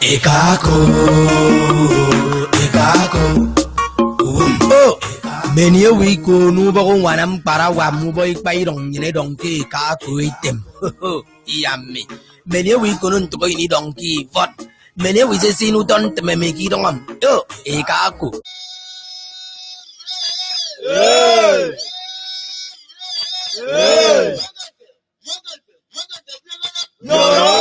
Ekako, oh, many a week, no one am para one boy by donkey donkey, kako item. Yummy. Many a week on to go in donkey, what? Many a week see no don't make it on. Oh, Ekako. No.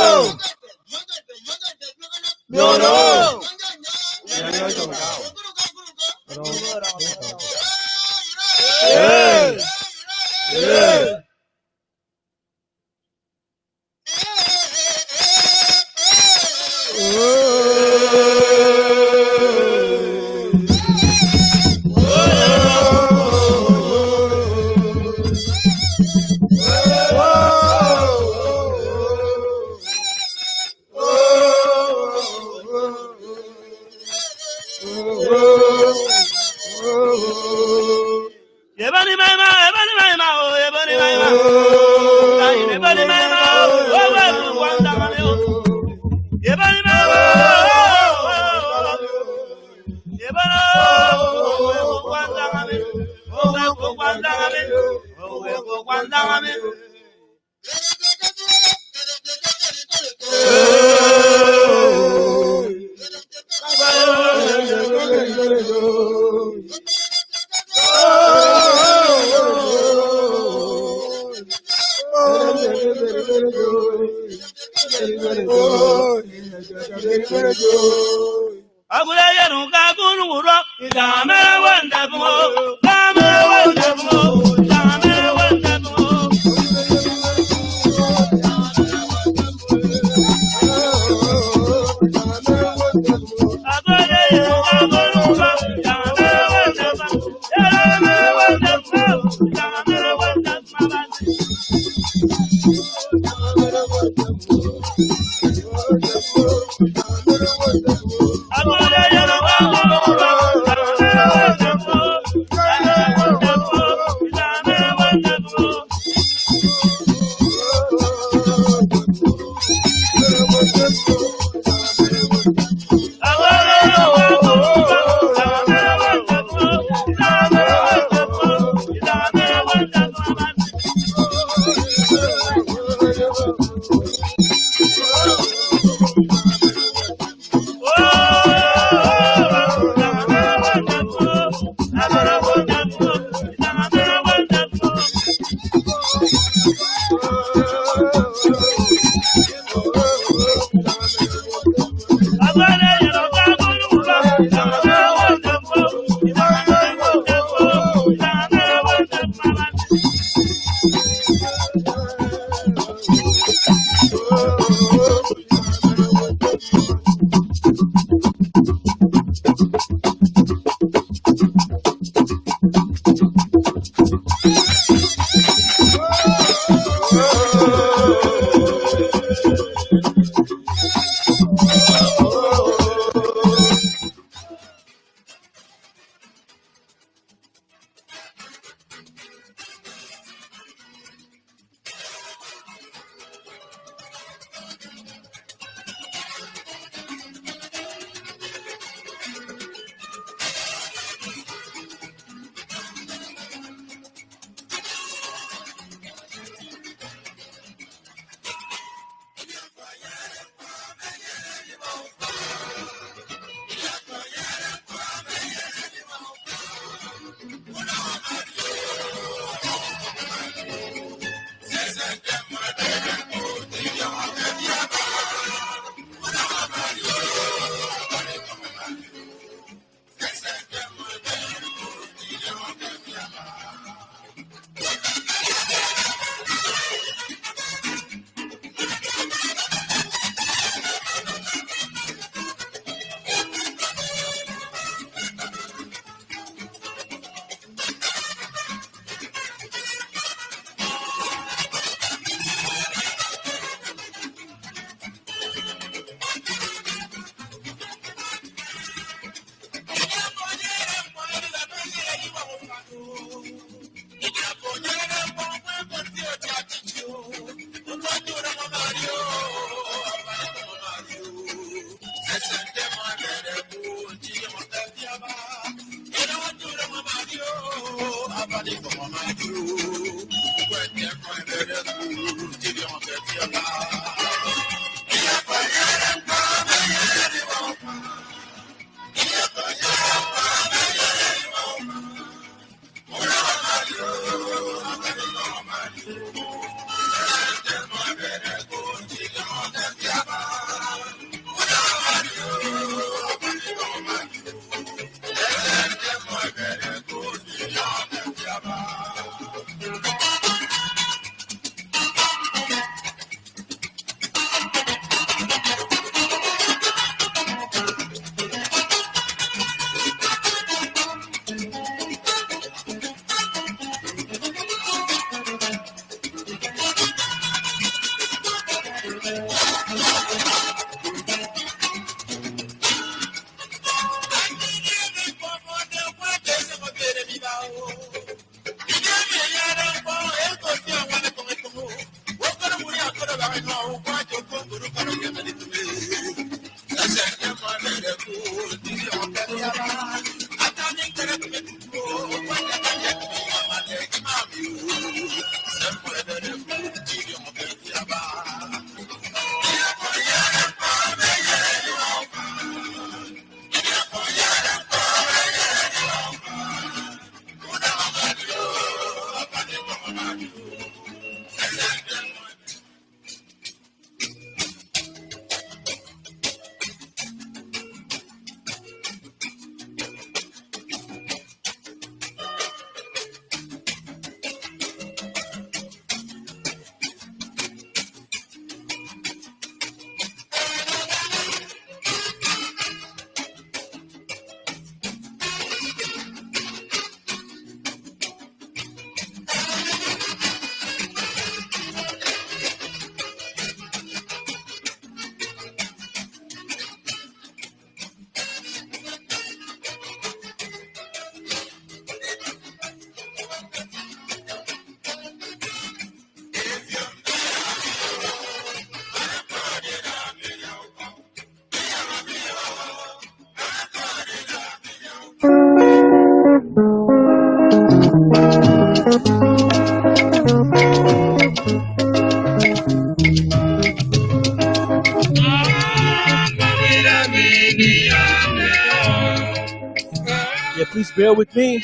Yeah, please bear with me.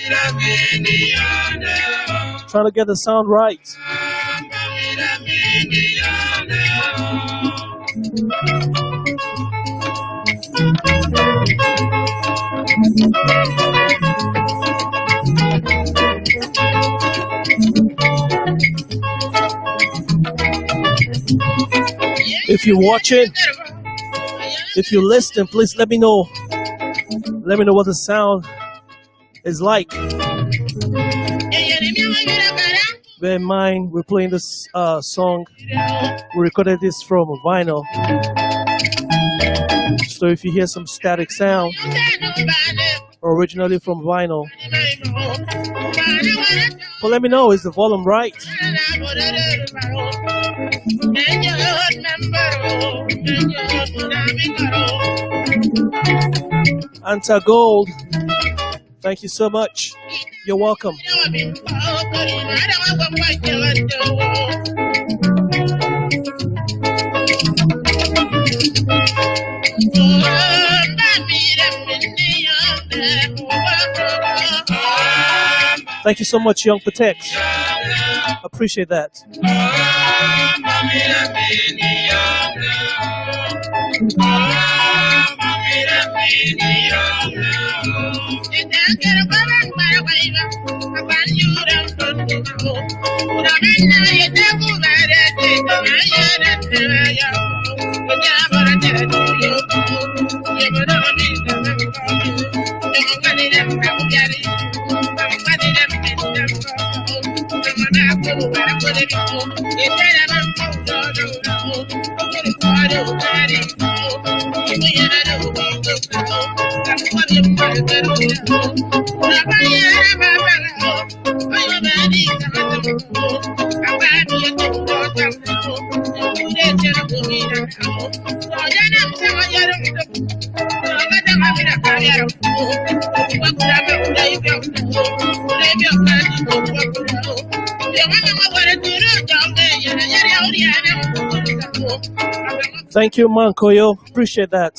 Trying to get the sound right. If you're watching, if you listen, please let me know. Let me know what the sound is like. Bear in mind, we're playing this song. We recorded this from vinyl. So if you hear some static sound, originally from vinyl, but let me know, is the volume right? Anta Gold, thank you so much. You're welcome. Thank you so much, Young Protect. Appreciate that. Thank you, Mankoyo. Appreciate that.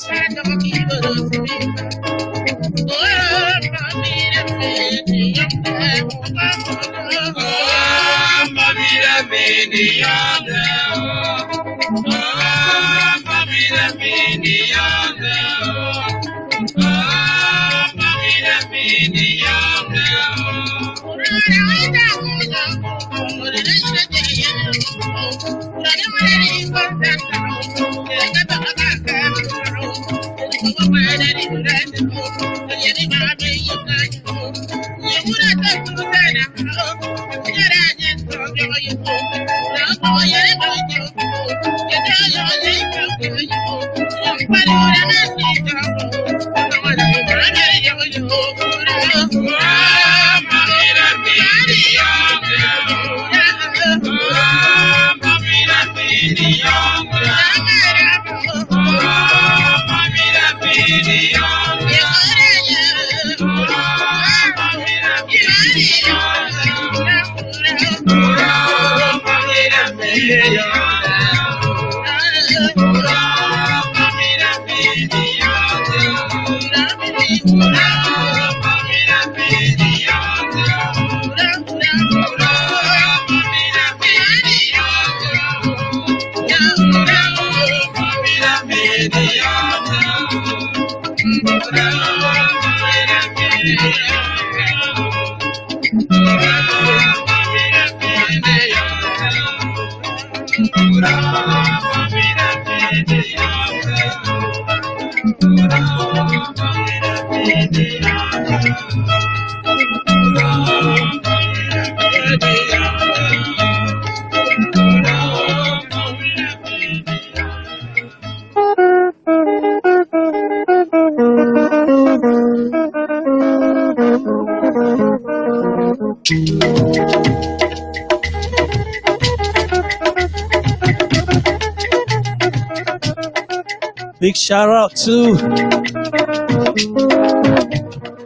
Big shout out to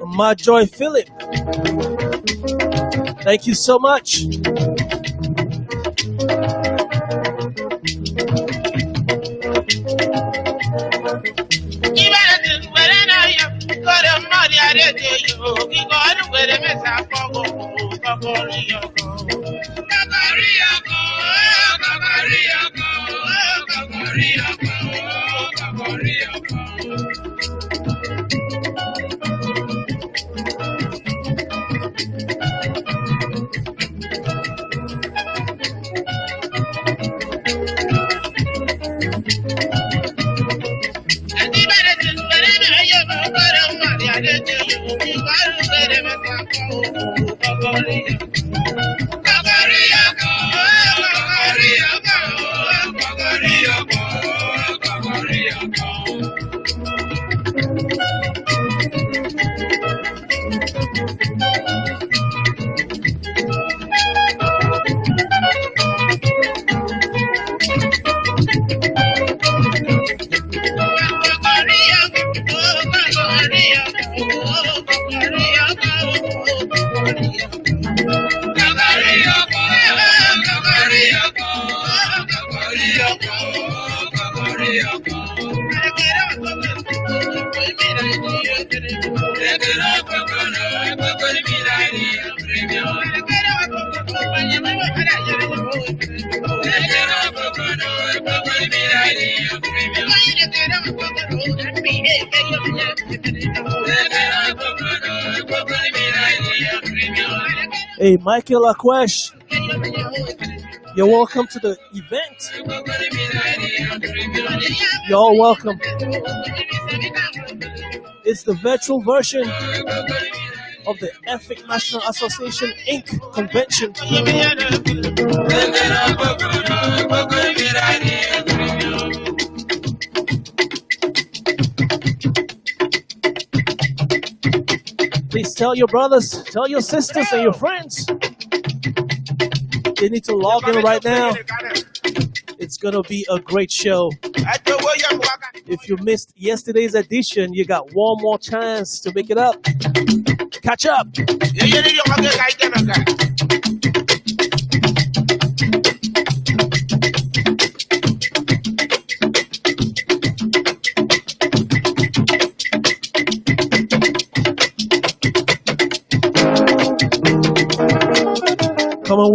my Joy Philip. Thank you so much. Hey, Michael Akwesh, you're welcome to the event. You're all welcome. It's the virtual version of the Efik National Association Inc. convention. Please tell your brothers, tell your sisters and your friends. They need to log in right now. It's gonna be a great show. If you missed yesterday's edition, you got one more chance to make it up. Catch up.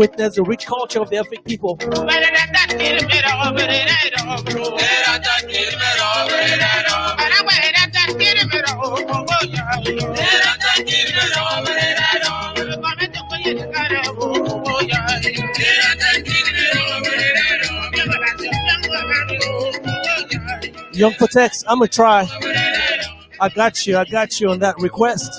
witness the rich culture of the Efik people. Young Protects, I'm gonna try. I got you on that request.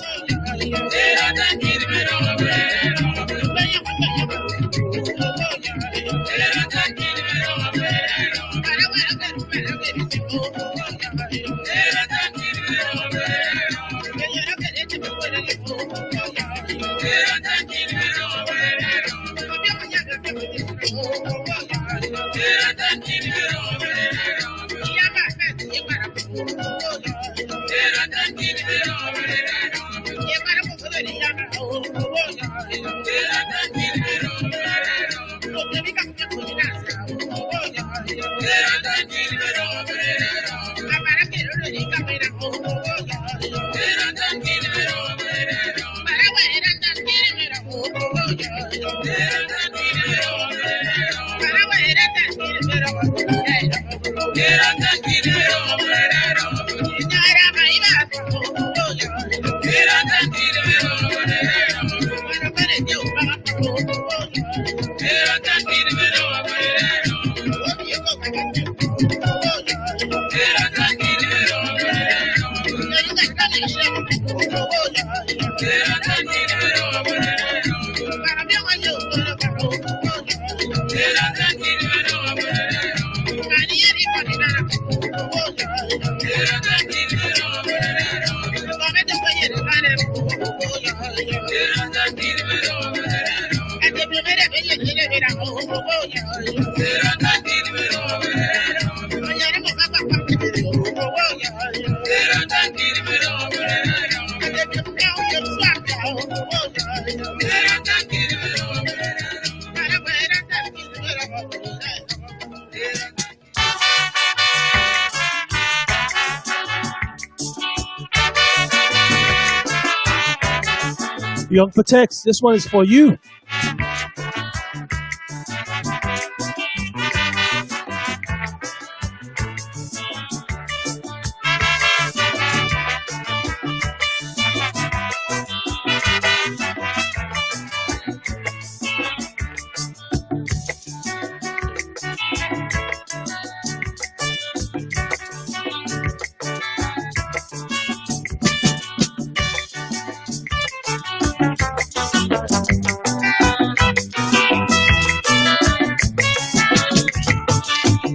Young Protects, this one is for you.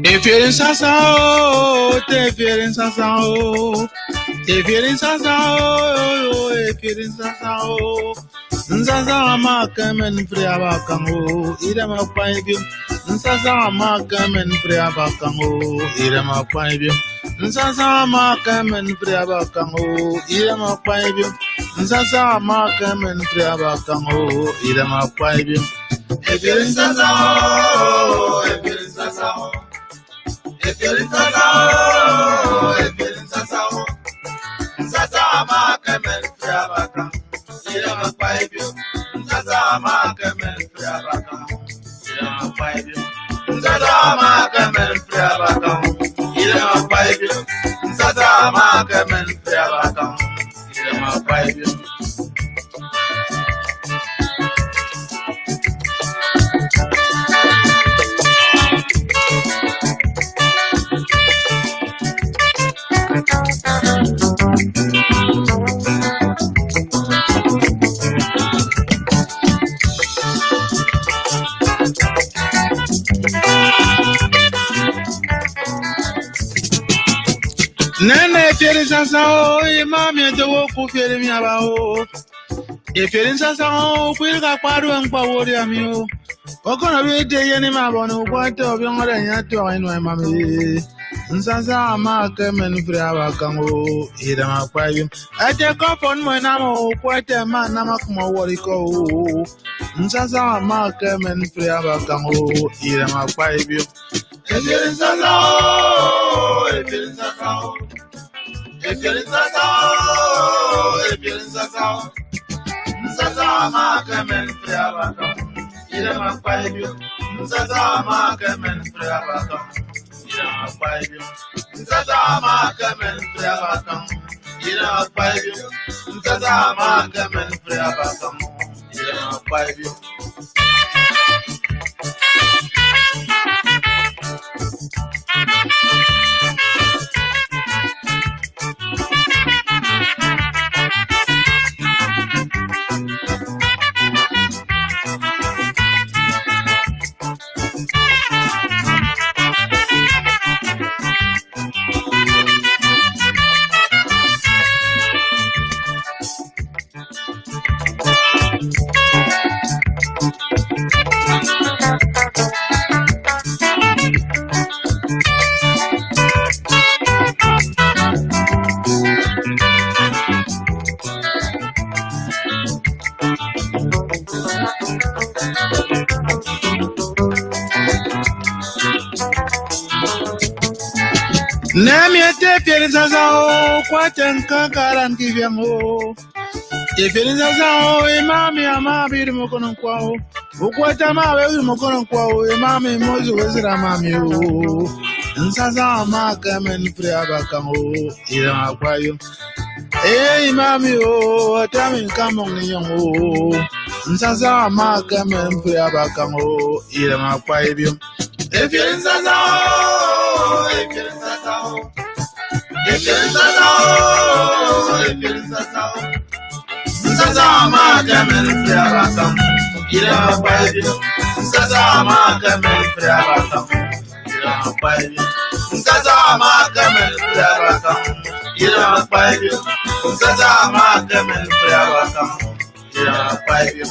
If you're in Sassao, if you're in Sassao, if you're in Sassao, if you're in Sassao, Nzaza Makaman Friabakango, Idama Pibim, Nzaza Makaman Friabakango, Idama Pibim, Nzaza Makaman Friabakango, Idama Pibim, Nzaza Makaman Friabakango, Idama Pibim. If you're in Sassao, if you're in Sassao. If you're in Sassao, if you're in Sassao, Sassao Makaman Friabaka, Idama Pibim, Sassao Makaman Friabaka, Idama Pibim, Sassao Makaman Friabaka, Idama Pibim, Sassao Makaman Friabaka, Idama Pibim. Nene fieri Sassao, mami te woku fieri mi abao. E fieri Sassao, kwilga kwadu nkwa wori amio. Okona bi de yeni mabonu kwate obiongore nyato ino mami. Nsansa amake men friaba kango ida makwayim. Ate kopon mo namo kwate man namakmo wori ko. Nsansa amake men friaba kango ida makwayim. Efirin Sassao, Efirin Sassao, Efirin Sassao, Efirin Sassao. Nsansa amake men friaba kango ira mapaibio nzaza makamen priabakam ira mapaibio nzaza makamen priabakam ira mapaibio nzaza makamen priabakam ira mapaibio Namiete pierzazao kwatenka karan kivyamo Eferizazao imami amabi rimokonon kwao Ukwata mawe rimokonon kwao imami mozu wezira mami o Nsaza makamen priabakamo ira kwayo imami o atami kamong niyong Nsaza makamen priabakamo ira kwayo Eferizazao Nsaza makamen priabakam ira kwayo Nsaza makamen priabakam ira kwayo Nsaza makamen priabakam ira kwayo Nsaza makamen priabakam ira kwayo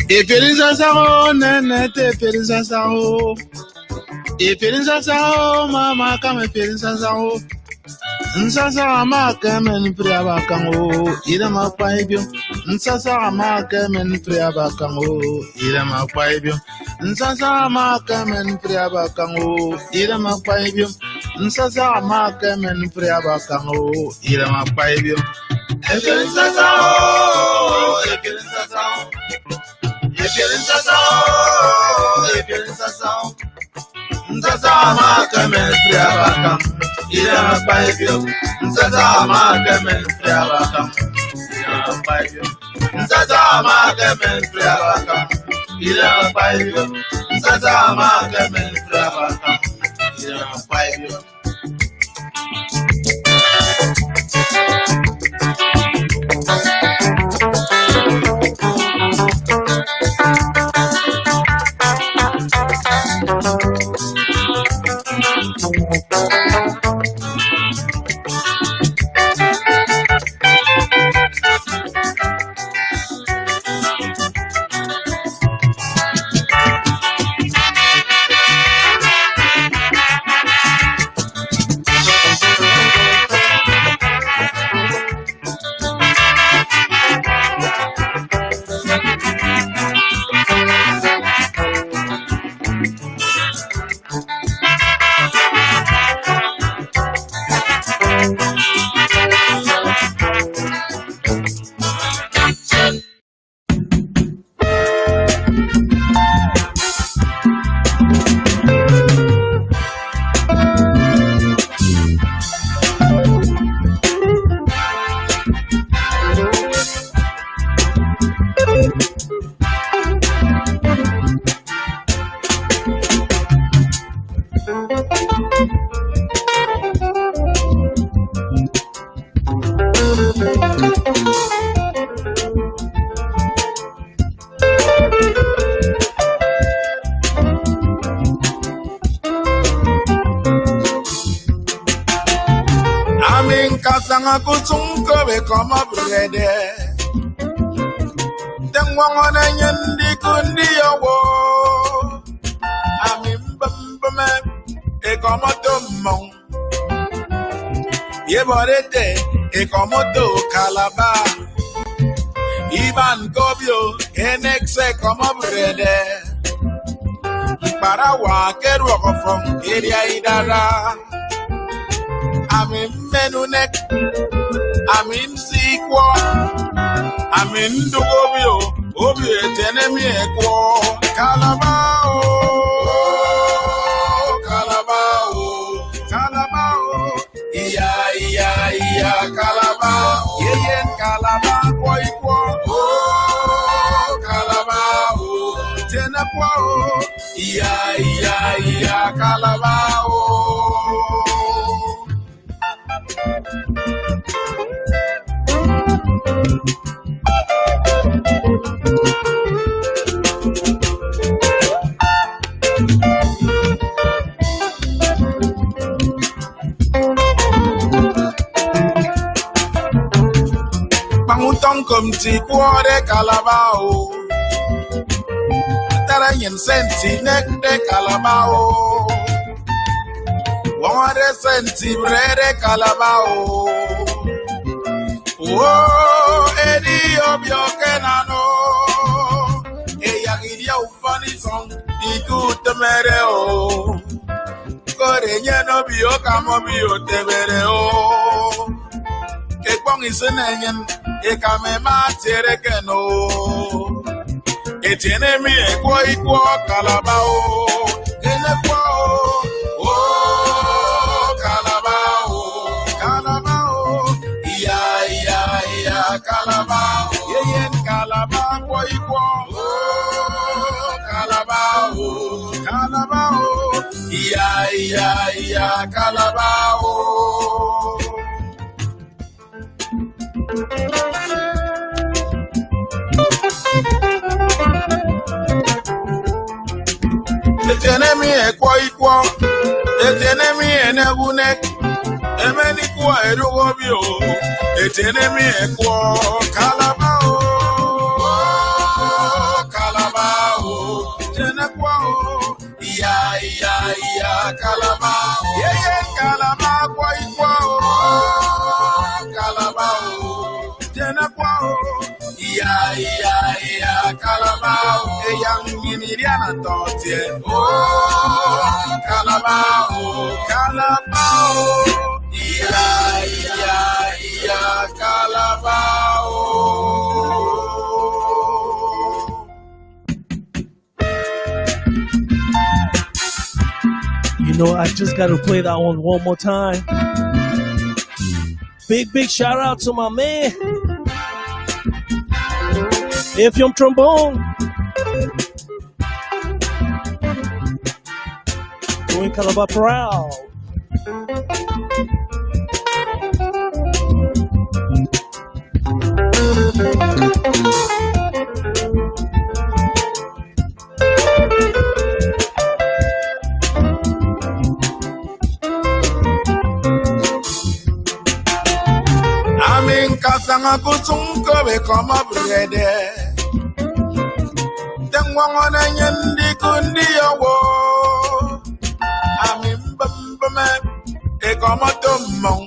Eferizazao nenete eferizazao Eferizazao mama kama eferizazao Nsaza makamen priabakango ira mapaibio Nsaza makamen priabakango ira mapaibio Nsaza makamen priabakango ira mapaibio Nsaza makamen priabakango ira mapaibio Eferizazao Eferizazao Eferizazao Nsaza makamen priabakam ira mapaibio Nsaza makamen priabakam ira mapaibio Nsaza makamen priabakam ira mapaibio Nsaza makamen priabakam ira mapaibio Sanga kutungo be kama brede Tengwangona nyendi kundi yawo Ami mbambame ekomoto mong. Yeborete ekomoto kalaba. Ivan Gobio enexe como brede. Para walk from area idara. I'm in menunek. I'm in sequo. I'm in Dugobio. Obio tenemi equo. Calabao. Calabao. Calabao. Iya, iya, iya. Calabao. Yen calabao. Boyquo. Oh, calabao. Tenaquo. Iya, iya, iya. Calabao. Pangutong kumti kuore kalabao. Taranyin senti nek de kalabao. Wangare senti brede kalabao. Oh, Edi obyo kenano. Eyagiria ufani song ikuta mereo. Kore nyeno biyo kamo biyo tebereo. Ekpong isenenyen ekame matere keno. Etiene mi ekwo ikwo kalabao. Enekwo oh kalabao. Kalabao. Iya iya iya kalabao. Yeyen kalabao ikwo oh kalabao. Kalabao. Iya iya iya kalabao. Etenemi ekwo ikwo. Etenemi enegunek. Emeni kwa erugobio. Etenemi ekwo kalabao. Kalabao. Tenekwo. Iya iya iya kalabao. Yeye kalabao ikwo. Kalabao. Tenekwo. Iya iya iya kalabao. Eyang miniriana totie. Oh kalabao. Kalabao. Iya iya iya kalabao. You know, I just got to play that one more time. Big shout out to my man, Efik Trombone. Doing Calabar proud. Amin kasanga kutungo be koma brede. Tengwangona nyendi kundi yawo. Amin bambame e koma tomong.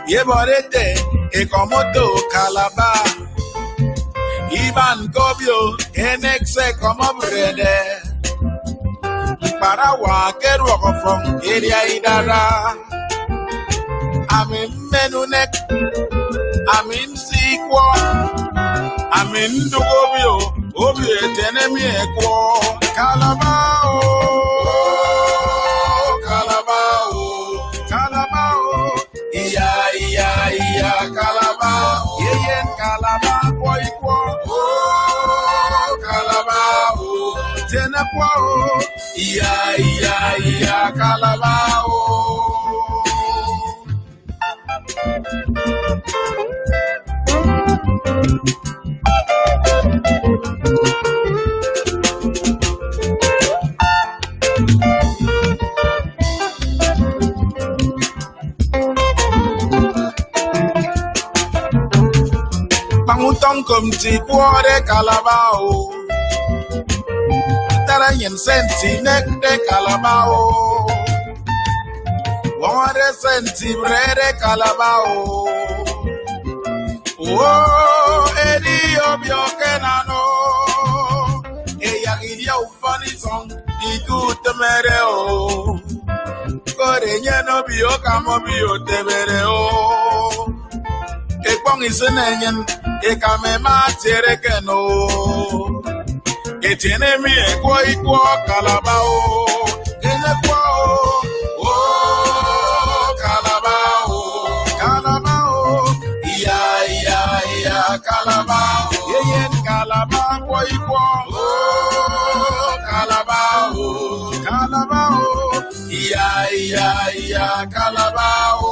Yeborete e koma to kalaba. Ivan Gobio enexe koma brede. Para walk from area idara. I'm in menunek. I'm in sequo. I'm in Dugobio. Obio tenemi equo. Calabao. Calabao. Calabao. Iya iya iya calabao. Yeyen calabao equo. Oh calabao. Tenequo. Iya iya iya calabao. Pangutong kumti kuore kalabao. Taranyan senti nek de calabao. One senti brede calabao. Oh, Eddie of your canano. Eya idia ufani song. Di good mereo. Korenya no bio kamo bio tebereo. Ekpong isenenyen. Ekame matere keno. Etiene mi ekwo kalabao. Enekwo. Oh, kalabao. Kalabao. Iya, kalabao. Yen kalabao ikwo. Oh, kalabao. Kalabao. Iya, kalabao.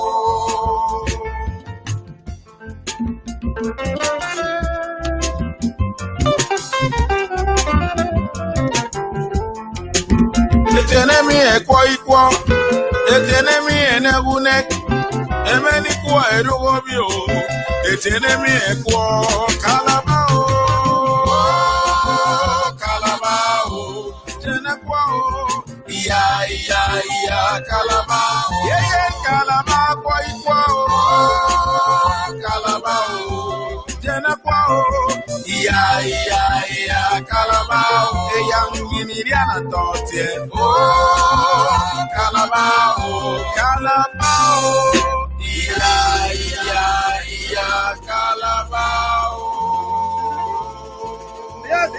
Etenemi ekwo. Etenemi enegunek. Emeni kwa erugobio. Etenemi ekwo. Kalabao. Kalabao. Tenekwo. Iya, kalabao. Yeah, kalabao ikwo. Kalabao. Tenekwo. Iya, kalabao. Eyang iniriana totie. Oh, kalabao. Kalabao. Iya, kalabao. Yes.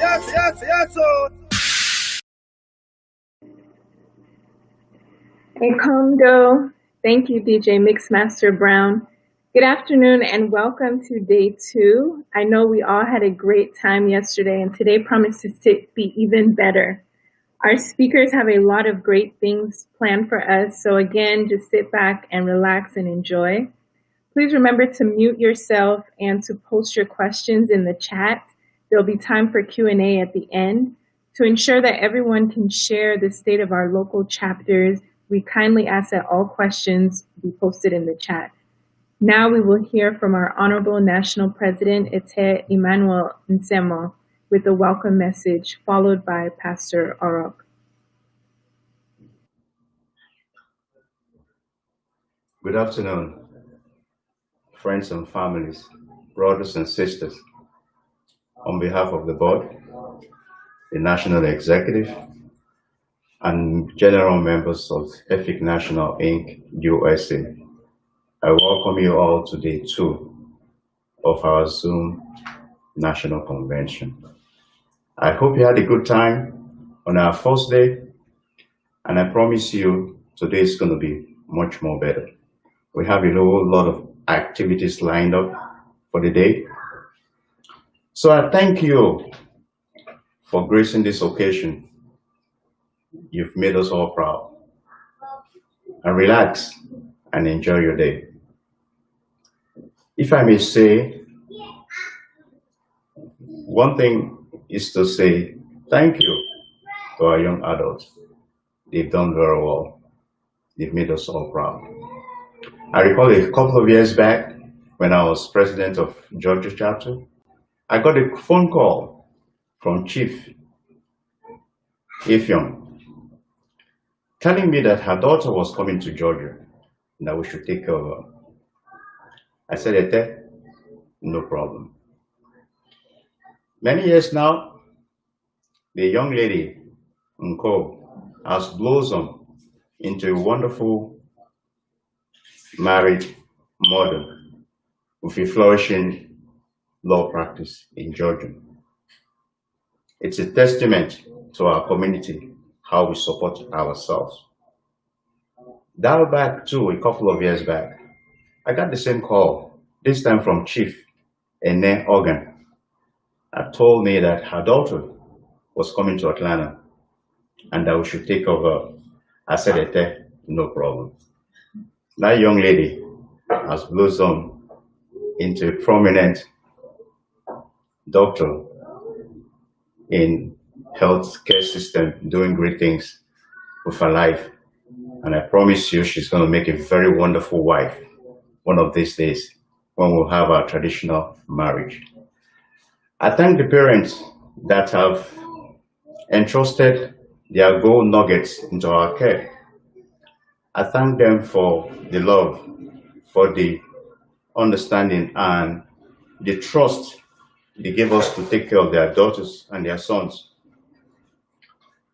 Hey, Congo. Thank you, DJ Mixmaster Brown. Good afternoon and welcome to day 2. I know we all had a great time yesterday and today promises to be even better. Our speakers have a lot of great things planned for us. So again, just sit back and relax and enjoy. Please remember to mute yourself and to post your questions in the chat. There'll be time for Q&A at the end. To ensure that everyone can share the state of our local chapters, we kindly ask that all questions be posted in the chat. Now we will hear from our Honorable National President, Efik Emmanuel Nsemo, with a welcome message, followed by Pastor Orok. Good afternoon, friends and families, brothers and sisters. On behalf of the board, the National Executive, and general members of Efik National Inc. USA, I welcome you all to day 2 of our Zoom National Convention. I hope you had a good time on our first day, and I promise you today is going to be much more better. We have a whole lot of activities lined up for the day. So I thank you for gracing this occasion. You've made us all proud. And relax and enjoy your day. If I may say, one thing is to say thank you to our young adults. They've done very well. They've made us all proud. I recall a couple of years back when I was president of Georgia chapter, I got a phone call from Chief Efik telling me that her daughter was coming to Georgia and that we should take care of her. I said, Ete, no problem. Many years now, the young lady, Nko, has blossomed into a wonderful married mother with a flourishing law practice in Georgia. It's a testament to our community, how we support ourselves. Dial back to a couple of years back, I got the same call, this time from Chief Ene Organ, told me that her daughter was coming to Atlanta and that we should take over. I said, Ete, no problem. That young lady has blossomed into a prominent doctor in healthcare system, doing great things with her life. And I promise you, she's going to make a very wonderful wife one of these days when we'll have our traditional marriage. I thank the parents that have entrusted their gold nuggets into our care. I thank them for the love, for the understanding, and the trust they gave us to take care of their daughters and their sons.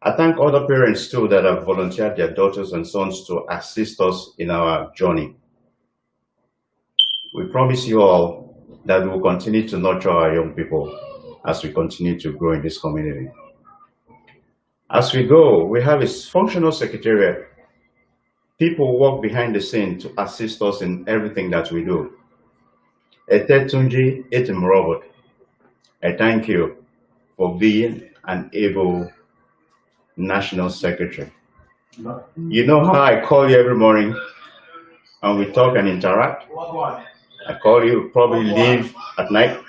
I thank other parents too that have volunteered their daughters and sons to assist us in our journey. We promise you all that we will continue to nurture our young people as we continue to grow in this community. As we go, we have a functional secretariat. People work behind the scene to assist us in everything that we do. Etetunji Etim Robert, I thank you for being an able National Secretary. You know how I call you every morning and we talk and interact? I call you, probably leave at night.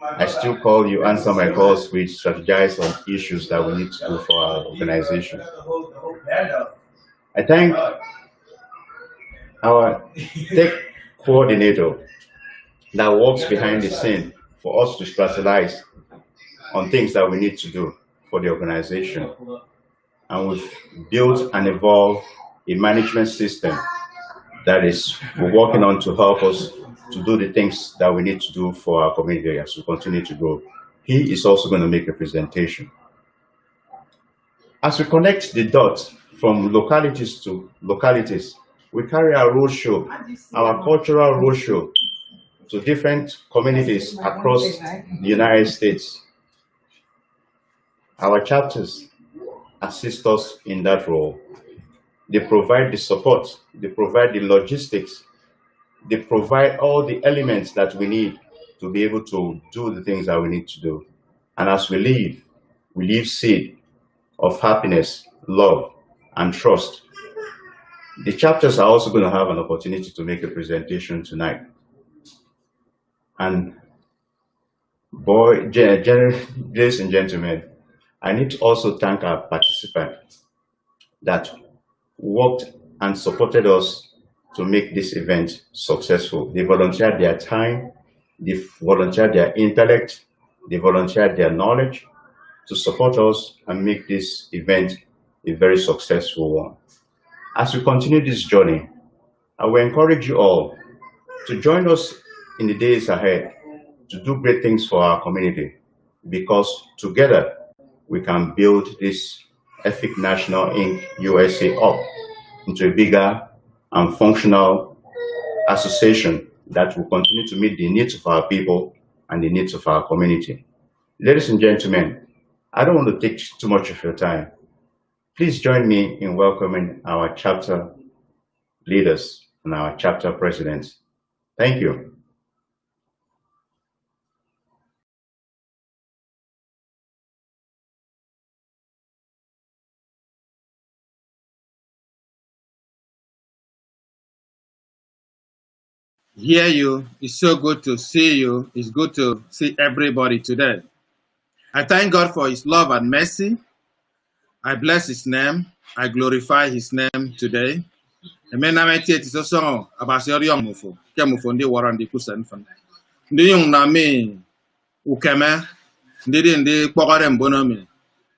I still call you, answer my calls, we strategize on issues that we need to do for our organization. I thank our tech coordinator that works behind the scene for us to strategize on things that we need to do for the organization. And we've built and evolved a management system that is we're working on to help us to do the things that we need to do for our community as we continue to grow. He is also going to make a presentation. As we connect the dots from localities to localities, we carry our roadshow, our cultural roadshow, to different communities across the United States. Our chapters assist us in that role. They provide the support, they provide the logistics, they provide all the elements that we need to be able to do the things that we need to do. And as we leave seed of happiness, love, and trust. The chapters are also going to have an opportunity to make a presentation tonight. And ladies and gentlemen, I need to also thank our participants that worked and supported us to make this event successful. They volunteered their time, they volunteered their intellect, they volunteered their knowledge to support us and make this event a very successful one. As we continue this journey, I will encourage you all to join us in the days ahead to do great things for our community, because together we can build this Efik National Inc. USA up into a bigger and functional association that will continue to meet the needs of our people and the needs of our community. Ladies and gentlemen, I don't want to take too much of your time. Please join me in welcoming our chapter leaders and our chapter presidents. Thank you. Hear you. It's so good to see you. It's good to see everybody today. I thank God for His love and mercy. I bless His name. I glorify His name today. Amen. I'm at it. So about your young mufo. Kemufo ndi warandi kusen fan. Ndi yung na me ukeme. Ndi kpokore mbono me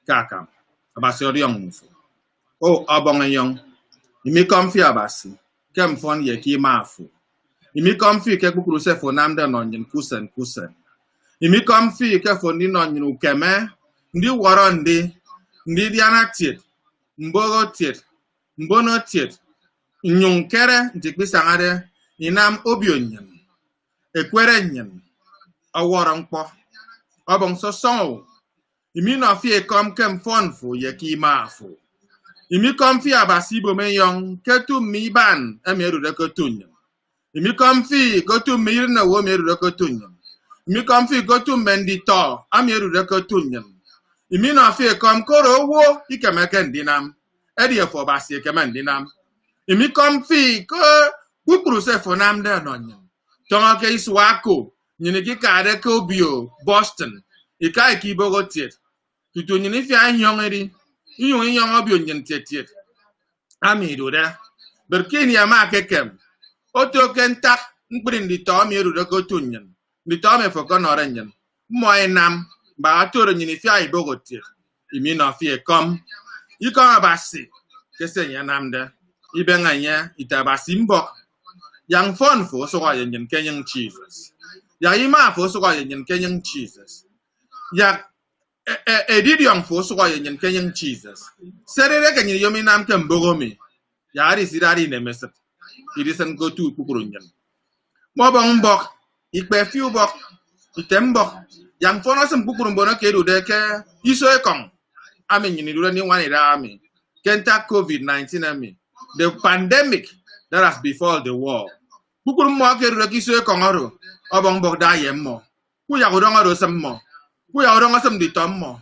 kaka. About your young mufo. Oh, abong young. Imi comfy abasi. Kem fon ye ki mafu. Imi comfy ke bukuru se fo namde nonyin kusen. Imi comfy ke fo ndi nonyin ukeme. Ndi warandi. Ndi diana tiet. Mbogo tiet. Mbono tiet. Nyung kere ntikpisangade inam obionyen. Ekwere nyen. Awarangpo. Abong so song. Imi no fi kom kem fonfo ye ki mafu. Imi kom fi abasi bo men yong ketu mi ban emeru de kotunyen. Imi kom fi gotu mir na wo meru de kotunyen. Imi kom fi gotu mendito ameru de kotunyen. Imi no fi kom koro wo ikemeke ndinam. Edi efo basi ekeme ndinam. Imi kom fi ko bukuru se fonam de nonyen. Tonga ke iswako nyini ki kade ko bio Boston. Ikai ki bogo tiet. Tutu nyini fi anyong edi. Nyong obio nyen tiet. Ami do da. Berkini ya ma kekem. Oto kentak nkprin di to mi eru de ko tunyen. Di to me foko norenyen. Moy nam ba atoro nyini fi ai bogo tiet. imina fie kom ika abasi kese yanamda ibenganya itabasi mbok yang fon fo so yen kenyan Jesus ya ima fo so yen kenyan Jesus ya edidion fo so yen kenyan Jesus serere kenyi yomi nam kembogomi ya ari sirari ne meset idisen go tu kukurunyan mo bong mbok ikpe fiu bok itembok yang fono sem kukurun bona kedu de ke iso ekong ami nyini dura ni wani rami kenta COVID-19 ami the pandemic that has befall the world kukurun mo kedu de iso ekong oro obong bok da yemmo ku ya godong oro semmo ku ya odong sem di tommo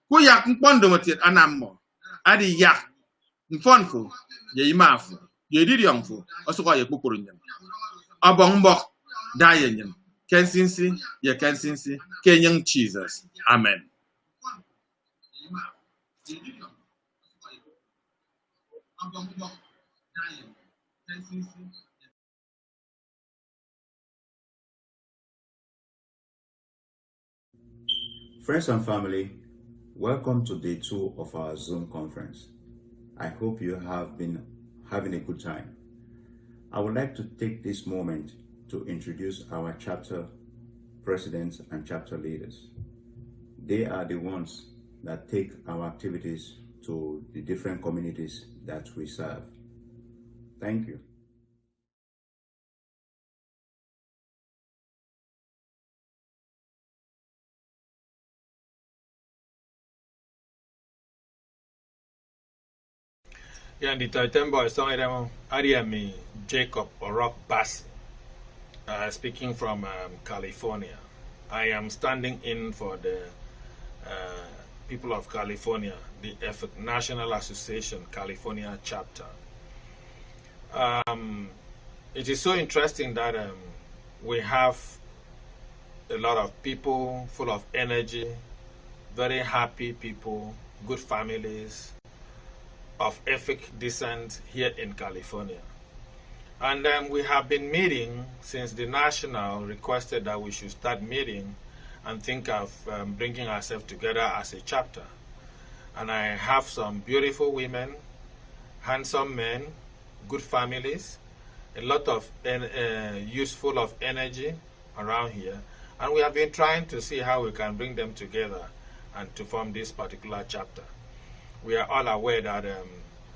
ku ya kpondo motit anammo adi yak mfonfu ye imafu ye didionfu osuko ye kukurun nyam obong bok da yenyam Kensinsi, ye Kensinsi, Kenyan Jesus. Amen. Friends and family, welcome to day 2 of our Zoom conference. I hope you have been having a good time. I would like to take this moment to introduce our chapter presidents and chapter leaders. They are the ones that take our activities to the different communities that we serve. Thank you. Yan di Tembo song Ariami Jacob Orok Bass, speaking from California. I am standing in for the people of California, the Efik National Association California chapter. It is so interesting that we have a lot of people full of energy, very happy people, good families, of Efik descent here in California. And we have been meeting since the National requested that we should start meeting and think of bringing ourselves together as a chapter. And I have some beautiful women, handsome men, good families, a lot of useful of energy around here. And we have been trying to see how we can bring them together and to form this particular chapter. We are all aware that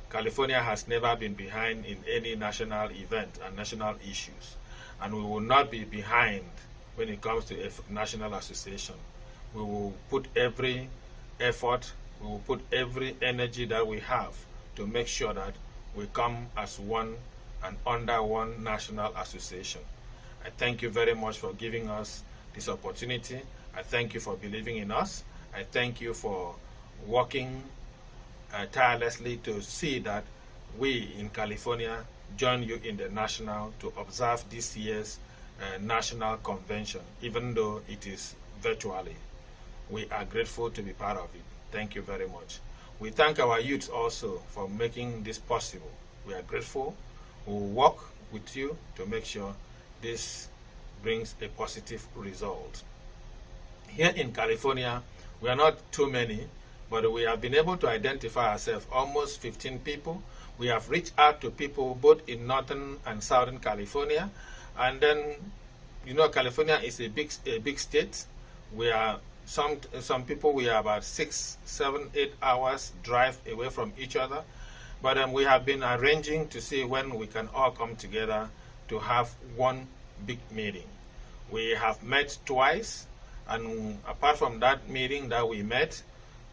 California has never been behind in any national event and national issues. And we will not be behind when it comes to Efik National Association. We will put every effort, we will put every energy that we have to make sure that we come as one and under one national association. I thank you very much for giving us this opportunity. I thank you for believing in us. I thank you for working tirelessly to see that we in California join you in the national to observe this year's national convention, even though it is virtually. We are grateful to be part of it. Thank you very much. We thank our youth also for making this possible. We are grateful. We will work with you to make sure this brings a positive result. Here in California, we are not too many, but we have been able to identify ourselves, almost 15 people. We have reached out to people both in Northern and Southern California. And then, you know, California is a big state. We are, some people, we are about 6, 7, 8 hours drive away from each other. But we have been arranging to see when we can all come together to have one big meeting. We have met twice, and apart from that meeting that we met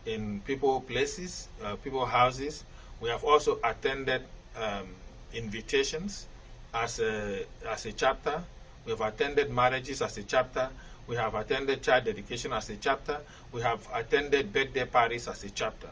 in people places, people houses, we have also attended invitations as a chapter. We have attended marriages as a chapter. We have attended child dedication as a chapter. We have attended birthday parties as a chapter.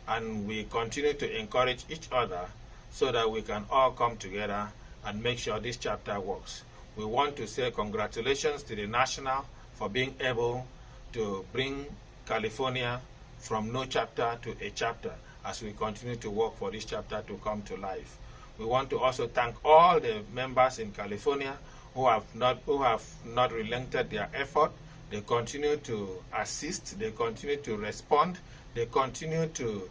And we continue to encourage each other so that we can all come together and make sure this chapter works. We want to say congratulations to the National for being able to bring California from no chapter to a chapter as we continue to work for this chapter to come to life. We want to also thank all the members in California who have not relented their effort. They continue to assist, they continue to respond, They continue to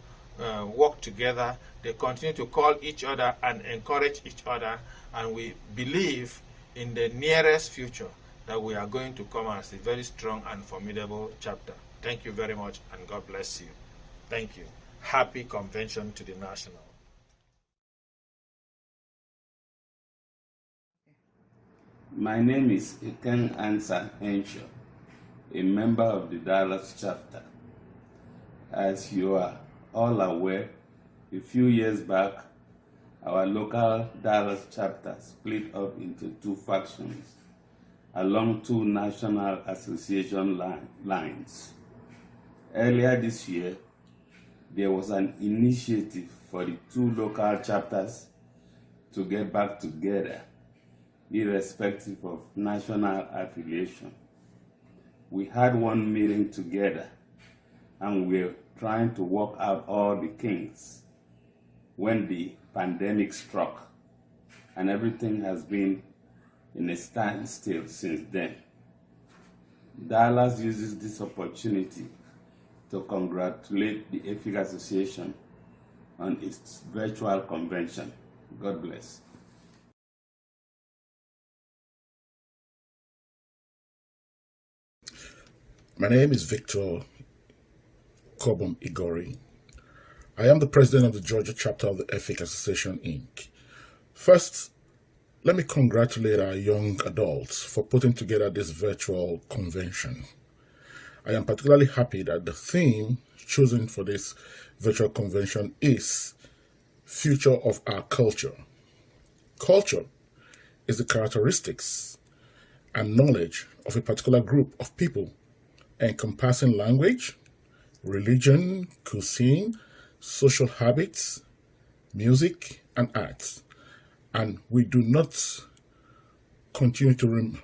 work together. They continue to call each other and encourage each other. And we believe in the nearest future that we are going to come as a very strong and formidable chapter. Thank you very much, and God bless you. Thank you. Happy convention to the national. My name is Iken Ansa Henshaw, a member of the Dallas chapter. As you are all aware, a few years back, our local Dallas chapter split up into two factions along two National Association lines. Earlier this year, there was an initiative for the two local chapters to get back together, irrespective of national affiliation. We had one meeting together, and we're trying to work out all the kinks when the pandemic struck, and everything has been in a standstill since then. Dallas uses this opportunity to congratulate the Efik Association on its virtual convention. God bless. My name is Victor Kobum Igori. I am the president of the Georgia chapter of the Efik Association, Inc. First, let me congratulate our young adults for putting together this virtual convention. I am particularly happy that the theme chosen for this virtual convention is Future of Our Culture. Culture is the characteristics and knowledge of a particular group of people encompassing language, religion, cuisine, social habits, music, and arts. And we do not continue to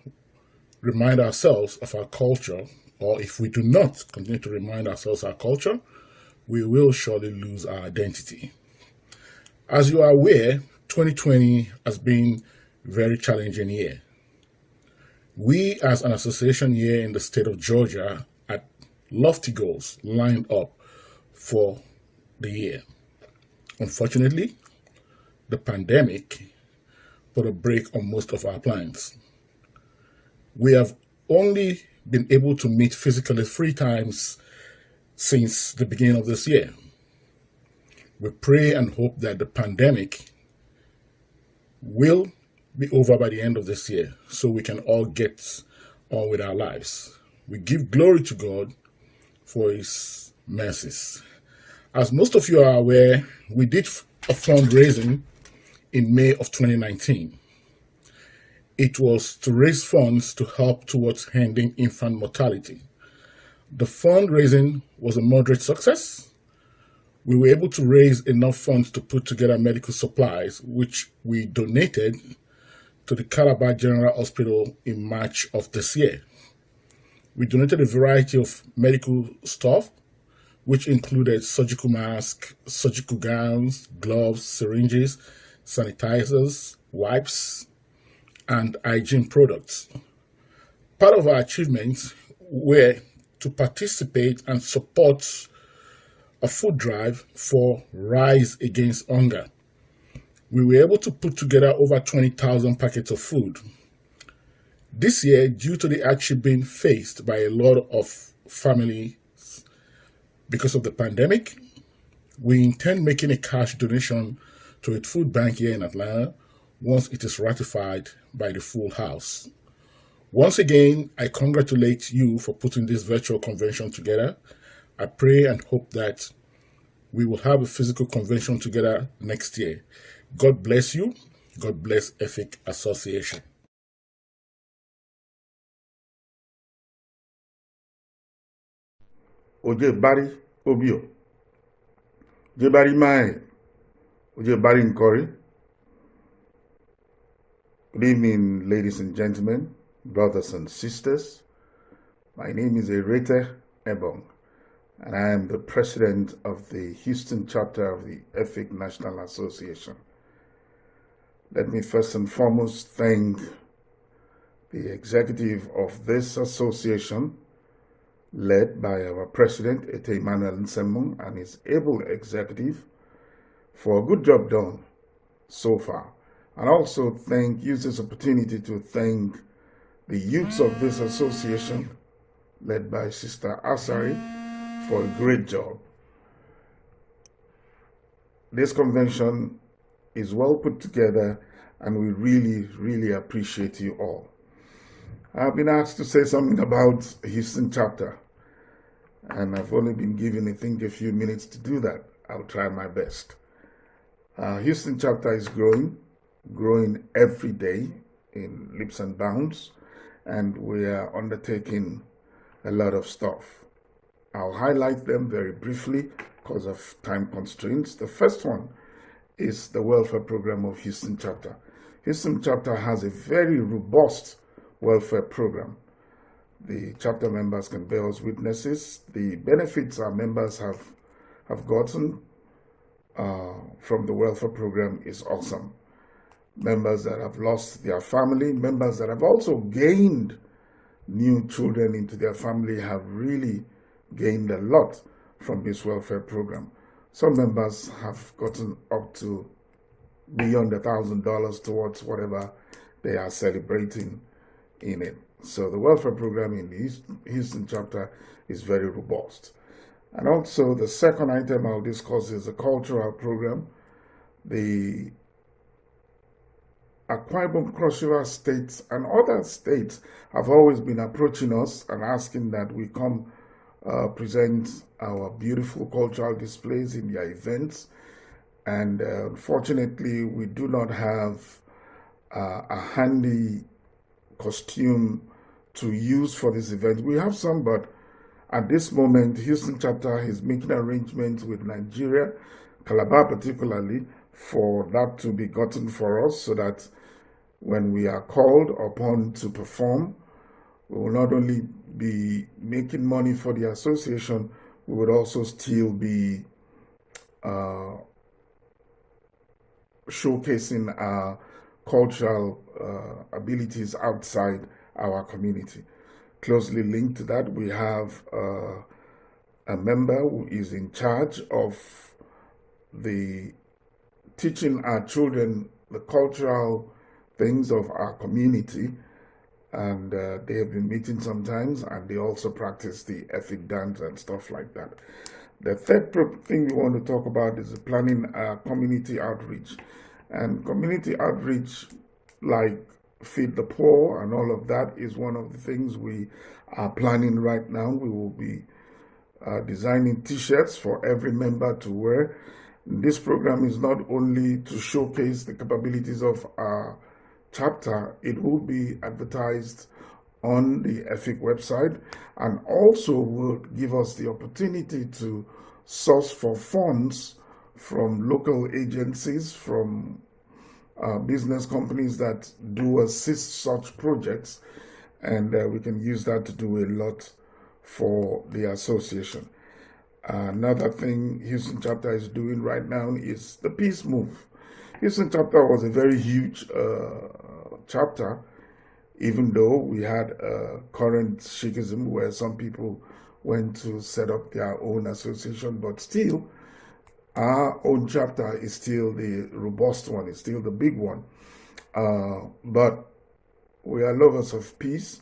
remind ourselves of our culture, or if we do not continue to remind ourselves of our culture, we will surely lose our identity. As you are aware, 2020 has been a very challenging year. We, as an association here in the state of Georgia, had lofty goals lined up for the year. Unfortunately, the pandemic put a break on most of our plans. We have only been able to meet physically 3 times since the beginning of this year. We pray and hope that the pandemic will be over by the end of this year so we can all get on with our lives. We give glory to God for His mercies. As most of you are aware, we did a fundraising in May of 2019. It was to raise funds to help towards ending infant mortality. The fundraising was a moderate success. We were able to raise enough funds to put together medical supplies, which we donated to the Calabar General Hospital in March of this year. We donated a variety of medical stuff, which included surgical masks, surgical gowns, gloves, syringes, sanitizers, wipes, and hygiene products. Part of our achievements were to participate and support a food drive for Rise Against Hunger. We were able to put together over 20,000 packets of food. This year, due to the hardship being faced by a lot of families because of the pandemic, we intend making a cash donation to a food bank here in Atlanta once it is ratified by the full House. Once again, I congratulate you for putting this virtual convention together. I pray and hope that we will have a physical convention together next year. God bless you. God bless Efik Association. Oje Bari Obio. Oje Bari Mai. Oje Bari Nkori. Good evening, ladies and gentlemen, brothers and sisters. My name is Erete Ebong, and I am the president of the Houston chapter of the Efik National Association. Let me first and foremost thank the executive of this association, led by our president, Efik National Association, and his able executive for a good job done so far. And also use this opportunity to thank the youths of this association, led by Sister Asari, for a great job. This convention is well put together, and we really, really appreciate you all. I've been asked to say something about Houston chapter, and I've only been given, I think, a few minutes to do that. I'll try my best. Houston chapter is growing every day in leaps and bounds, and we are undertaking a lot of stuff. I'll highlight them very briefly because of time constraints. The first one is the welfare program of Houston chapter. Houston chapter has a very robust welfare program. The chapter members can bear us witnesses. The benefits our members have gotten from the welfare program is awesome. Members that have lost their family, members that have also gained new children into their family have really gained a lot from this welfare program. Some members have gotten up to beyond $1,000 towards whatever they are celebrating in it. So the welfare program in the Houston chapter is very robust. And also the second item I'll discuss is the cultural program. The Akwa Ibom, Cross River states and other states have always been approaching us and asking that we come present our beautiful cultural displays in their events. And unfortunately, we do not have a handy costume to use for this event. We have some, but at this moment, Houston chapter is making arrangements with Nigeria, Calabar particularly, for that to be gotten for us, so that when we are called upon to perform, we will not only be making money for the association, we would also still be showcasing our cultural abilities outside our community. Closely linked to that, we have a member who is in charge of the teaching our children the cultural things of our community, and they have been meeting sometimes, and they also practice the Efik dance and stuff like that. The third thing we want to talk about is planning community outreach. And community outreach, like Feed the Poor and all of that, is one of the things we are planning right now. We will be designing t-shirts for every member to wear. This program is not only to showcase the capabilities of our chapter, it will be advertised on the Efik website, and also will give us the opportunity to source for funds from local agencies, from business companies that do assist such projects, and we can use that to do a lot for the association. Another thing Houston chapter is doing right now is the peace move. Houston chapter was a very huge chapter, even though we had current schism where some people went to set up their own association, but still our own chapter is still the robust one, is still the big one. But we are lovers of peace.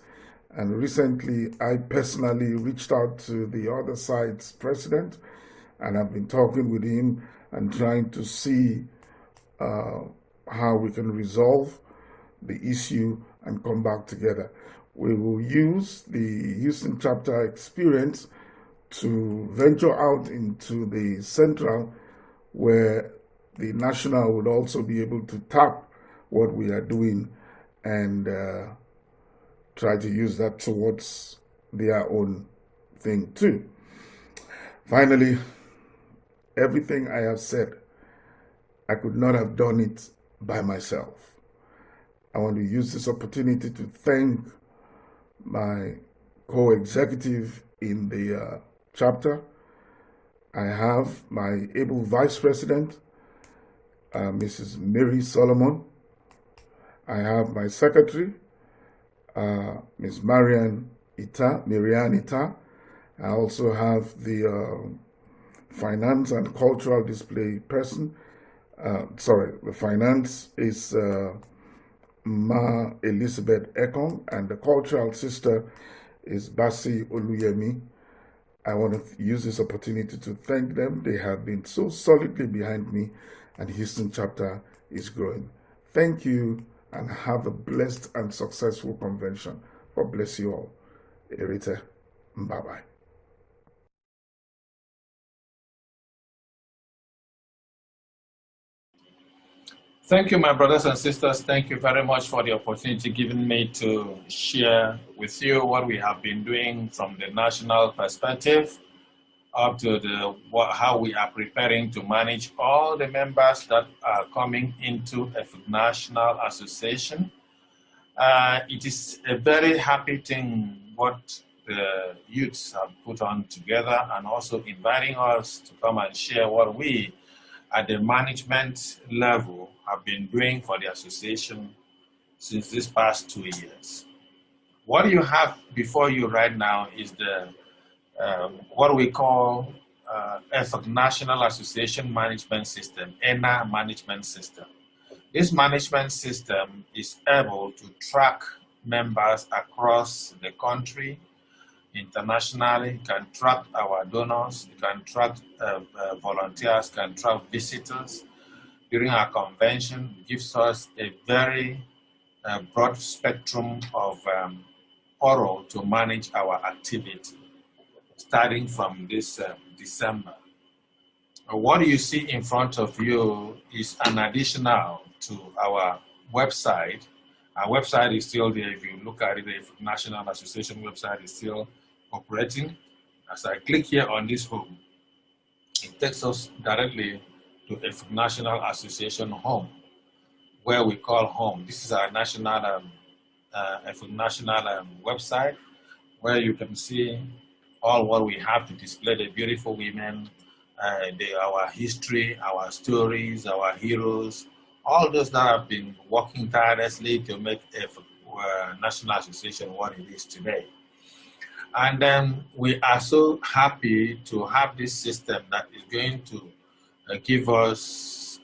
And recently, I personally reached out to the other side's president, and I've been talking with him and trying to see how we can resolve the issue and come back together. We will use the Houston chapter experience to venture out into the central, where the national would also be able to tap what we are doing and try to use that towards their own thing too. Finally, everything I have said, I could not have done it by myself. I want to use this opportunity to thank my co-executive in the chapter. I have my able vice president, Mrs. Mary Solomon. I have my secretary, Ms. Marianne Ita, I also have the finance and cultural display person. The finance is Ma Elizabeth Ekong, and the cultural sister is Basi Oluyemi. I want to use this opportunity to thank them. They have been so solidly behind me, and Houston chapter is growing. Thank you, and have a blessed and successful convention. God bless you all. Erite, bye-bye. Thank you, my brothers and sisters. Thank you very much for the opportunity given me to share with you what we have been doing from the national perspective up to how we are preparing to manage all the members that are coming into Efik National Association. It is a very happy thing what the youths have put on together, and also inviting us to come and share what we at the management level have been doing for the association since this past 2 years. What you have before you right now is the what we call Efik National Association Management System, ENA Management System. This management system is able to track members across the country, internationally, can track our donors, can track volunteers, can track visitors. During our convention, gives us a very broad spectrum of portal to manage our activity, starting from this December. What you see in front of you is an additional to our website. Our website is still there. If you look at it, the National Association website is still operating. As I click here on this home, it takes us directly to Efik National Association home, where we call home. This is our national Efik National website, where you can see all what we have to display, the beautiful women, our history, our stories, our heroes, all those that have been working tirelessly to make Efik National Association what it is today. And then we are so happy to have this system that is going to give us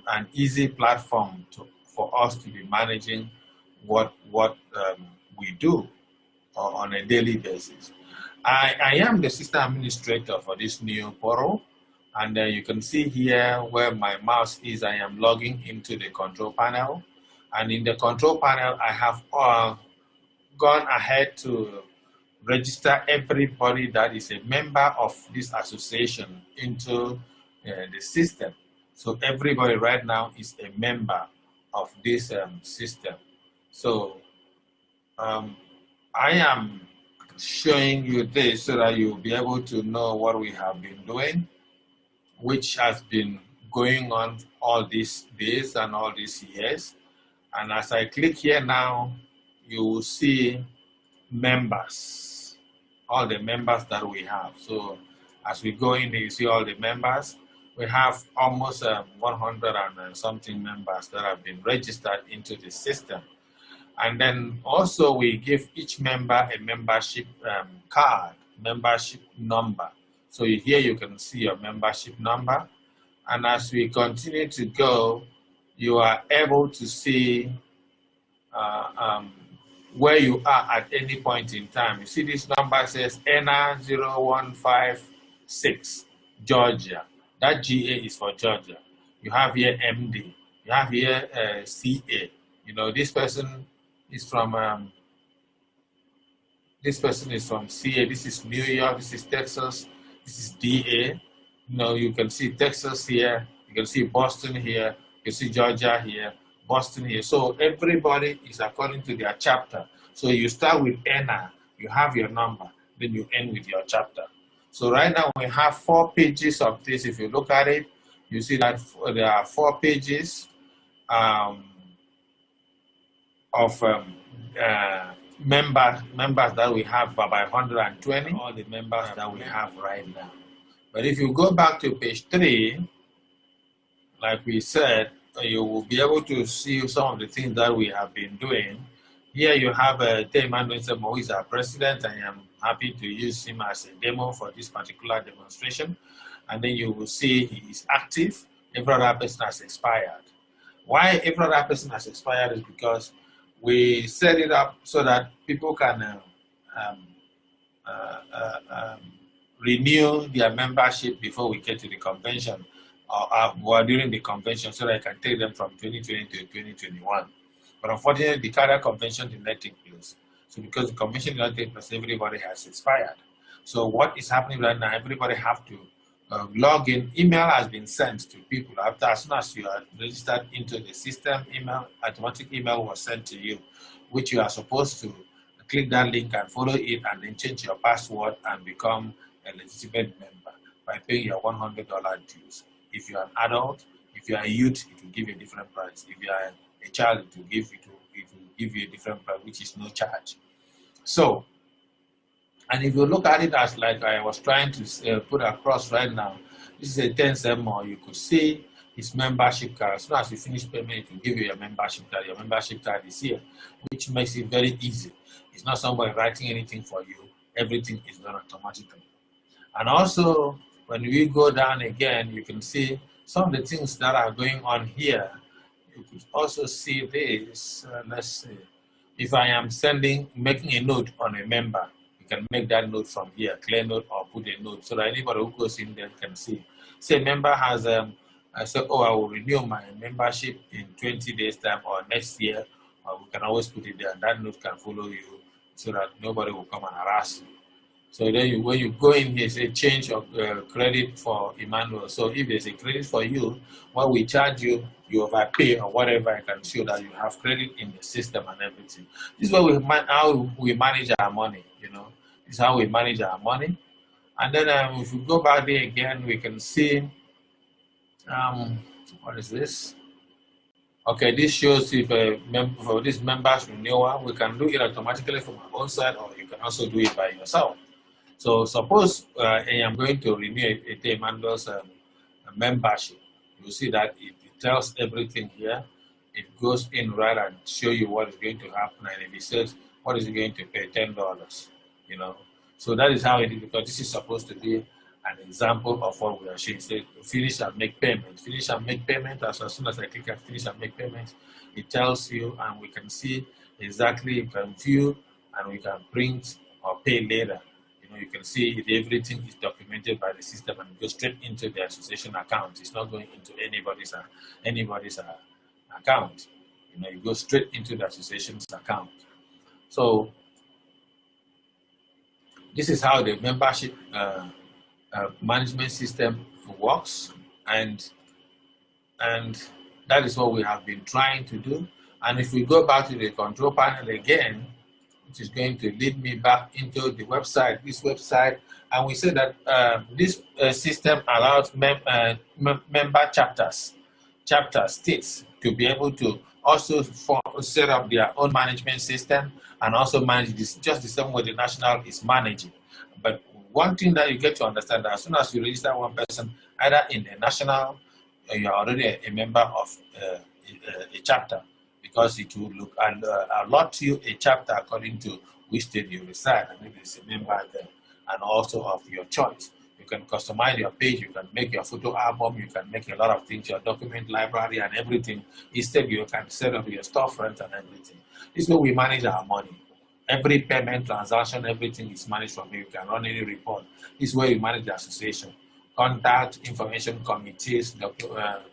an easy platform for us to be managing what we do on a daily basis. I am the system administrator for this new portal, and you can see here where my mouse is. I am logging into the control panel, and in the control panel I have gone ahead to register everybody that is a member of this association into the system. So everybody right now is a member of this system. So I am showing you this so that you'll be able to know what we have been doing, which has been going on all these days and all these years. And as I click here now, you will see members, all the members that we have. So as we go in, you see all the members. We have almost 100 and something members that have been registered into the system. And then also we give each member a membership card, membership number. So here you can see your membership number. And as we continue to go, you are able to see where you are at any point in time. You see this number says ENA 0156, Georgia. That GA is for Georgia. You have here MD. You have here CA. You know, this person is from CA. This is New York. This is Texas. This is DA. You know, you can see Texas here. You can see Boston here. You can see Georgia here. Boston here. So everybody is according to their chapter. So you start with ENA. You have your number. Then you end with your chapter. So right now we have 4 pages of this. If you look at it, you see that there are 4 pages of members that we have by 120, all the members that we have right now. But if you go back to page 3, like we said, you will be able to see some of the things that we have been doing. Here you have Emmanuel who is our president. I am happy to use him as a demo for this particular demonstration. And then you will see he is active. Every other person has expired. Why every other person has expired is because we set it up so that people can renew their membership before we get to the convention or during the convention, so that I can take them from 2020 to 2021. But unfortunately, the current convention did not take place. So because the convention did not take place, everybody has expired. So what is happening right now, everybody have to log in. Email has been sent to people. As soon as you are registered into the system, automatic email was sent to you, which you are supposed to click that link and follow it, and then change your password and become a legitimate member by paying your $100 dues. If you are an adult, if you are a youth, it will give you a different price. If you are a child, it will give you a different price, which is no charge. So, and if you look at it as like I was trying to put across right now, this is a 10 more. You could see his membership card. As soon as you finish payment, it will give you your membership card. Your membership card is here, which makes it very easy. It's not somebody writing anything for you. Everything is done automatically. And also, when we go down again, you can see some of the things that are going on here. You could also see this. Let's see. If I am making a note on a member, you can make that note from here, clear note, or put a note so that anybody who goes in there can see. Say a member has, I said, oh, I will renew my membership in 20 days time or next year, or we can always put it there, and that note can follow you so that nobody will come and harass you. So then when you go in here, say change of credit for Emmanuel. So if there's a credit for you, when we charge you, you overpay or whatever, I can show that you have credit in the system and everything. This is how we manage our money, you know. This is how we manage our money. And then if we go back there again, we can see, what is this? Okay, this shows if for this members renewal, we can do it automatically from our own side, or you can also do it by yourself. So suppose I am going to renew Emmanuel's membership. You see that it tells everything here. It goes in right and show you what is going to happen. And if it says what is going to pay, $10, you know. So that is how it is, because this is supposed to be an example of what we are showing. Say finish and make payment. Finish and make payment. As soon as I click at finish and make payment, it tells you, and we can see exactly, you can view and we can print or pay later. You can see everything is documented by the system and goes straight into the association account. It's not going into anybody's account. You know, it goes straight into the association's account. So this is how the membership management system works, and that is what we have been trying to do. And if we go back to the control panel again, which is going to lead me back into the website, this website, and we say that this system allows member chapter states to be able to also set up their own management system and also manage this just the same way the national is managing. But one thing that you get to understand, that as soon as you register one person, either in the national, you are already a member of a chapter, because it will allot you a chapter according to which state you reside, and if it's a member there, and also of your choice. You can customize your page, you can make your photo album, you can make a lot of things, your document library and everything. Instead, you can set up your storefront and everything. This is where we manage our money. Every payment transaction, everything is managed from here. You can run any report. This is where you manage the association. Contact information committees,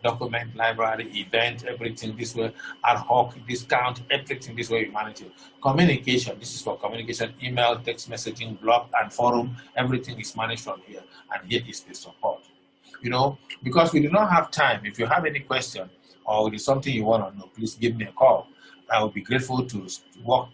document library, event, everything this way, ad hoc, discount, everything this way we manage it. Communication, this is for communication, email, text messaging, blog, and forum, everything is managed from here. And here is the support. You know, because we do not have time. If you have any question or there's something you want to know, please give me a call. I will be grateful to walk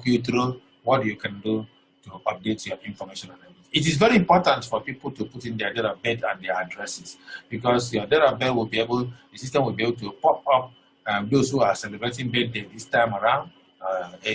you through what you can do to update your information and everything. It is very important for people to put in their date of birth and their addresses, because your date of birth will be able, the system will be able to pop up those who are celebrating birthday this time around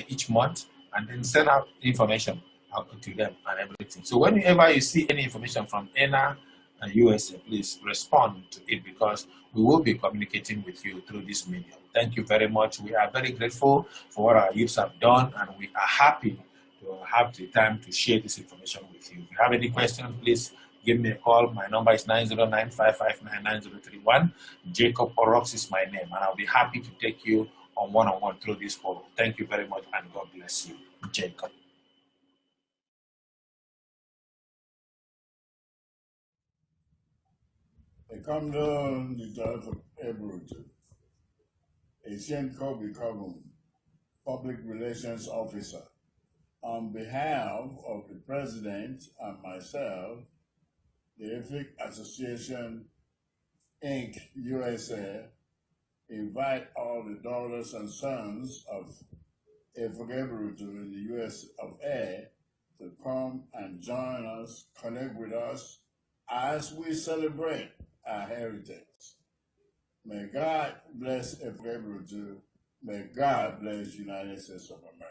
each month, and then send out information out to them and everything. So whenever you see any information from ENA and USA, please respond to it, because we will be communicating with you through this medium. Thank you very much. We are very grateful for what our youths have done, and we are happy to have the time to share this information with you. If you have any questions, please give me a call. My number is 909-559-9031. Jacob Orox is my name, and I'll be happy to take you on one-on-one through this forum. Thank you very much, and God bless you. Jacob. Ekamdo Nidal Ebrutu, Asian Kobe Kogum, Public Relations Officer. On behalf of the President and myself, the Efik Association, Inc., USA, invite all the daughters and sons of Efik Ebrutu in the US of A to come and join us, connect with us as we celebrate our heritage. May God bless Efik Ebrutu. May God bless the United States of America.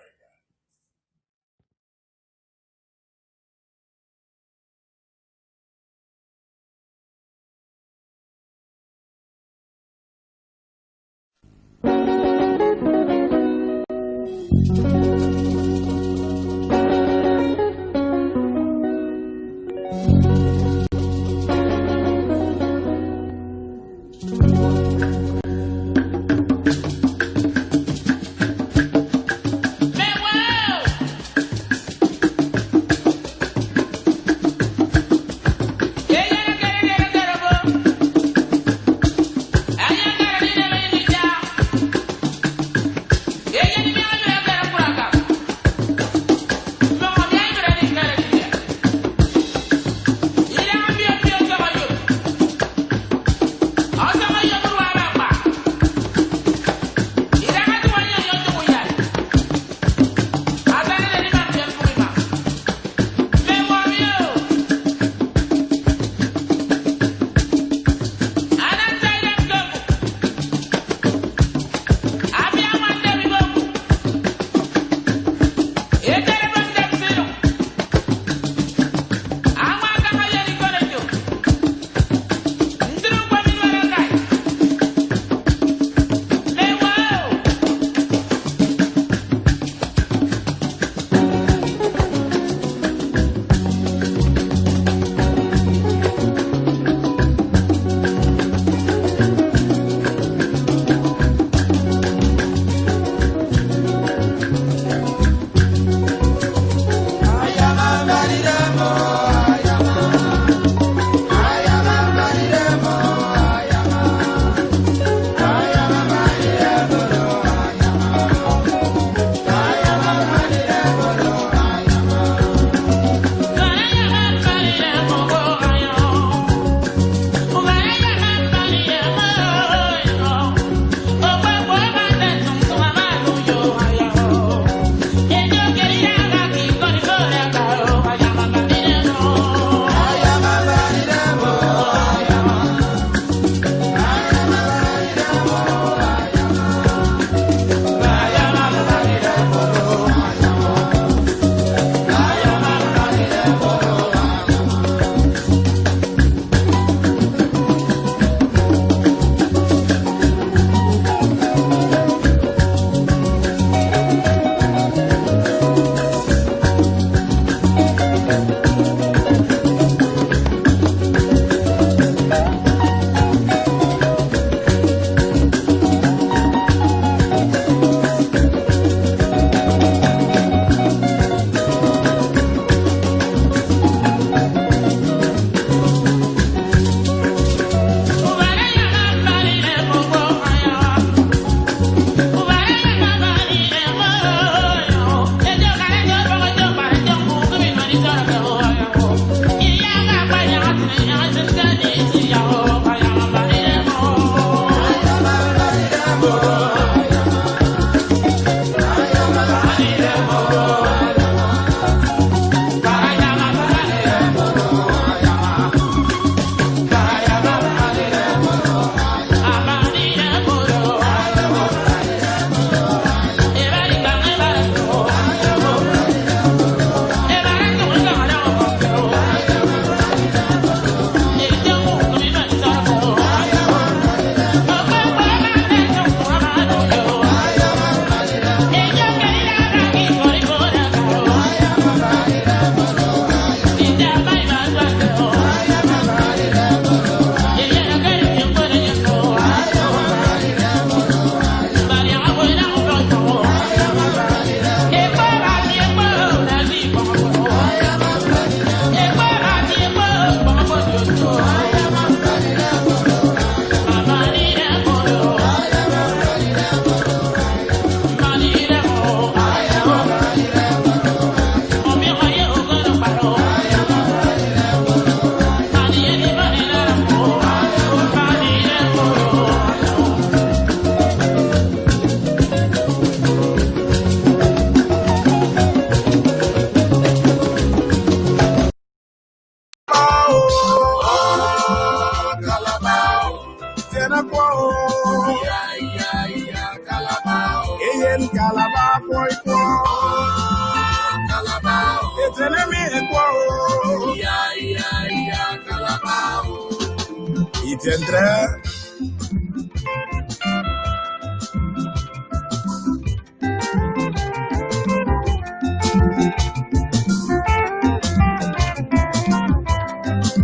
Etiendre.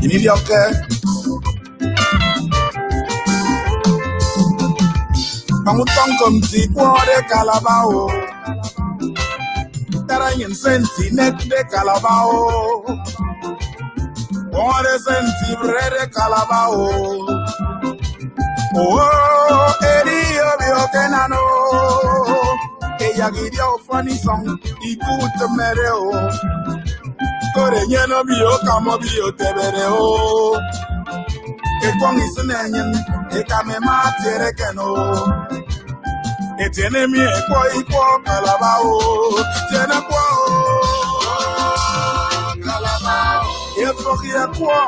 Ini dia oke. Kamu tongkom si kuade kalabao. Tarayin senti nek de kalabao. Kuade senti brede kalabao. Oh, eri obi oke nano. Eya gidia ofani song ikutu mereo. Kore nyeno biyo kamo biyo tebere o. Ekwong isenenyen ekame matere keno. Etenemi ekwo ikwo kalaba o. Tene kwa o. Kalaba o. Efoki ekwo.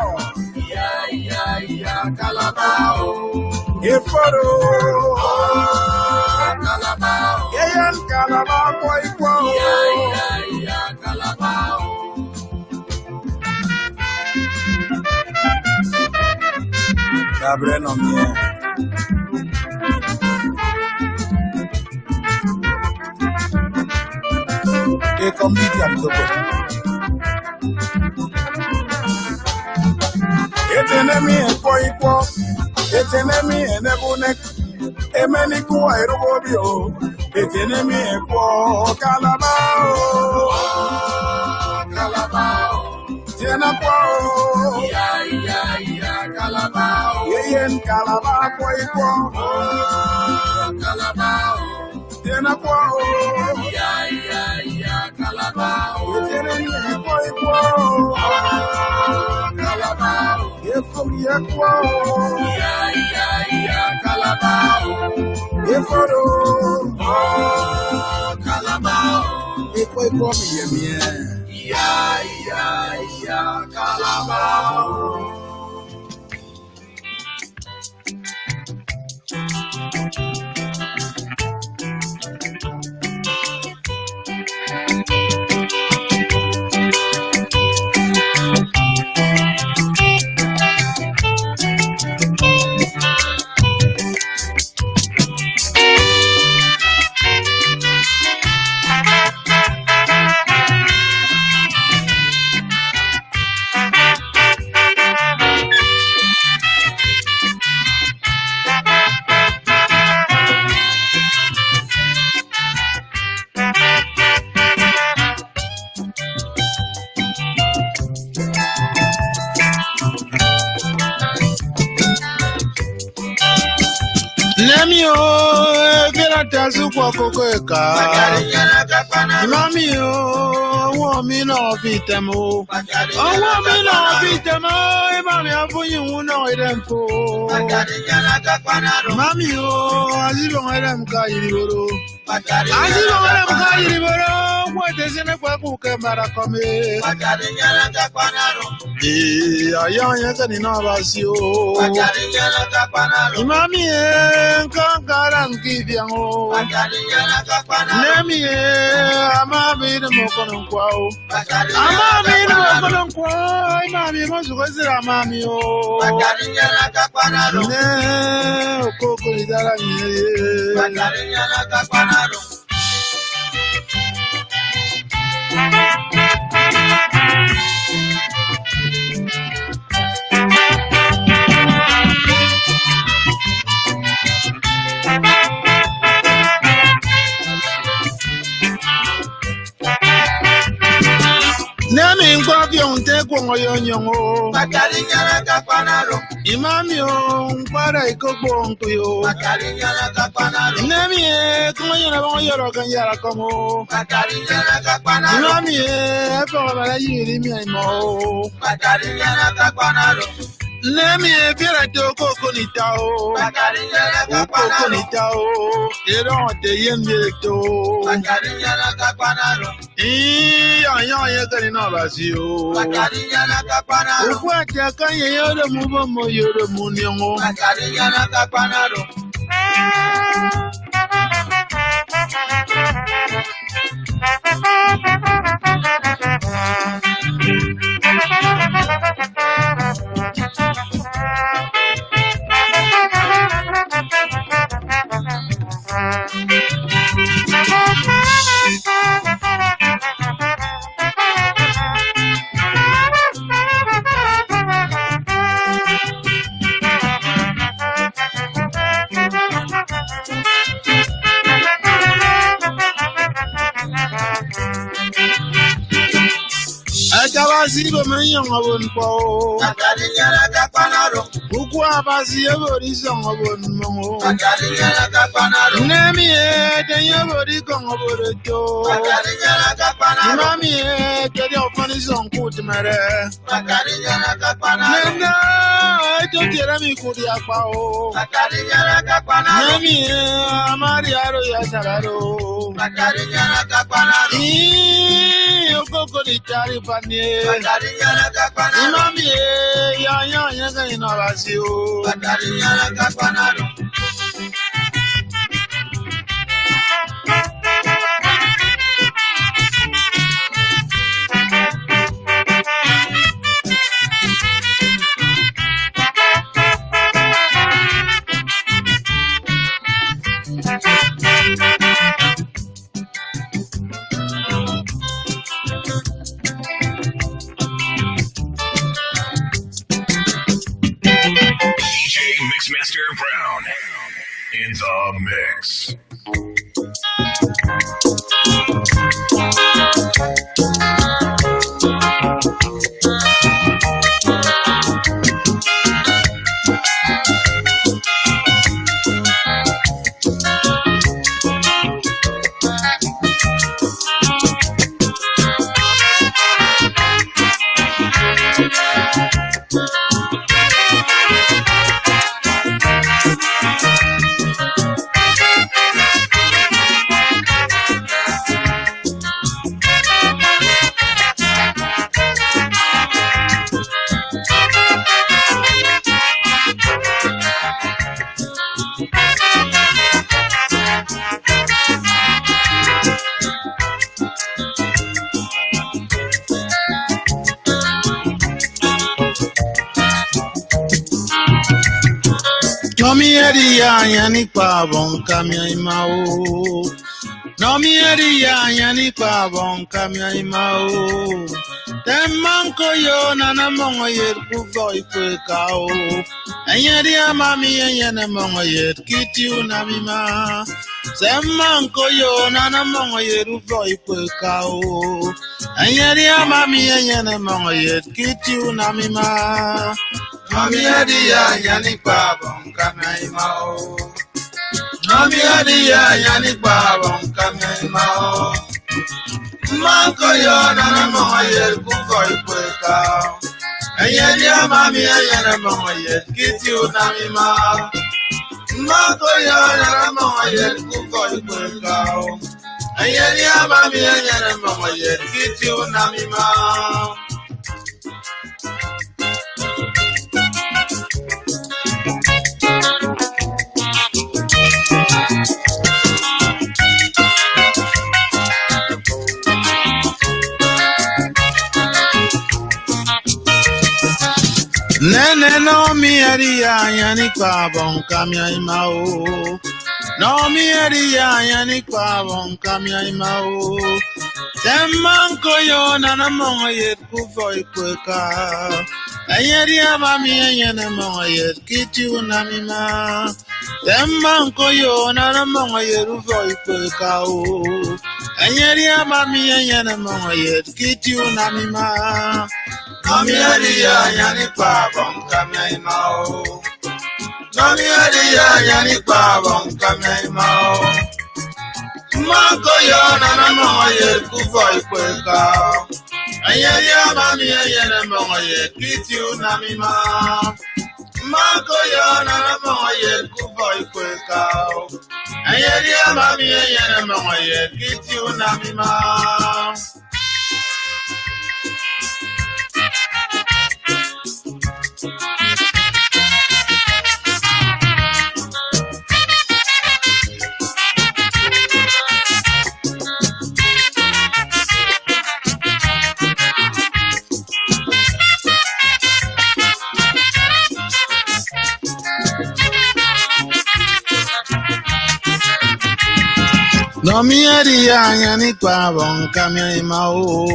Ya kalaba o. Eforo. Kalaba o. Yeyan kalaba kwa ikwo. Ya kalaba o. Abre no mie. E combiti a dopo. Etenemi e poi po. Etenemi e nebunek. Emeni ku aerobio. Etenemi e po kalabao. Kalabao. Tiena po. Ya kalabao. Yen kalabao po iko. Kalabao. Tiena po. Ya kalabao. Tiena po iko. Kalabao. Efori iko. Ya kalabao. Eforo. Kalabao. Iko mie. Ya kalabao. Nemio, vira tazu kwa kokoeka. Mamio, womi no vitemo. Womi no vitemo, mami afunyi uno idempo. Mamio, azilo idem ka yiriboro. Azilo idem ka yiriboro, mwete zine kwa kuke marakome. Ayan yaka ni nabasio. Mami kankara nkiviango. Nemi amabi no mokono kwao. Amabi no mokono kwao. Mami mosukozira mami o. Ne okoko idara nyeye. Nemi ngwabi onte kwa nyonyo. Imami o nkwara ikogbo nkuyo. Nemi kuma yana ba yoro kan yara komo. Imami efe wala yiri mi aimo. Nemi fira to koko ni tao. Koko ni tao. Ero te yende to. Ayan ye kan na basio. Ukwa te kan ye yoro mu bo mo yoro mu ni ngo. Akabazi go menyon obon po. Akari nyala kapanaro. Buku abazi ebori song obon mo. Akari nyala kapanaro. Nemi e denye bori kong oborejo. Akari nyala kapanaro. Mami e kedi ofani song kutimere. Akari nyala kapanaro. Nena eto tira mi kudi akpao. Akari nyala kapanaro. Nemi e amari aro ya sararo. Akari nyala kapanaro. Okoko ni tari panye. Akari nyala kapanaro. Mami e ya ga inabasi o. Akari nyala kapanaro. DJ Mixmaster Brown in the mix. Nomi eri ya ni pa bon kamya imao. Nomi eri ya ni pa bon kamya imao. Temanko yo nana mongo yer kugo ikwe kao. Enyeri amami enyene mongo yer kiti unamima. Temanko yo nana mongo yer kugo ikwe kao. Enyeri amami enyene mongo yer kiti unamima. Nomi adi ya ni babon kama imao. Nomi adi ya ni babon kama imao. Manko yo na mo yer kuko ikweka. Eyeni amami eyene mo yer kiti unamima. Manko yo na mo yer kuko ikweka. Eyeni amami eyene mo yer kiti unamima. Nene no mi ya ni kwa bon kamya imao. No mi ya ni kwa bon kamya imao. Temanko yo nana mongo yer kuvo ikweka. Ayeri amami eyene mongo yer kiti unamima. Temanko yo nana mongo yer uvo ikweka o. Ayeri amami eyene mongo yer kiti unamima. Nomi adi ya ni babon kama imao. Nomi adi ya ni babon kama imao. Manko yo na mo yer kuvo ikweka. Ayeri amami eyene mongo yer kiti unamima. Manko yo na mo yer kuvo ikweka. Ayeri amami eyene mongo yer kiti unamima. No mi ya ni kwa bon kamya imao.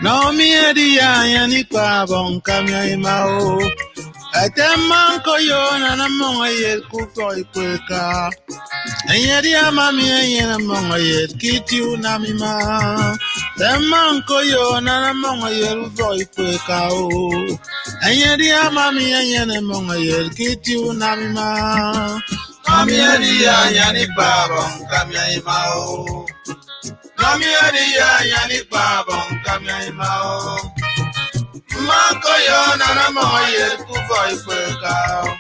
No mi ya ni kwa bon kamya imao. Etemanko yo nana mongo yer kuko ikweka. Enyedi amami enyena mongo yet kiti unamima. Temanko yo nana mongo yelu voi kwekao. Enyedi amami enyena mongo yet kiti unamima. Mami Elia yani babong kamya imao. Mami Elia yani babong kamya imao. Manko yo nana mongo yet kuvoi kwekao.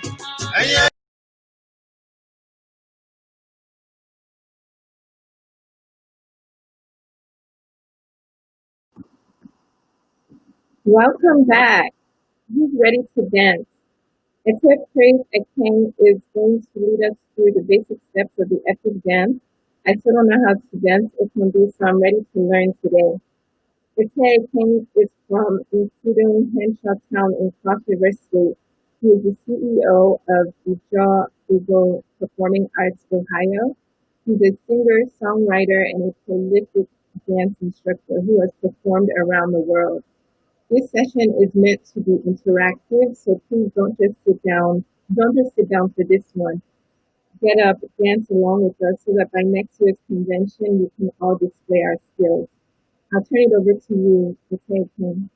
Welcome back. Who's ready to dance? Efik National is going to lead us through the basic steps of the epic dance. I still don't know how to dance or can do, so I'm ready to learn today. Efik National is from Cuisine Town in Cross River State. He is the CEO of Eagle Performing Arts Ohio. He's a singer, songwriter, and a prolific dance instructor who has performed around the world. This session is meant to be interactive, so please don't just sit down. Don't just sit down for this one. Get up, dance along with us so that by next year's convention we can all display our skills. I'll turn it over to you, okay, Kim.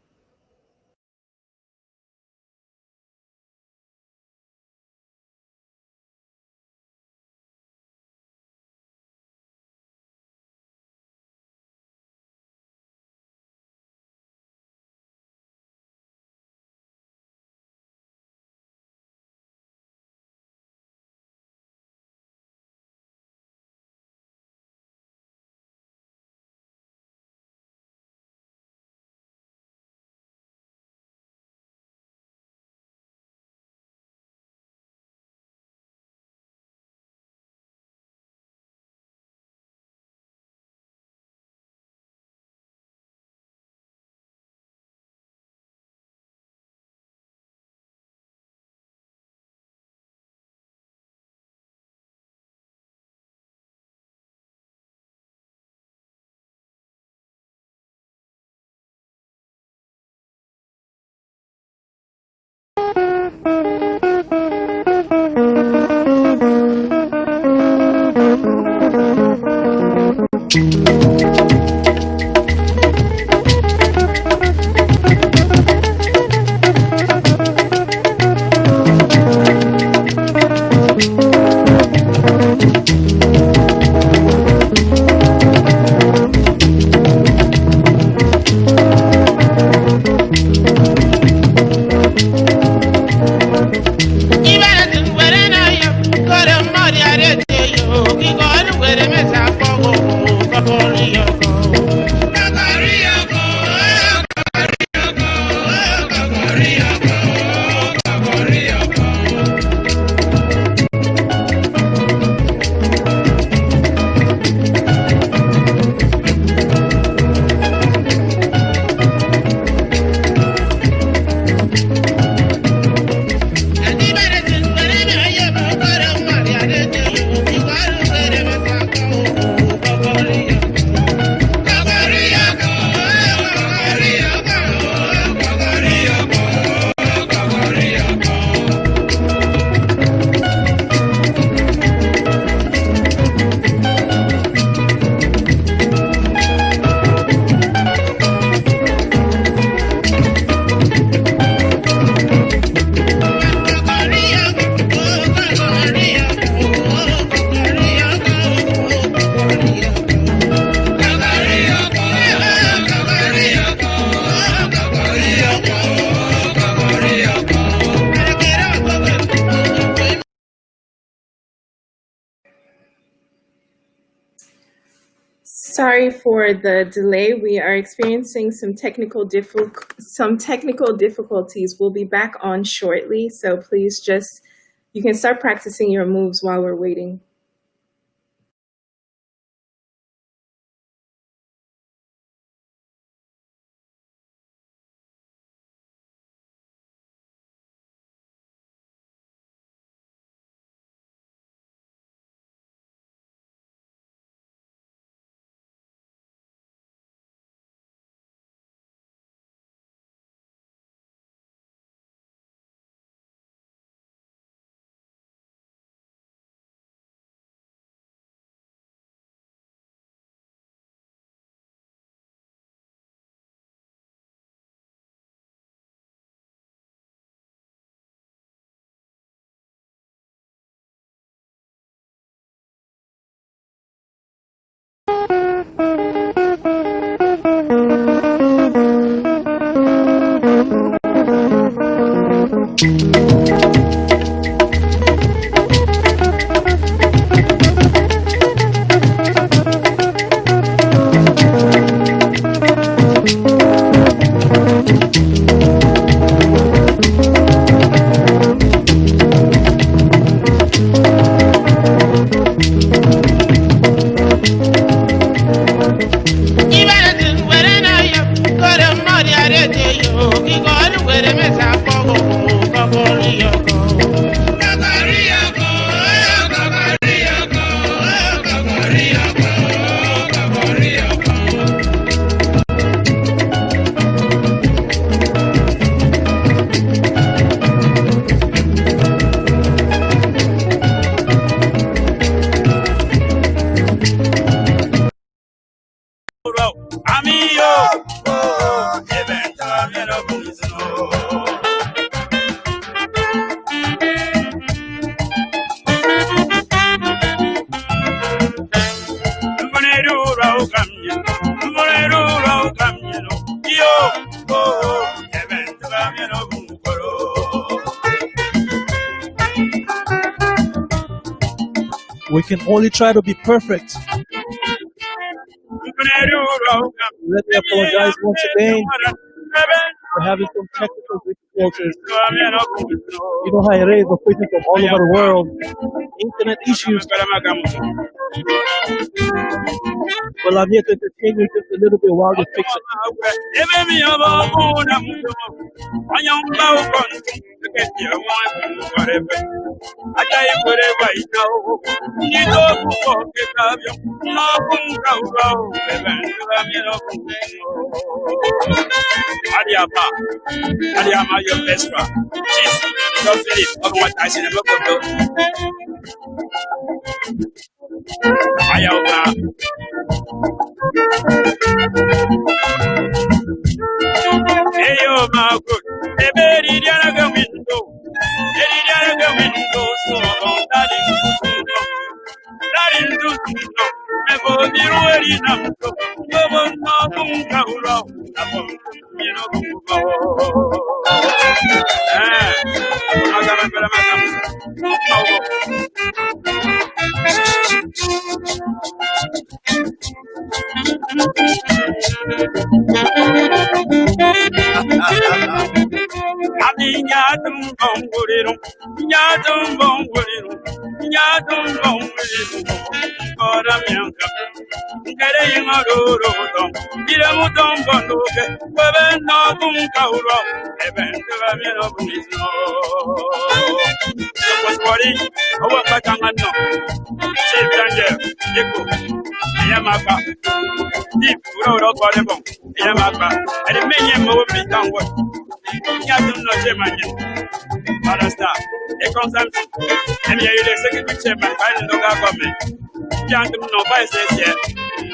Sorry for the delay. We are experiencing some technical difficulties. We'll be back on shortly, so please you can start practicing your moves while we're waiting. We can only try to be perfect. Let me apologize once again for having some technical difficulties. You know how it is, we're fighting from all over the world. Internet issues. Well, I'm here to continue just a little bit while they fix it. Adiama, your best friend. Jeez, don't feel it. Otherwise, I see the look of hey, yo, my good. The baby, the other window. The other window, so that is to never be ready enough. No one knows how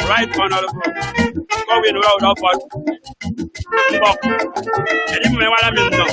right honorable, going round of what? Anyway, what I mean, no.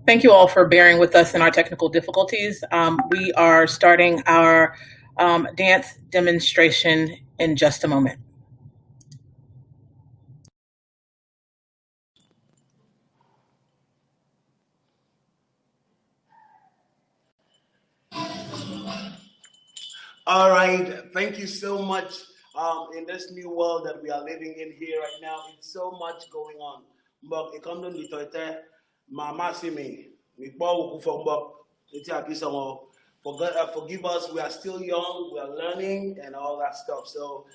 Thank you all for bearing with us in our technical difficulties. We are starting our dance demonstration in just a moment. All right, thank you so much. In this new world that we are living in here right now, it's so much going on. But it comes to the Mama see me. Forgive us, we are still young, we are learning and all that stuff. So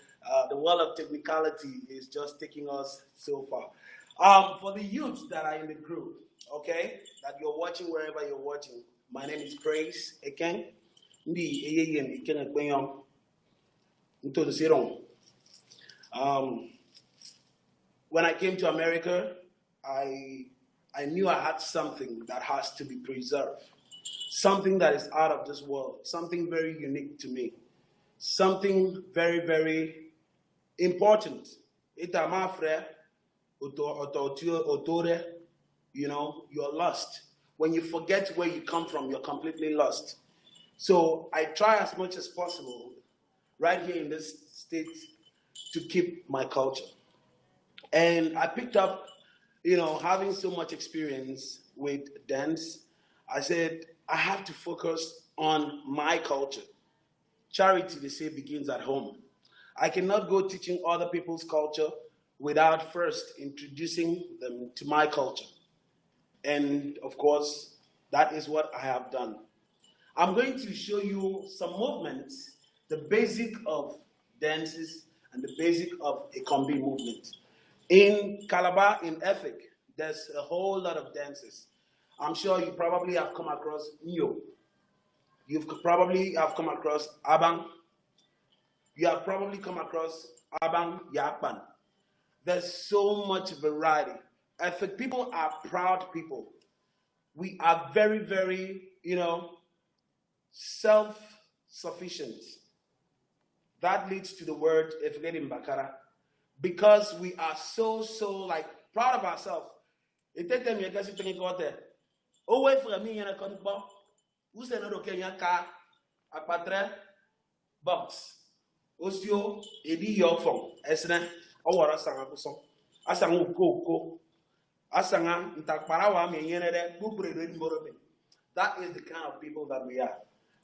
the world of technicality is just taking us so far. For the youth that are in the group, okay, that you're watching wherever you're watching, my name is Praise Eken. When I came to America, I knew I had something that has to be preserved, something that is out of this world, something very unique to me, something very, very important. You know, you're lost. When you forget where you come from, you're completely lost. So I try as much as possible right here in this state to keep my culture. And I picked up, you know, having so much experience with dance, I said, I have to focus on my culture. Charity, they say, begins at home. I cannot go teaching other people's culture without first introducing them to my culture. And of course, that is what I have done. I'm going to show you some movements, the basic of dances and the basic of a combi movement. In Calabar, in Efik, there's a whole lot of dances. I'm sure you probably have come across Nyo. You probably have come across Abang. You have probably come across Abang Yakpan. There's so much variety. Efik people are proud people. We are very, very, you know, self-sufficient. That leads to the word Efik Bakara. Because we are so like proud of ourselves. It takes them to think about that. Oh, wait for me, and I can't buy. Who's another Kenya car? A patre box. Osio, edi your phone. Esna, or Asanga Puson. Asangu Coco. Asanga, Ntakparawa, me, Yenere, Bupre, Morobe. That is the kind of people that we are.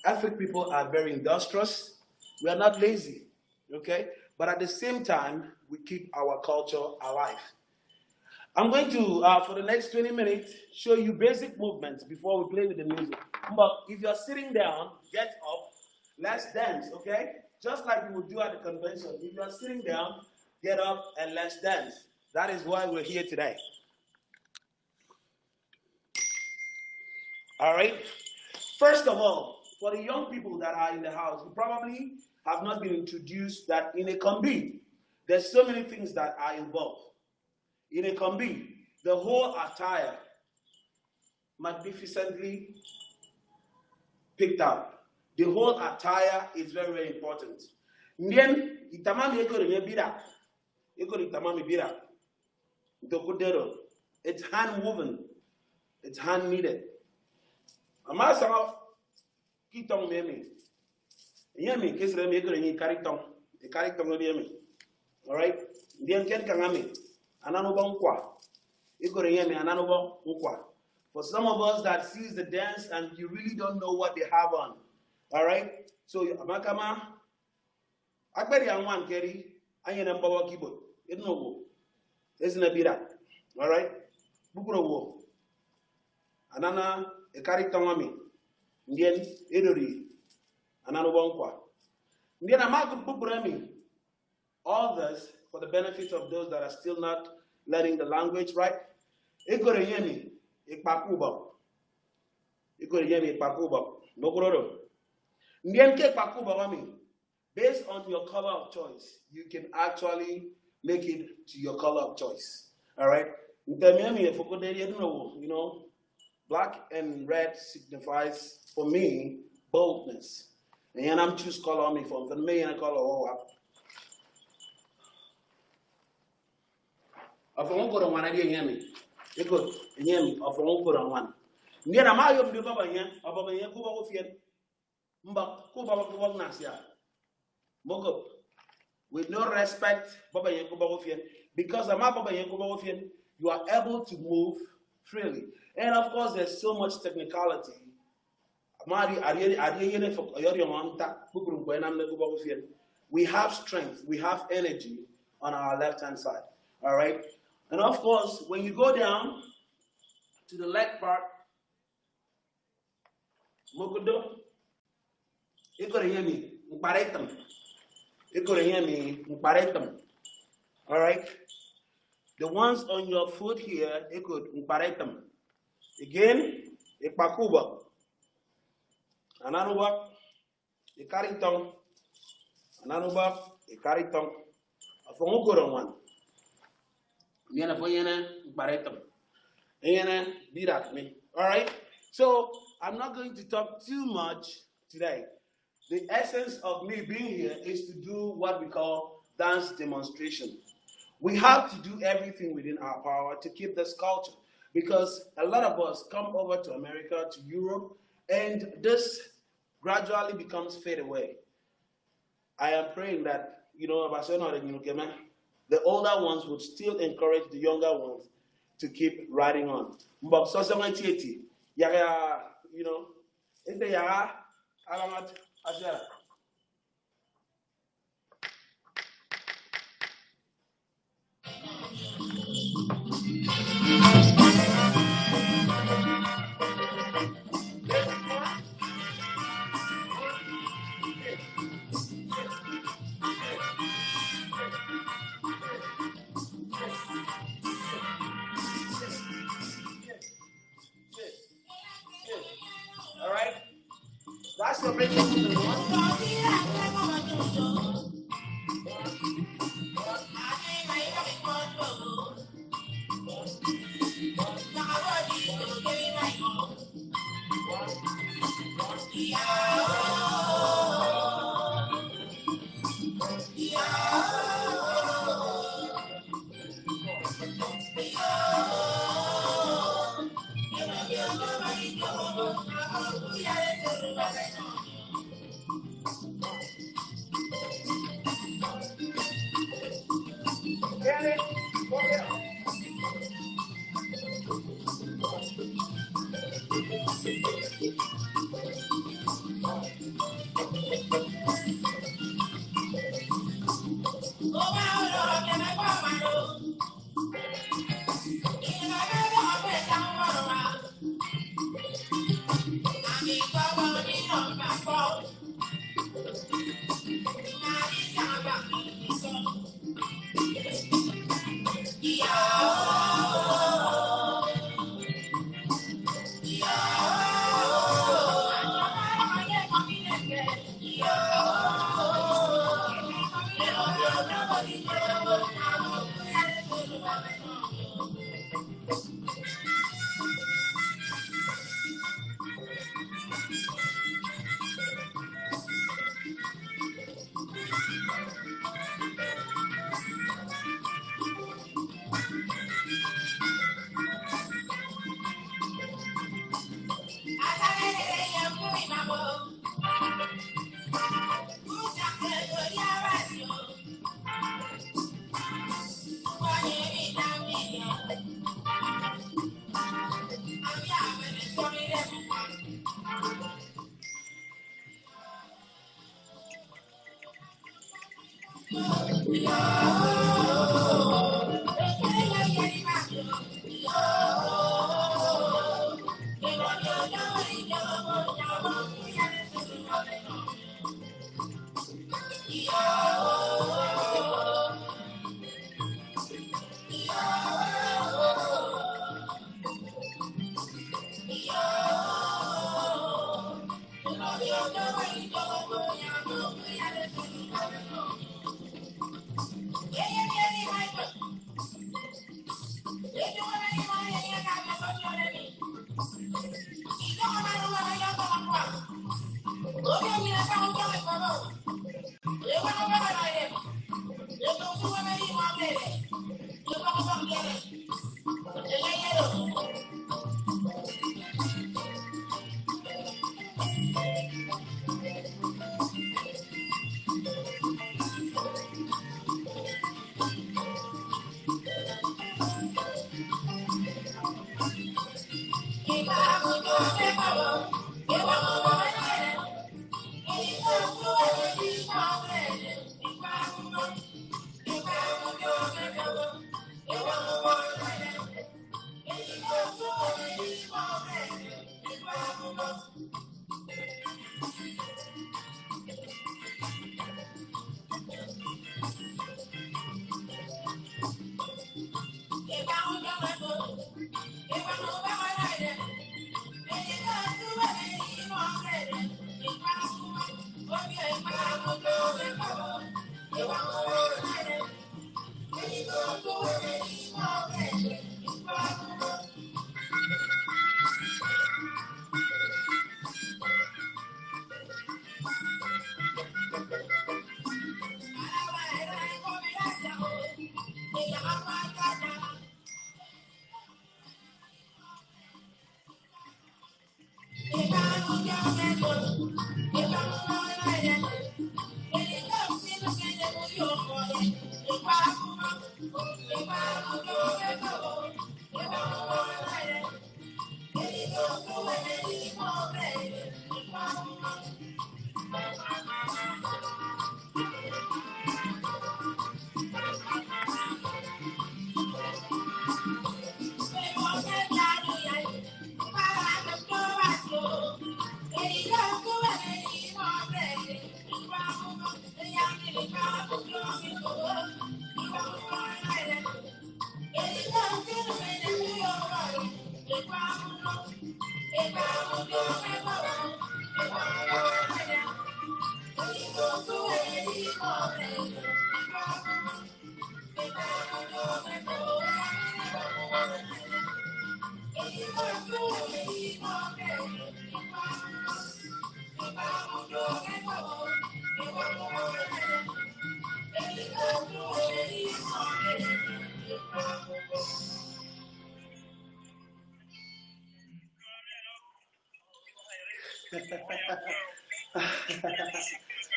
African people are very industrious. We are not lazy. Okay? But at the same time, we keep our culture alive. I'm going to, for the next 20 minutes, show you basic movements before we play with the music. But if you're sitting down, get up, let's dance, okay? Just like we would do at the convention. If you're sitting down, get up and let's dance. That is why we're here today. All right? First of all, for the young people that are in the house, you probably have not been introduced that in a combi, there's so many things that are involved. In a combi, the whole attire magnificently picked out. The whole attire is very, very important. Then itamami ekore bira, ekore itamami bira, dokudero. It's hand woven, it's hand knitted. Amasa kitong memi. Yemi kesre me ekore ni kariton, the kariton no yemi. All right. Then ken kangami. For some of us that sees the dance and you really don't know what they have on. All right? So, Amakama, Akberi Anwan Kerry, Ayan Bawa Keyboard. It no go. Isn't a bira. All right? Bukuro wo. Anana, a carry tongami. Ndian, Edori. Anano Bonkwa. Ndian Amaku Bukurami. All this for the benefit of those that are still not learning the language, right? Ekoreyemi, ekpakuba. Ekoreyemi, ekpakuba. Nokororo. Ndienke ekpakuba wami. Based on your color of choice, you can actually make it to your color of choice. All right? You know, black and red signifies, for me, boldness. And I'm choose color me for me and color all. Of one go one idea, Yami. It could, Yami, of one go one. Near a mile of the Baba Yan, of a Yakuba of Yen, Mba, Kuba of Nasia. Moko, with no respect, Baba Yakuba of Yen, because I'm Baba Yakuba of Yen, you are able to move freely. And of course, there's so much technicality. We have strength, we have energy on our left hand side. All right. And of course, when you go down to the leg part, Mokudo, you could hear me, Mparetum. You could hear me, Mparetum. All right. The ones on your foot here, you could them. Again, a pakuba. Another one, a carry tongue. Another one, a carry tongue. A phone one. Yana for yana, baretum. Yana, dirak me. All right? So, I'm not going to talk too much today. The essence of me being here is to do what we call dance demonstration. We have to do everything within our power to keep this culture, because a lot of us come over to America, to Europe, and this gradually becomes fade away. I am praying that, the older ones would still encourage the younger ones to keep riding on. But all right? That's the big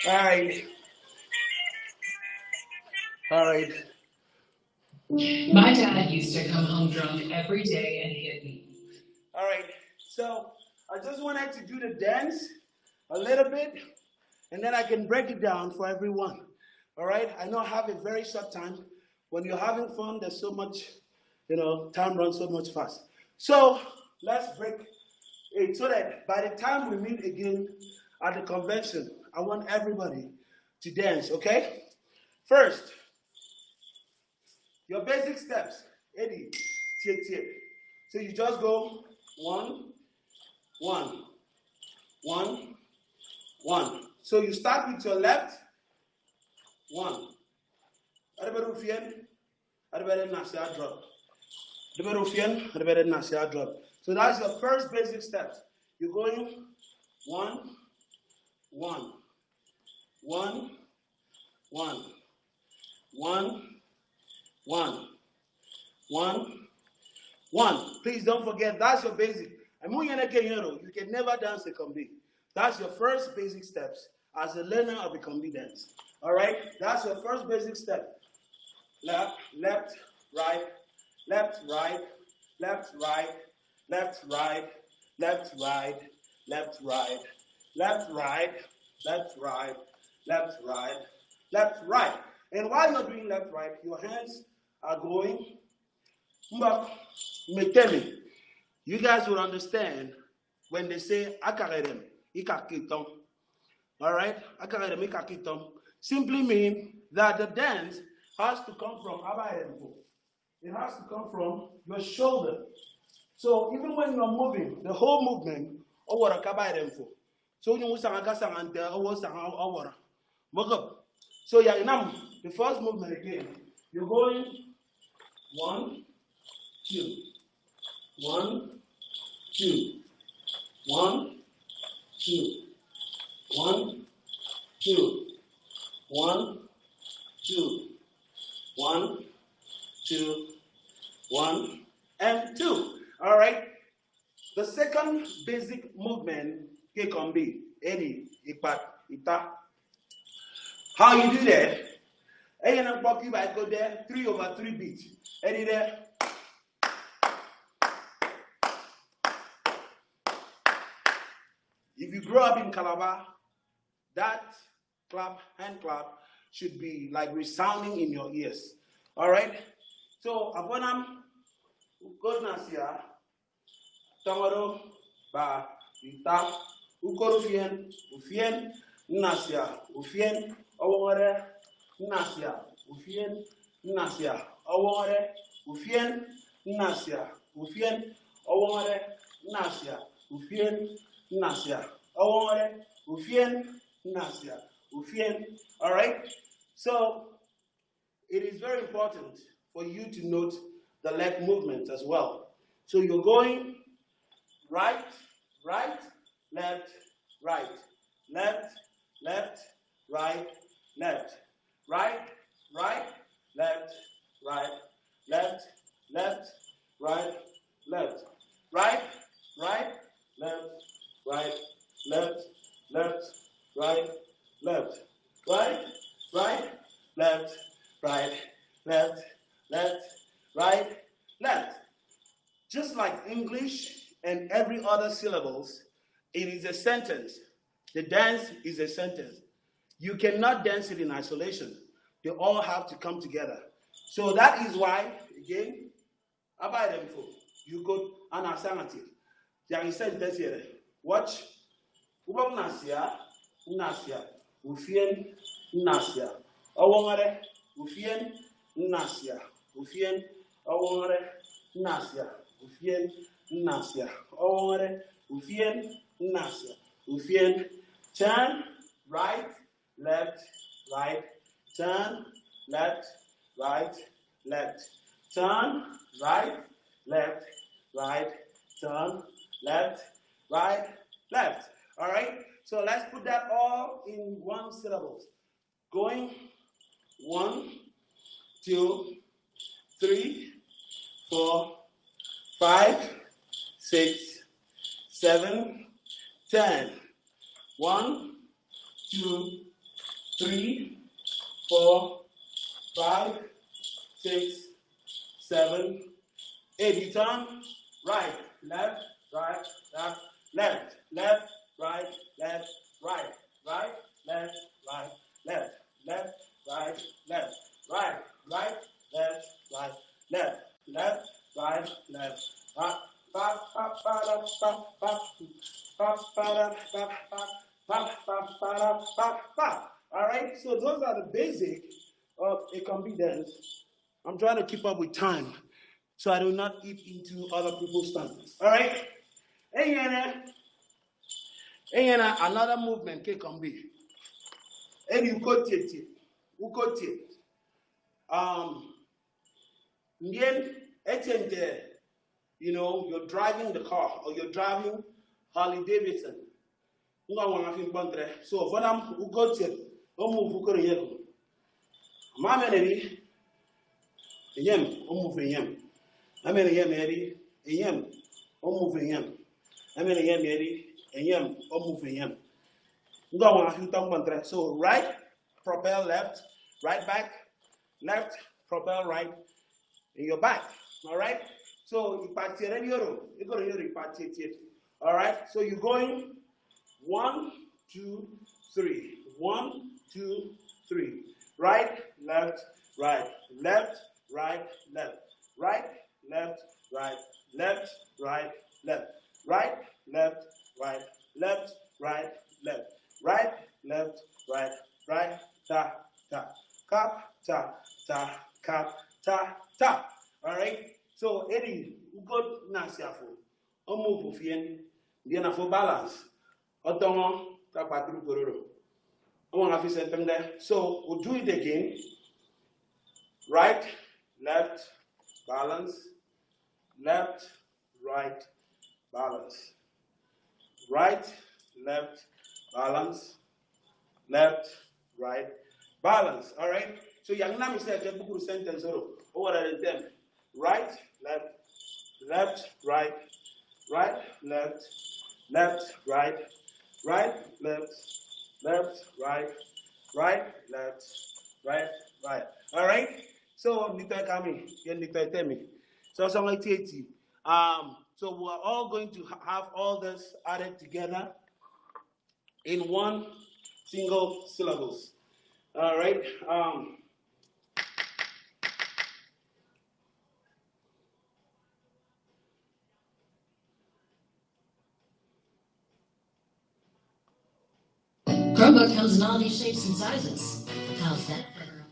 All right. All right. My dad used to come home drunk every day and hit me. All right. So I just wanted to do the dance a little bit, and then I can break it down for everyone. All right. I know I have a very short time. When you're having fun, there's so much, time runs so much fast. So let's break it so that by the time we meet again at the convention, I want everybody to dance, okay? First, your basic steps. Eddie, tiek. So you just go 1, 1, 1, 1. So you start with your left, 1. Drop. So that's your first basic steps. You're going 1, 1, 1, 1, 1, 1, 1, 1. Please don't forget, that's your basic. You can never dance a combi. That's your first basic steps as a learner of a combi dance. All right? That's your first basic step. Left, right, left, right, left, right, left, right, left, right, left, right, left, right, left, right, left, right, left, right. And while you're doing left, right, your hands are going. You guys will understand when they say akarerem, ikakitom. All right? Akarerem, ikakitom simply mean that the dance has to come from abayemfo. It has to come from your shoulder. So even when you're moving, the whole movement, owara kabayemfo. So you must ante owara. So yeah, the first movement again. You're going 1, 2, 1, 2, 1, 2, 1, 2, 1, 2, 1, 2, 1, and 2. All right. The second basic movement can be any ipat ita. How you do that? I go there 3/3 beats. Any there? If you grow up in Calabar, that clap, hand clap, should be like resounding in your ears. All right? So, Abonam, Godnasia, Tamaro, Ba, Ita, Ukorufien, Ufien, Nasia, Ufien, Aware, Nasia, Ufien, Nasia, Aware, Ufien, Nasia, Ufien, Aware, Nasia, Ufien, Nasia, Aware, Ufien, Nasia, Ufien. All right? So, it is very important for you to note the leg movement as well. So you're going right, right, left, right, left, left, right, left, right, right, left, right, left, left, right, left, right, right, left, right, left, left, right, left, right, right, left, right, left, left, right, left. Just like English and every other syllables, it is a sentence. The dance is a sentence. You cannot dance it in isolation. They all have to come together. So that is why, again, you go an alternative. There is a sentence here. Watch. Nasia, Nasia, Ufien, Nasia. Awangare, Ufien, Nasia, Ufien, Awangare, Nasia, Ufien, Nasia, Awangare, Ufien, Nasia, Ufien. Turn, right, left, right. Turn, left, right, left. Turn, right, left, right. Turn, left, right, left. All right? So let's put that all in one syllable. Going 1, 2, 3, 4, 5, 6, 7, 10. 1, 2, 3, 4, 5, 6, 7, 8. You turn right, left, right, left, left, left, right, left, right, right, left, right, left, left, right, left, right, right, left, right, left, left, right, left, right. All right, so those are the basic of a competence. I'm trying to keep up with time so I do not eat into other people's standards. All right? Another movement can be. And you got it. You're driving the car or you're driving Harley Davidson. So for them who got it, move so right, propel left, right back, left, propel right, in your back. All right? So all right? So you're going 1, 2, 3. 1, 2, 3. Right, left, right, left, right, left, right, left, right, left, right, left, right, left, right, left, right, left, right, left, right, right, ta, ta, cap, ta, ta, cap, ta, ta. All right? So, Eddie, you got Nasiafu. Move Fien, Diana for balance. Otomo, Tapatru Gororo. I want to have them there. So, we'll do it again. Right, left, balance. Left, right, balance. Right, left, balance. Left, right, balance. All right? So, young Nam is like a book sentence. What are them? Right, left, left, right, right, left, left, right, right, left, left, right, right, left, right, right. All right? So, Nita Kami, Nita Temi. So, something like TAT. So, we're all going to have all this added together in one single syllables. All right? Chromebook comes in all these shapes and sizes. How's that for her?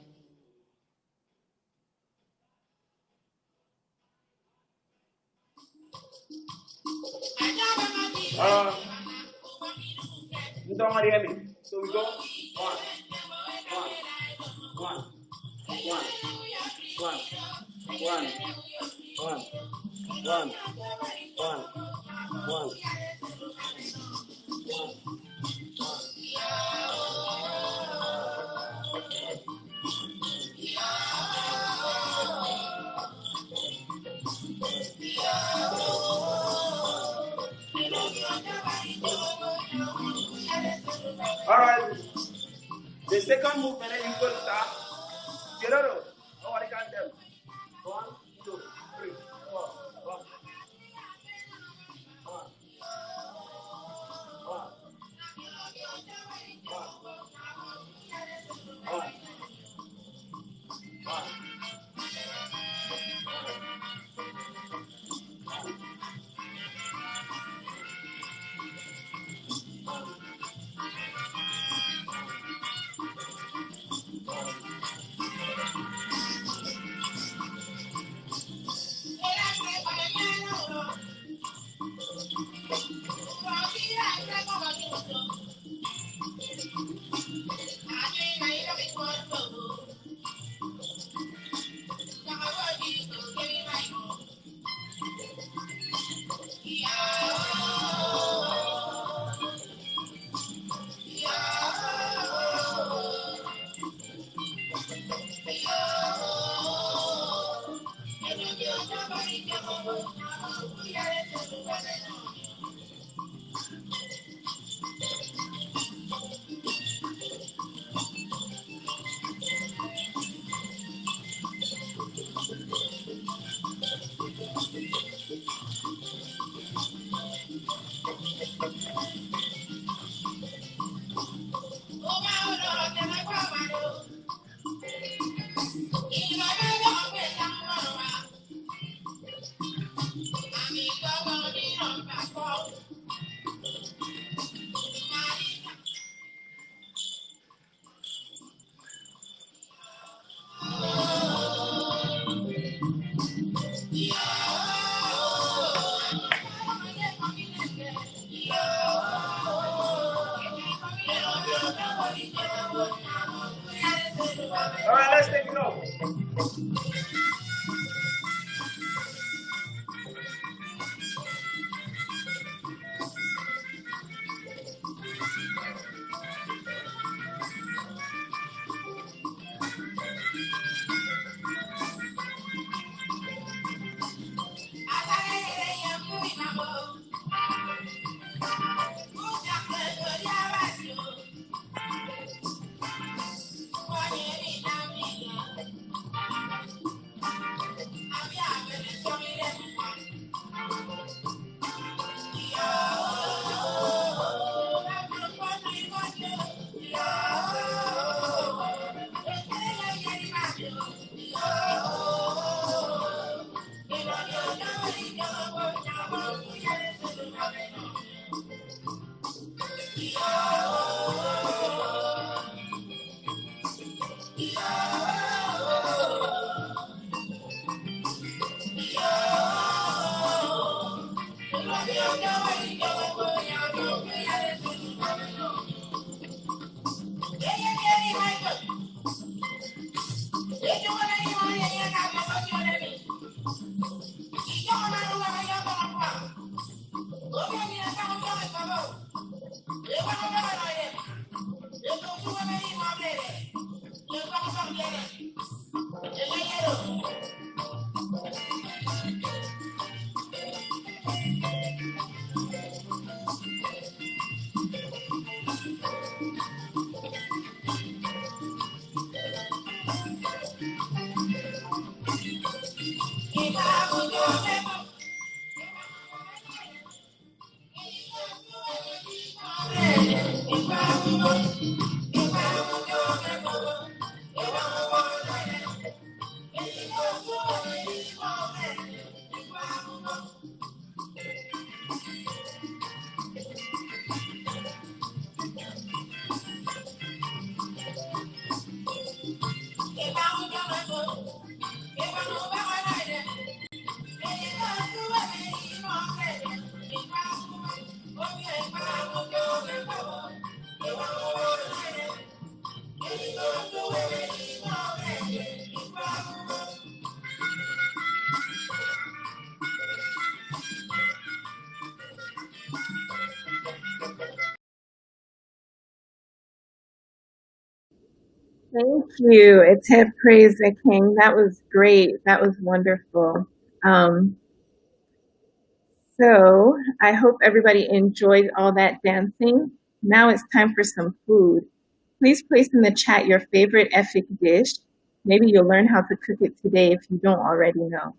You don't want to hear me. So we go 1, 1. All right. The second movement, you go start. Gerardo, how are you count them? 1, 2, 3, 4, 1. 1. All right, let's take it off. Thank you. It's Head Praise the King. That was great. That was wonderful. So I hope everybody enjoyed all that dancing. Now it's time for some food. Please place in the chat your favorite Efik dish. Maybe you'll learn how to cook it today if you don't already know.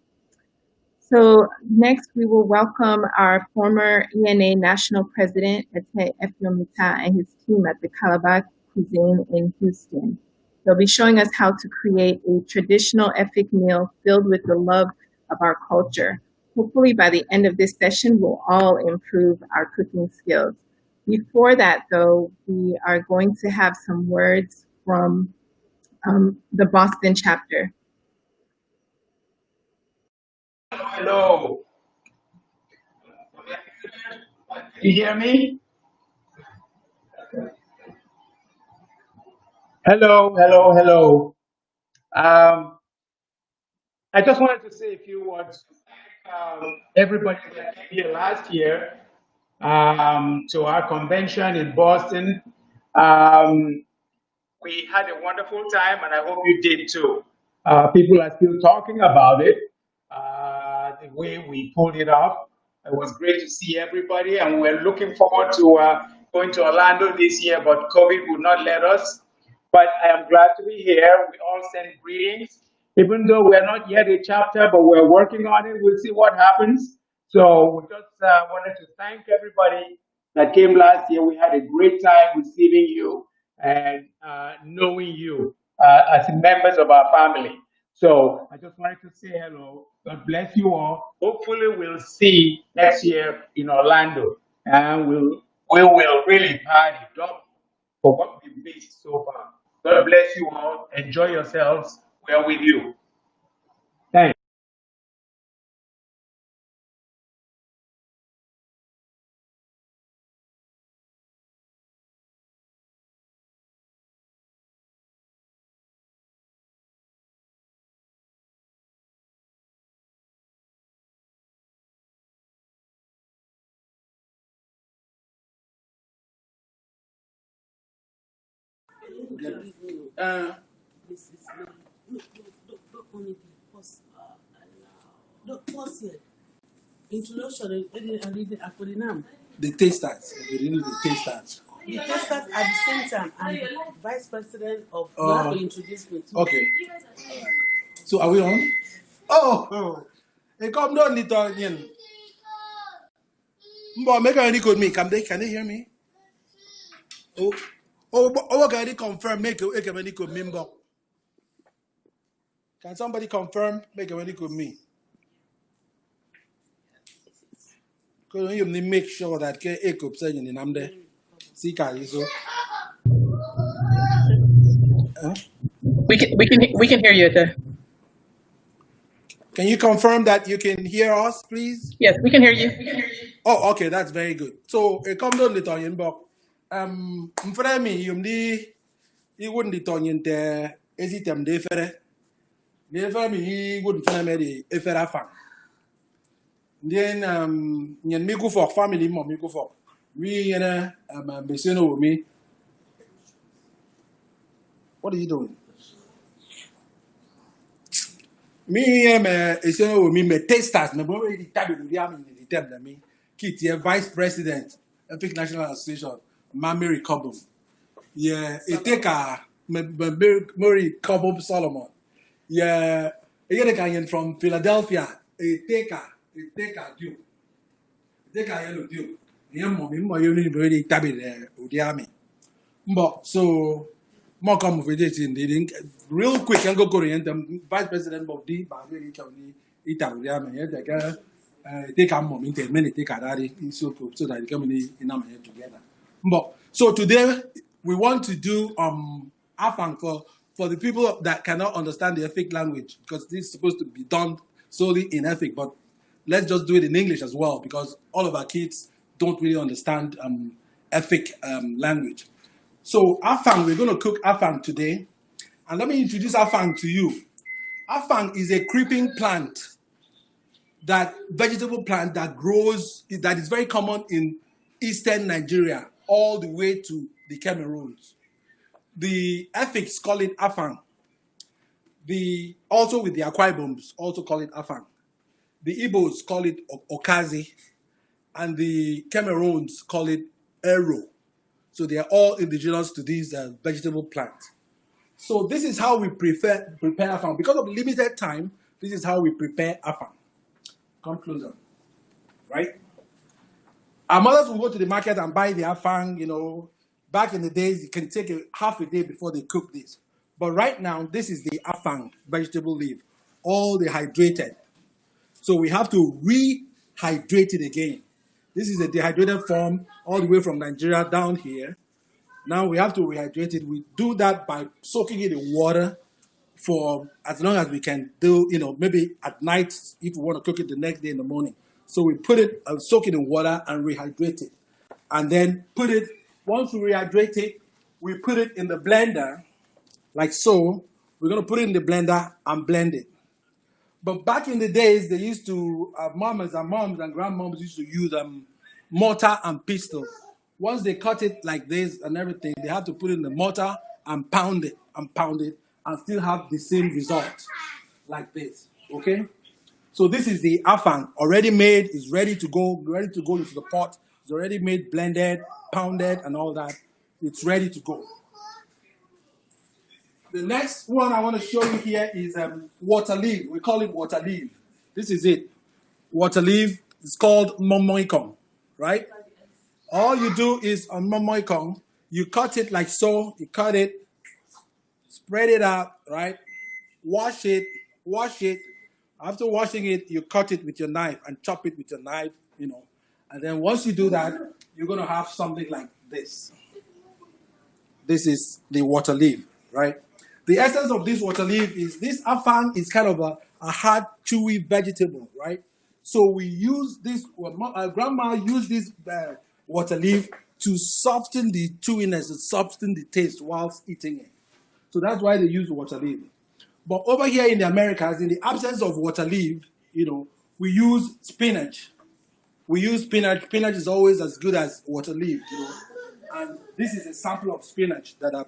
So next we will welcome our former ENA National President, Ete Efiomita, and his team at the Calabac Cuisine in Houston. They'll be showing us how to create a traditional Efik meal filled with the love of our culture. Hopefully by the end of this session, we'll all improve our cooking skills. Before that though, we are going to have some words from the Boston chapter. Hello. You hear me? Hello, hello, hello. I just wanted to say a few words to thank everybody that came here last year to our convention in Boston. We had a wonderful time, and I hope you did too. People are still talking about it. the way we pulled it off. It was great to see everybody, and we're looking forward to going to Orlando this year, but COVID would not let us. But I am glad to be here. We all send greetings, even though we're not yet a chapter, but we're working on it. We'll see what happens. So we just wanted to thank everybody that came last year. We had a great time receiving you and knowing you as members of our family. So I just wanted to say hello. God bless you all. Hopefully we'll see next year in Orlando, and we will really party up for what we've missed so far. God bless you all. Enjoy yourselves. We are with you. Thanks. Introduction for the name. The tasters, the tasters. The testers at the same time. I'm the vice president of. You have to introduce me too. Okay. All right. So are we on? Oh, hey, come down, little onion. Mbo, make any code me. Can they hear me? What can they confirm? Make any code me. Mbo. Can somebody confirm? Make any code me. Because you need to make sure that ke ekop say in namde. See, can so. We can hear you. Can you confirm that you can hear us, please? Yes, we can hear you. Oh, okay, that's very good. So, come down the Tonyan Bok. Mfremi, you wouldn't the Tonyan there, is it de fere? The he wouldn't find me the Efera fan. Then, Yan Miku for family, Miku for. We, Besino with me. What are you doing? Me, with me, tasters, my boy, the tablet with the army, the tab, me. Kitty, Vice President, Efik National Association, Mary Cobham. Yeah, it take a Mary Cobham Solomon. Yeah, a guy from Philadelphia. It take a Duke. Take a yellow Duke. Yeah, mommy, my unit very tabby there with the army. But so, more come with it in the real quick and go Korean, Vice President of the Bavarian County, Italian, take a moment, many take a daddy so that they come in together. But so today we want to do Afang for the people that cannot understand the Efik language, because this is supposed to be done solely in Efik, but let's just do it in English as well, because all of our kids don't really understand Efik language. So Afang, we're going to cook Afang today, and let me introduce Afang to you. Afang is a creeping plant, that vegetable plant that grows, that is very common in eastern Nigeria, all the way to the Cameroons. The Efiks call it Afang. Also with the Akwa Iboms, also call it Afang. The Igbos call it Okazi, and the Cameroons call it Ero. So they are all indigenous to these vegetable plants. So this is how we prepare Afang. Because of limited time, this is how we prepare Afang. Come closer, right? Our mothers will go to the market and buy the Afang, Back in the days, it can take half a day before they cook this. But right now, this is the Afang vegetable leaf, all dehydrated. So we have to rehydrate it again. This is a dehydrated form all the way from Nigeria down here. Now we have to rehydrate it. We do that by soaking it in water for as long as we can do, maybe at night if we want to cook it the next day in the morning. So we put it, soak it in water and rehydrate it. And then once we rehydrate it, we put it in the blender, like so. We're going to put it in the blender and blend it. But back in the days, they used to, moms and grandmoms used to use mortar and pestle. Once they cut it like this and everything, they have to put it in the mortar and pound it, and still have the same result, like this, okay? So this is the afang, already made, is ready to go into the pot. It's already made, blended, pounded, and all that. It's ready to go. The next one I want to show you here is water leaf. We call it water leaf. This is it. Water leaf is called momoikong, right? All you do is on momoikong, you cut it like so. You cut it, spread it out, right? Wash it. After washing it, you cut it with your knife and chop it with your knife, And then once you do that, you're going to have something like this. This is the water leaf, right? The essence of this water leaf is this afang is kind of a hard, chewy vegetable, right? So we use this, grandma used this water leaf to soften the chewiness, to soften the taste whilst eating it. So that's why they use water leaf. But over here in the Americas, in the absence of water leaf, we use spinach. We use spinach. Spinach is always as good as water leaf, And this is a sample of spinach that I've,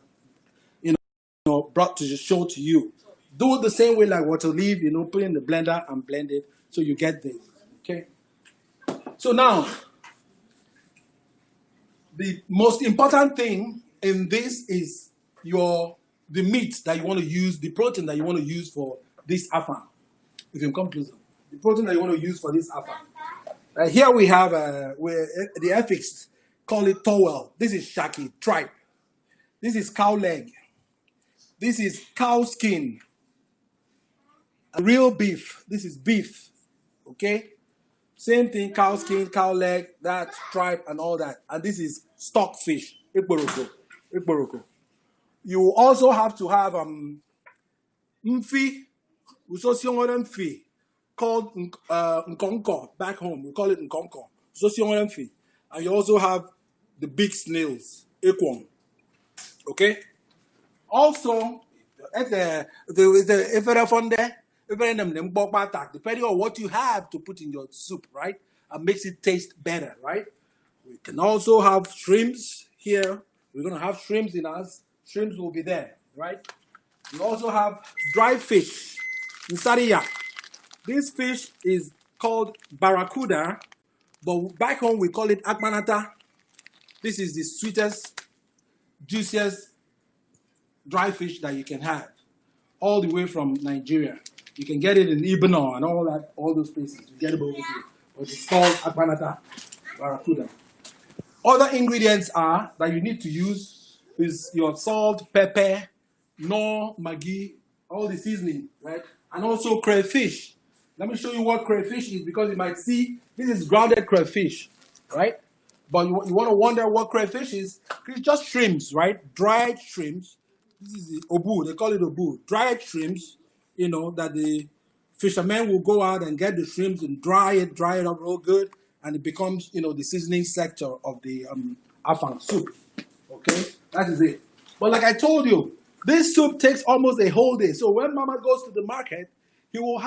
brought to show to you. Do it the same way like water leaf, put it in the blender and blend it so you get this. Okay. So now, the most important thing in this is the meat that you want to use, the protein that you want to use for this afang. If you can come closer. The protein that you want to use for this afang. Here we have the Efiks call it towel. This is shaki, tripe. This is cow leg. This is cow skin. Real beef. This is beef. Okay? Same thing, cow skin, cow leg, that tripe and all that. And this is stockfish. Ikboroko. You also have to have mfi, mfi, called nkonko back home. We call it nkonko. Mfi. And you also have the big snails, ekwong. Okay? Also, depending on what you have to put in your soup, right? And makes it taste better, right? We can also have shrimps here. We're going to have shrimps in us. Shrimps will be there, right? We also have dry fish, nsariya. This fish is called barracuda, but back home we call it akmanata. This is the sweetest, juiciest dry fish that you can have, all the way from Nigeria. You can get it in Ibanor and all those places. You get it over here. But it's called akmanata barracuda. Other ingredients that you need to use is your salt, pepper, maggi, all the seasoning, right? And also crayfish. Let me show you what crayfish is, because you might see this is grounded crayfish, right? But you want to wonder what crayfish is. It's just shrimps, right? Dried shrimps. This is the obu. They call it obu. Dried shrimps, that the fishermen will go out and get the shrimps and dry it up real good, and it becomes, the seasoning sector of the afang soup. Okay, that is it. But like I told you, this soup takes almost a whole day. So when Mama goes to the market, he will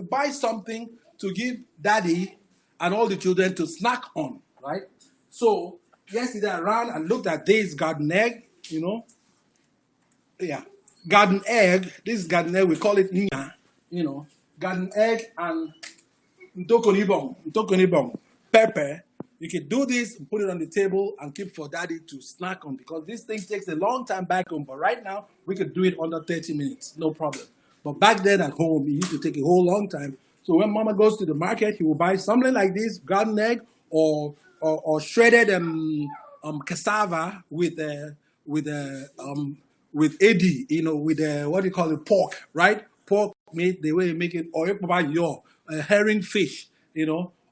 buy something to give Daddy and all the children to snack on, right? So yesterday I ran and looked at this garden egg, Yeah, garden egg. This is garden egg. We call it nya, garden egg and ntokonibong, pepper. You can do this and put it on the table and keep for Daddy to snack on, because this thing takes a long time back home. But right now, we could do it under 30 minutes, no problem. But back then at home, it used to take a whole long time. So when Mama goes to the market, he will buy something like this, garden egg or shredded cassava with edi, with what do you call it, pork, right? Pork meat, the way you make it, or herring fish,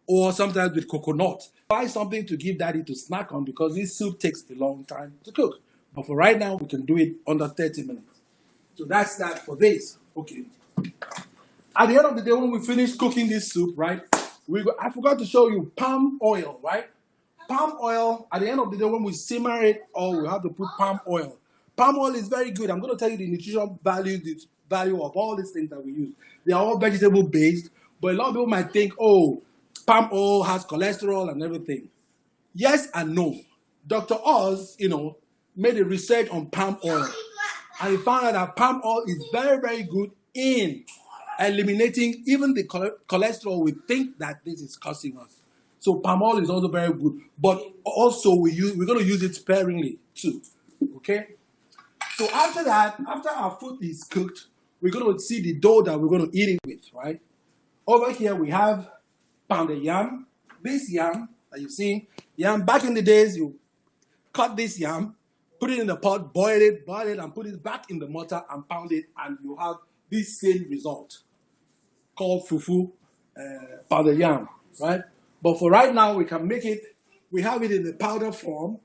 or sometimes with coconut. Buy something to give Daddy to snack on, because this soup takes a long time to cook. But for right now, we can do it under 30 minutes. So that's that for this. Okay. At the end of the day, when we finish cooking this soup, right, I forgot to show you palm oil, right? Palm oil, at the end of the day, when we simmer it, we have to put palm oil. Palm oil is very good. I'm going to tell you the nutritional value, of all these things that we use. They are all vegetable based, but a lot of people might think, palm oil has cholesterol and everything. Yes and no. Dr. Oz, made a research on palm oil, and he found out that palm oil is very, very good in eliminating even the cholesterol we think that this is causing us. So palm oil is also very good, but also we're going to use it sparingly too. Okay. So after that, after our food is cooked, we're going to see the dough that we're going to eat it with, right? Over here we have pounded yam. This yam that you see, yam back in the days, you cut this yam, put it in the pot, boil it, and put it back in the mortar and pound it, and you have this same result called fufu, pounded yam, right? But for right now, we can make it, we have it in the powder form.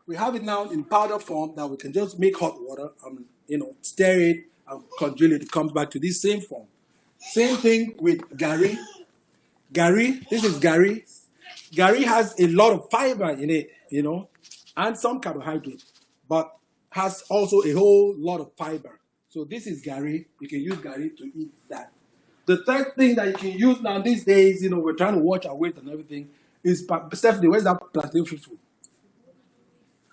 We have it now in powder form that we can just make hot water and, stir it and congeal it. It comes back to this same form. Same thing with gari. Gari, this is gari. Gari has a lot of fiber in it, and some carbohydrate, but has also a whole lot of fiber. So this is gari. You can use gari to eat that. The third thing that you can use now these days, we're trying to watch our weight and everything, is, Stephanie, where's that plantain fufu?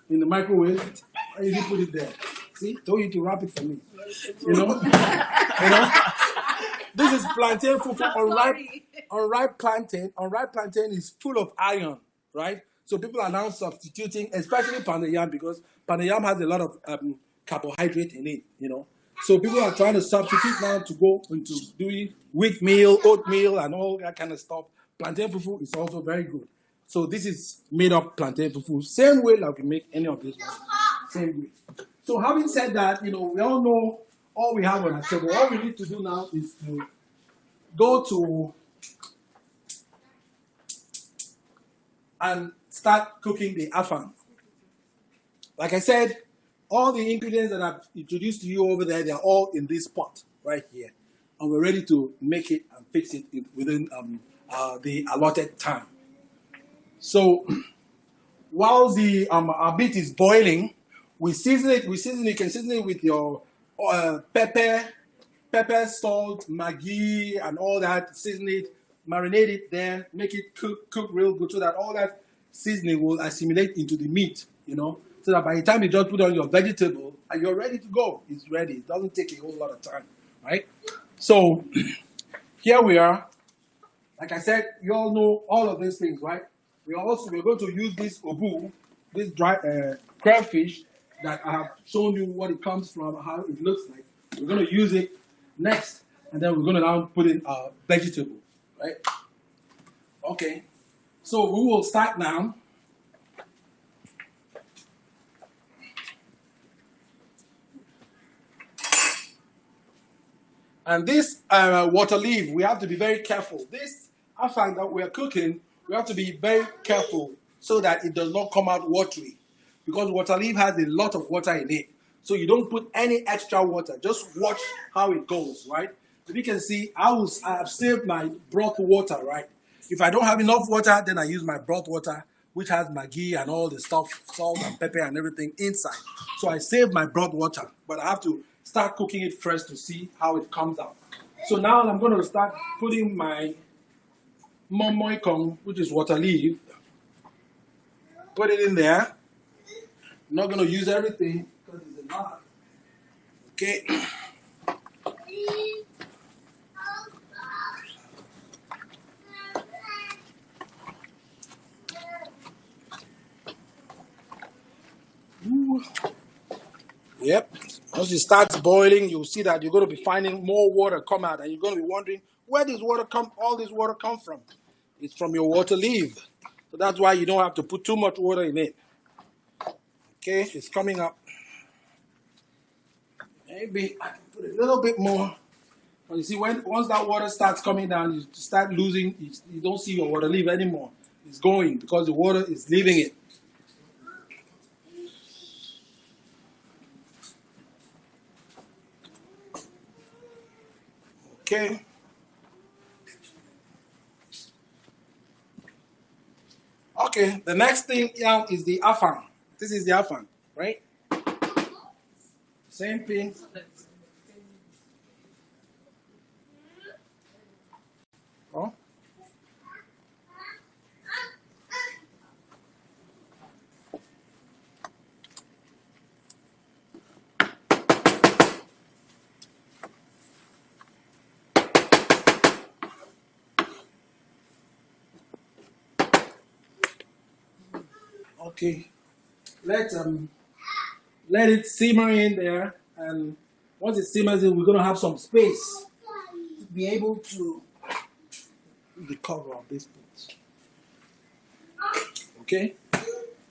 In the microwave. Why did you put it there? See, told you to wrap it for me. This is plantain fufu, unripe plantain. Unripe plantain is full of iron, right? So people are now substituting, especially pounded yam, because pounded yam has a lot of carbohydrate in it, So people are trying to substitute now to go into doing wheat meal, oatmeal, and all that kind of stuff. Plantain fufu is also very good. So this is made up plantain fufu, same way like we make any of this one, same way. So having said that, we all know all we have on our table. All we need to do now is to go to and start cooking the afang. Like I said, all the ingredients that I've introduced to you over there, they're all in this pot right here. And we're ready to make it and fix it within the allotted time. So while the our meat is boiling, we season it. You can season it with your pepper, salt, Maggi, and all that. Season it, marinate it there, make it cook real good, so that all that seasoning will assimilate into the meat. So that by the time you just put on your vegetable and you're ready to go, it's ready. It doesn't take a whole lot of time, right? So here we are. Like I said, you all know all of these things, right? We're going to use this obu, this dry crayfish that I have shown you what it comes from, how it looks like. We're going to use it next, and then we're going to now put in vegetables, right? Okay, so we will start now. And this water leaf, we have to be very careful. This afang that we are cooking, we have to be very careful so that it does not come out watery. Because water leaf has a lot of water in it. So you don't put any extra water. Just watch how it goes, right? If you can see, I have saved my broth water, right? If I don't have enough water, then I use my broth water, which has Maggi and all the stuff, salt and pepper and everything inside. So I save my broth water, but I have to start cooking it first to see how it comes out. So now I'm going to start putting my momoy kong, which is water leaf. Put it in there. I'm not going to use everything because it's a lot. Okay. Ooh. Yep. Once it starts boiling, you'll see that you're going to be finding more water come out, and you're going to be wondering where does all this water come from? It's from your water leaf. So that's why you don't have to put too much water in it. Okay, it's coming up. Maybe I can put a little bit more. But you see, once that water starts coming down, you start losing. You don't see your water leaf anymore. It's going because the water is leaving it. Okay. Okay, the next thing now is the afang. This is the afang, right? Same thing. Oh. Okay. Let it simmer in there, and once it simmers in, we're gonna have some space to be able to the cover of this plate. Okay?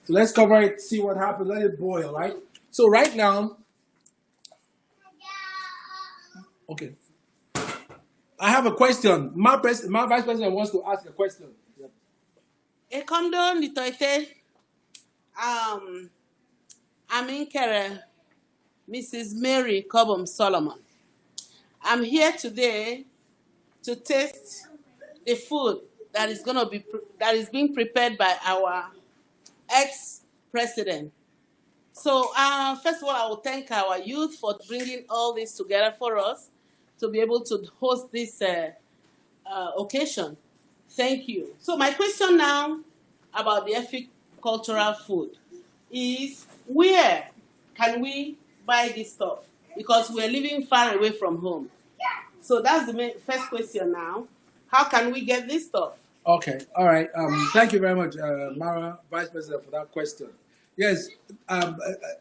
So let's cover it, see what happens, let it boil, right? So right now, okay. I have a question. My vice president wants to ask a question. Ekondo Nitoite, Aminkere, Mrs. Mary Cobham Solomon. I'm here today to taste the food that is being prepared by our ex-president. So first of all, I will thank our youth for bringing all this together for us to be able to host this occasion. Thank you. So my question now about the Efik cultural food is, where can we buy this stuff? Because we're living far away from home. So that's the first question now. How can we get this stuff? Okay, all right. Thank you very much, Mara, Vice President, for that question. Yes,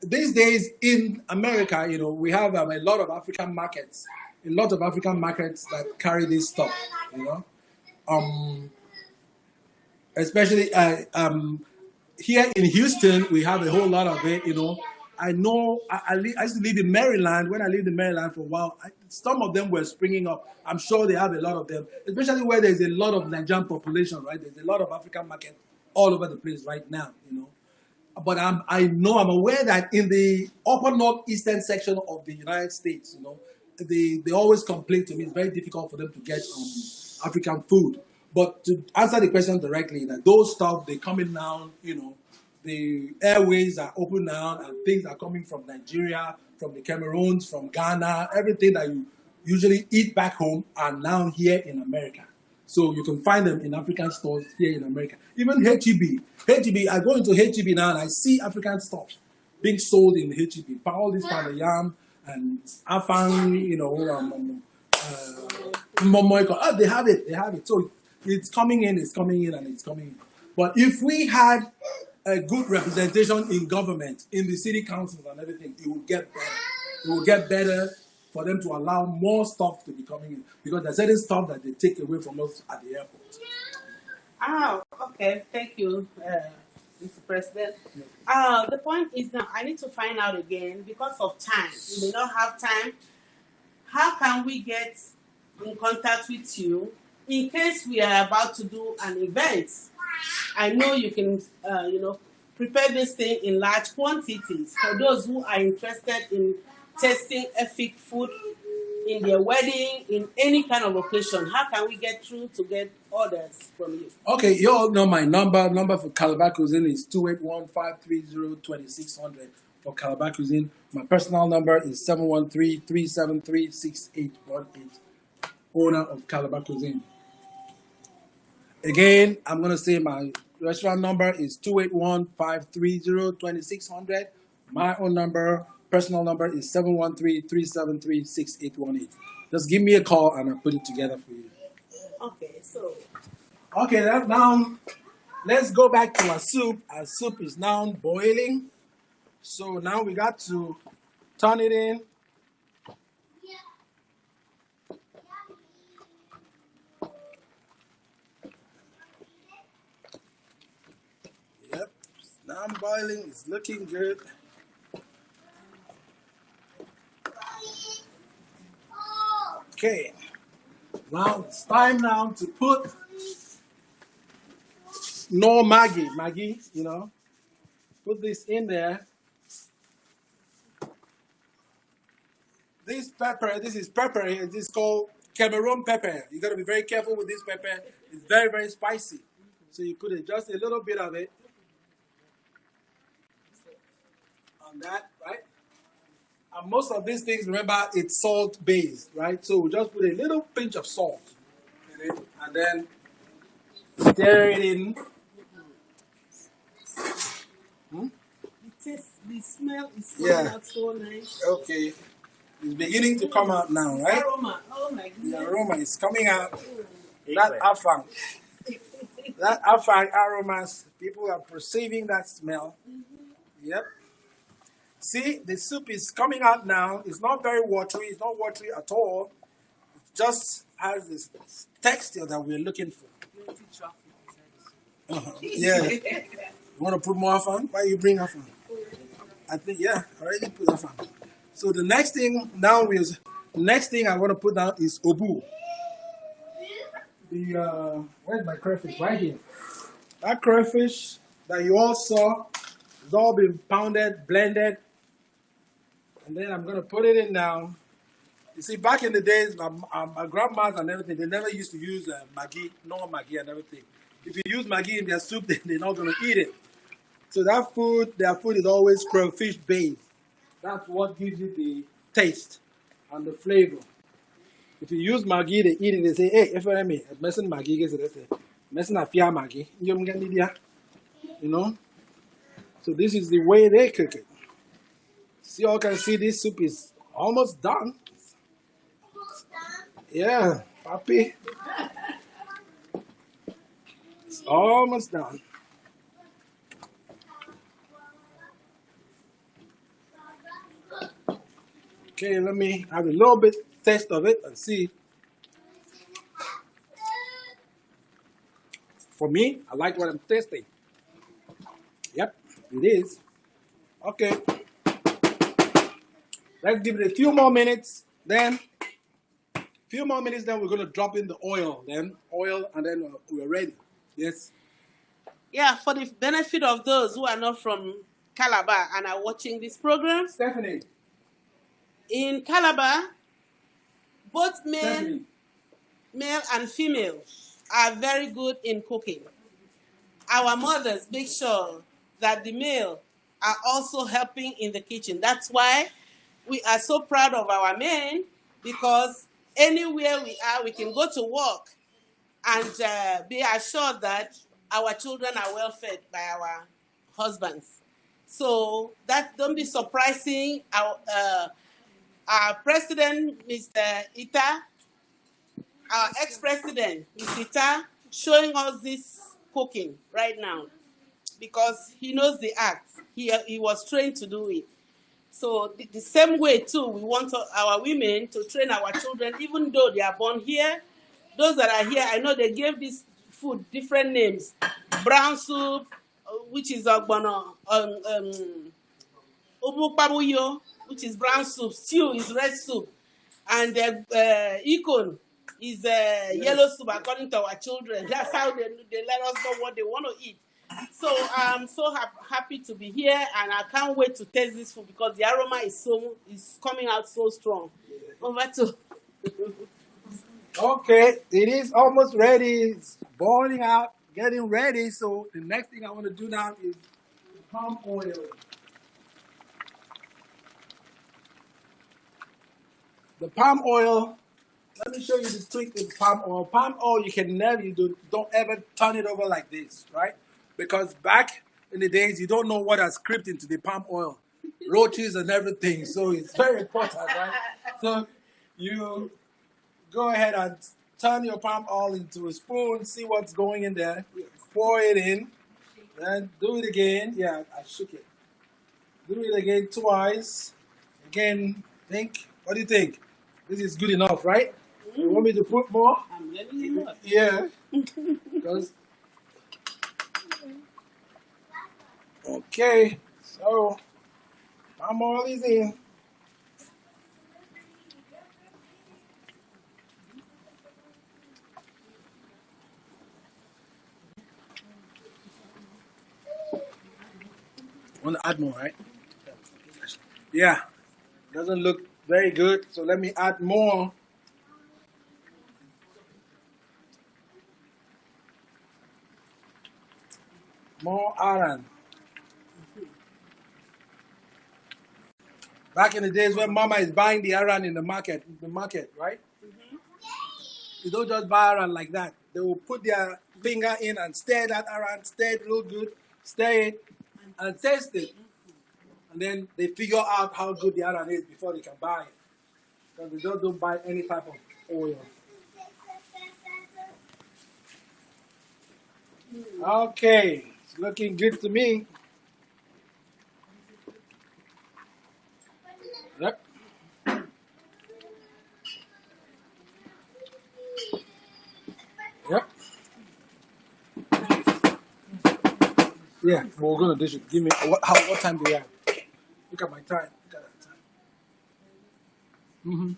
these days in America, we have a lot of African markets, that carry this stuff, especially here in Houston, we have a whole lot of it, I know, I used to live in Maryland. When I lived in Maryland for a while, some of them were springing up. I'm sure they have a lot of them, especially where there's a lot of Nigerian population, right? There's a lot of African market all over the place right now, But I'm aware that in the upper northeastern section of the United States, they always complain to me it's very difficult for them to get African food. But to answer the question directly, that those stuff, they coming down, the airways are open now, and things are coming from Nigeria, from the Cameroons, from Ghana. Everything that you usually eat back home are now here in America. So you can find them in African stores here in America. Even HEB. I go into HEB now and I see African stuff being sold in HEB. All this pound of yam and afang, momoiko. They have it. So it's coming in. But if we had a good representation in government, in the city councils and everything, it will get better. It will get better for them to allow more stuff to be coming in, because there's certain stuff that they take away from us at the airport. Oh, okay. Thank you, Mr. President. The point is now, I need to find out again, because of time. We may not have time. How can we get in contact with you in case we are about to do an event? I know you can, prepare this thing in large quantities for those who are interested in tasting Efik food in their wedding, in any kind of occasion. How can we get through to get orders from you? Okay, you all know my number. Number for Calabar Cuisine is 281-530-2600 for Calabar Cuisine. My personal number is 713-373-6818. Owner of Calabar Cuisine. Again, I'm going to say my restaurant number is 281-530-2600. My own number, personal number is 713-373-6818. Just give me a call and I'll put it together for you. Okay, now let's go back to our soup. Our soup is now boiling. So now we got to turn it in. Yep, now I'm boiling. It's looking good. Okay, now it's time now to put Maggi, put this in there. This is pepper here. This is called Cameroon pepper. You got to be very careful with this pepper. It's very, very spicy. So you put just a little bit of it on that, right? And most of these things, remember, it's salt-based, right? So we just put a little pinch of salt in it, and then stir it in. The smell is coming out so nice. Okay. It's beginning to come out now, right? Aroma. Oh my goodness. The aroma is coming out. That afang. That Afang aromas, people are perceiving that smell. Yep. See, the soup is coming out now. It's not very watery. It's not watery at all. It just has this texture that we're looking for. Yeah. You want to put more Afang? Why you bring Afang? I think, yeah, I already put Afang. So the next thing now is, next thing I want to put down is Obu. Where's my crayfish? Right here. That crayfish that you all saw has all been pounded, blended, and then I'm gonna put it in now. You see, back in the days, my grandmas and everything, they never used to use Maggi, no Maggi and everything. If you use Maggi in their soup, they're not gonna eat it. So that food, their food is always crayfish based. That's what gives you the taste and the flavor. If you use Maggi, they eat it. They say, "Hey, if I me, messing Maggi, guess they say, messing a fia Maggi, you know." So this is the way they cook it. See, you can see this soup is almost done. Yeah, papi, it's almost done. Okay, let me have a little bit taste of it and see. For me, I like what I'm tasting. Yep, it is. Okay. Let's give it a few more minutes. Then, few more minutes. Then we're gonna drop in the oil. Then oil, and then we're ready. Yes. Yeah, for the benefit of those who are not from Calabar and are watching this program. Stephanie. In Calabar, both male and female are very good in cooking. Our mothers make sure that the male are also helping in the kitchen. That's why we are so proud of our men, because anywhere we are, we can go to work and be assured that our children are well fed by our husbands. So that don't be surprising. Our president, Mr. Ita, our ex-president, Mr. Ita, showing us this cooking right now because he knows the art. He was trained to do it. So the same way too, we want our women to train our children, even though they are born here. Those that are here, I know they gave this food different names. Brown soup, which is ogbono, obupabuyo, which is brown soup. Stew is red soup, and ikon is yellow soup. According to our children, that's how they let us know what they want to eat. So I'm so happy to be here, and I can't wait to taste this food because the aroma is coming out so strong. Over to. Okay, it is almost ready. It's boiling out, getting ready. So the next thing I want to do now is palm oil. The palm oil. Let me show you the trick with palm oil. Palm oil, you can never, don't ever turn it over like this, right? Because back in the days, you don't know what has crept into the palm oil, roaches and everything. So it's very important, right? So you go ahead and turn your palm oil into a spoon, see what's going in there, pour it in, then do it again. Yeah, I shook it. Do it again twice. Again, think. What do you think? This is good enough, right? You want me to put more? I'm letting you know. Yeah. Because okay, so palm oil is in. Want to add more, right? Yeah. Doesn't look very good, so let me add more. More iron. Back in the days when Mama is buying the iron in the market, right? Mm-hmm. You don't just buy iron like that. They will put their finger in and stir that iron, stir it real good, stir it, and taste it. And then they figure out how good the iron is before they can buy it. Because they just don't buy any type of oil. Okay, it's looking good to me. Yep. Yep. Yeah, we're gonna dish it. Give me what time do we have? Look at my time. Look at that time.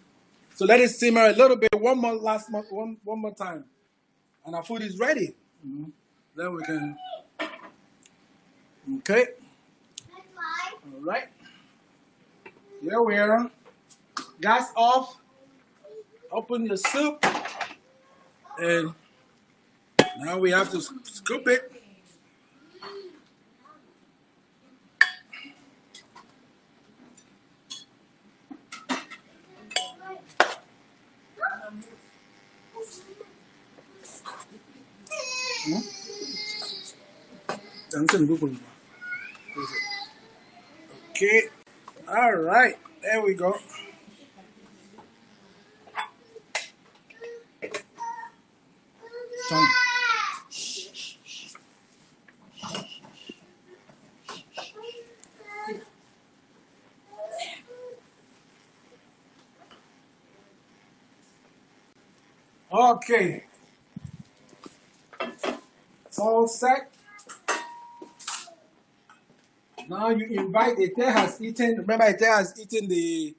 So let it simmer a little bit. One more time, and our food is ready. Then we can. Okay. All right. Here we are. Gas off. Open the soup, and now we have to scoop it. Okay. All right. There we go. Okay. It's all set. Now you invite Ete has eaten. Remember, Ete has eaten the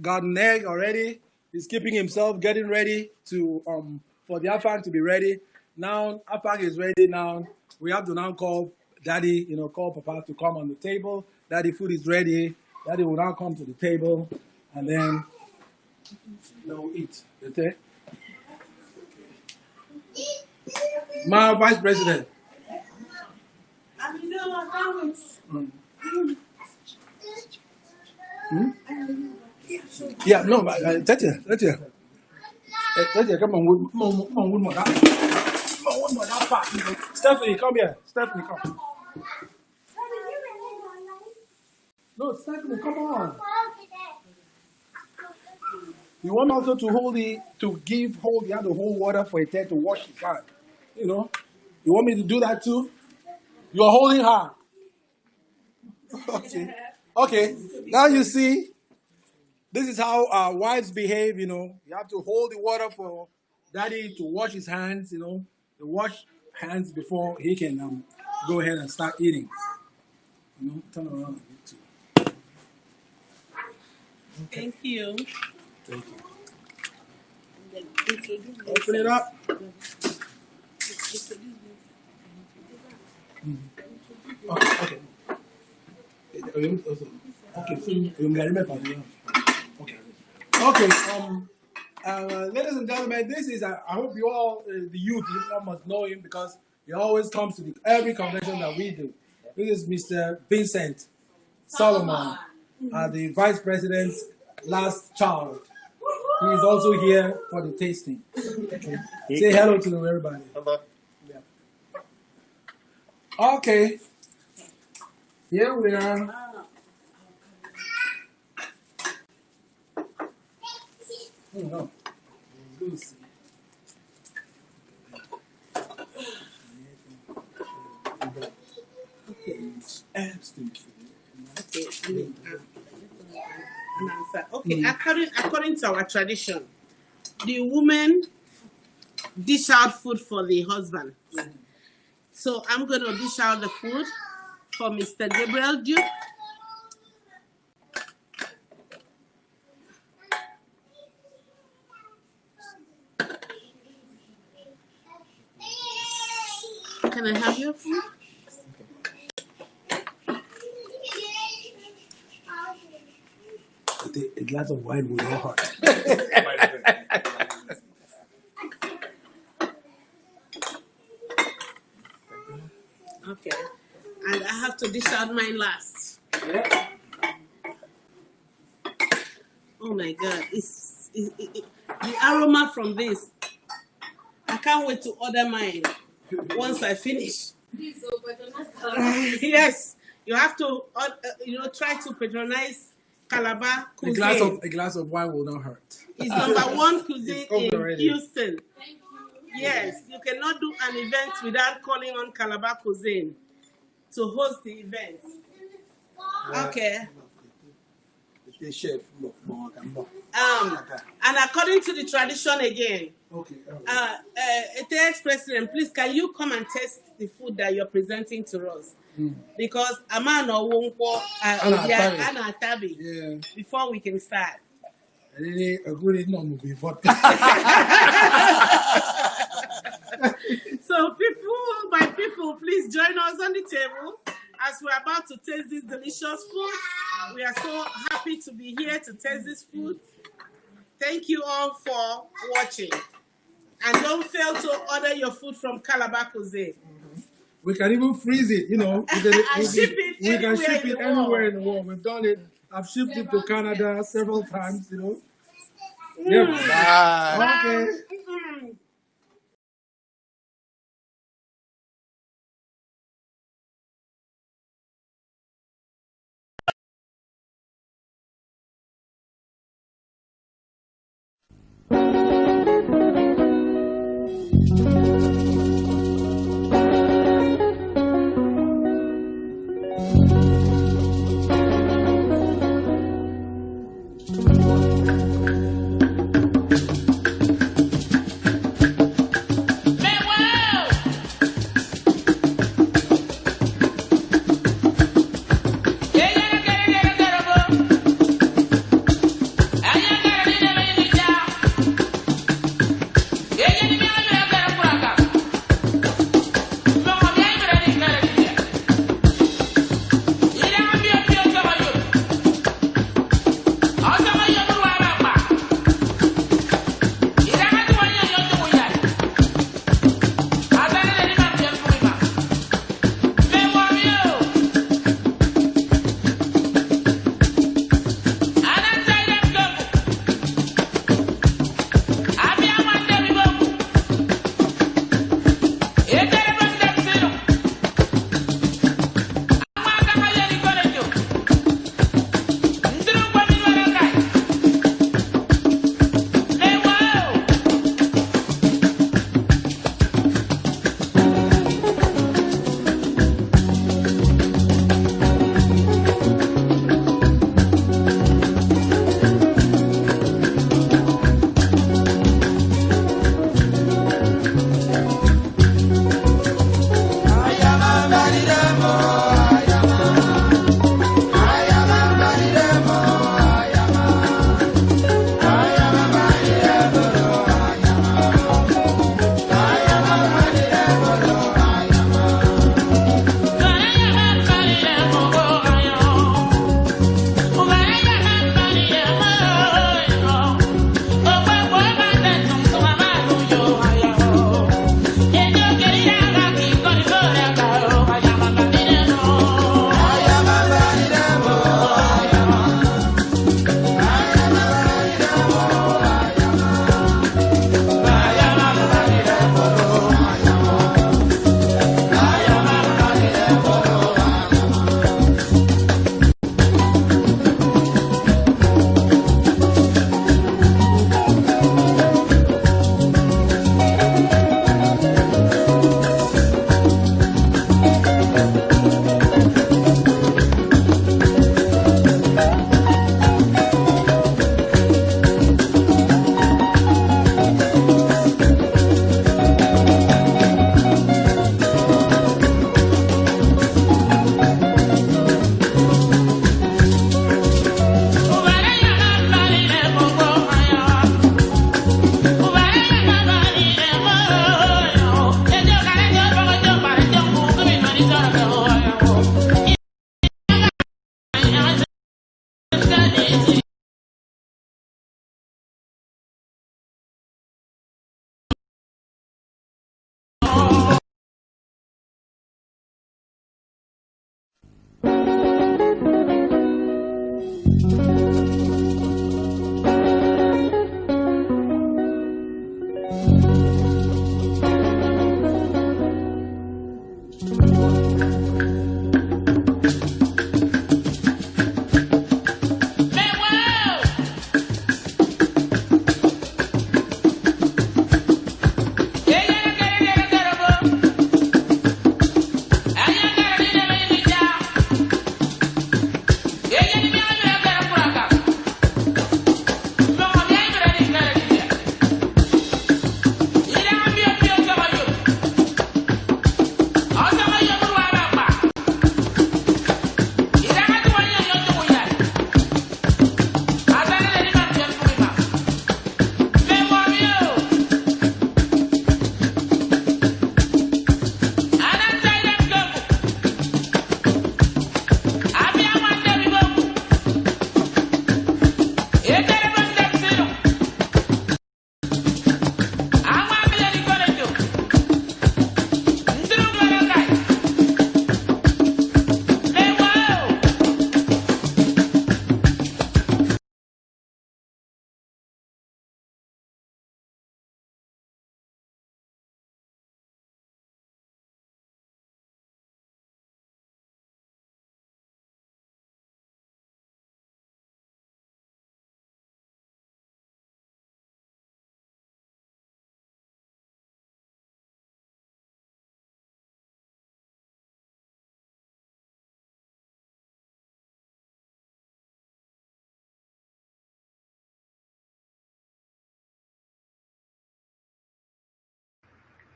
garden egg already. He's keeping himself getting ready to for the afang to be ready. Now afang is ready. Now we have to now call Daddy. Call Papa to come on the table. Daddy, food is ready. Daddy will now come to the table, and then we'll eat. Ete. My Vice President. Yeah, no, but that's it. Come on, Stephanie, come here. Stephanie, come. No, Stephanie, come on. You want also to hold the water for it to wash his hand. You want me to do that too? You are holding her. Okay. Now you see, this is how our wives behave. You have to hold the water for Daddy to wash his hands. To wash hands before he can go ahead and start eating. Turn around. Okay. Thank you. Thank you. Open it up. Okay. Okay. Ladies and gentlemen, this is, I hope you all, the youth, you must know him because he always comes to every convention that we do. This is Mr. Vincent Solomon, the Vice President's last child. He is also here for the tasting. Okay. Say hello to everybody. Hello. Yeah. Okay. Here we are. Oh, no. Okay, according to our tradition, the woman dish out food for the husband. So I'm going to dish out the food for Mr. Gabriel Duke. Can I have your food? A glass of wine will not hurt. Okay. And I have to dish out mine last. Yeah. Oh my God. The aroma from this. I can't wait to order mine once I finish. Yes. You have to, try to patronize Calabar Cuisine. A glass of wine will not hurt. It's #1 cuisine in already. Houston. Yes, you cannot do an event without calling on Calabar Cuisine to host the event. Okay. And according to the tradition again, ex-president, please can you come and test the food that you're presenting to us? Because Amano won't before we can start. So my people, please join us on the table as we're about to taste this delicious food. We are so happy to be here to taste this food. Thank you all for watching. And don't fail to order your food from Calabar Cuisine. We can even freeze it, you know. We can ship it anywhere in the world. We've done it. I've shipped it to Canada several times, you know. Okay.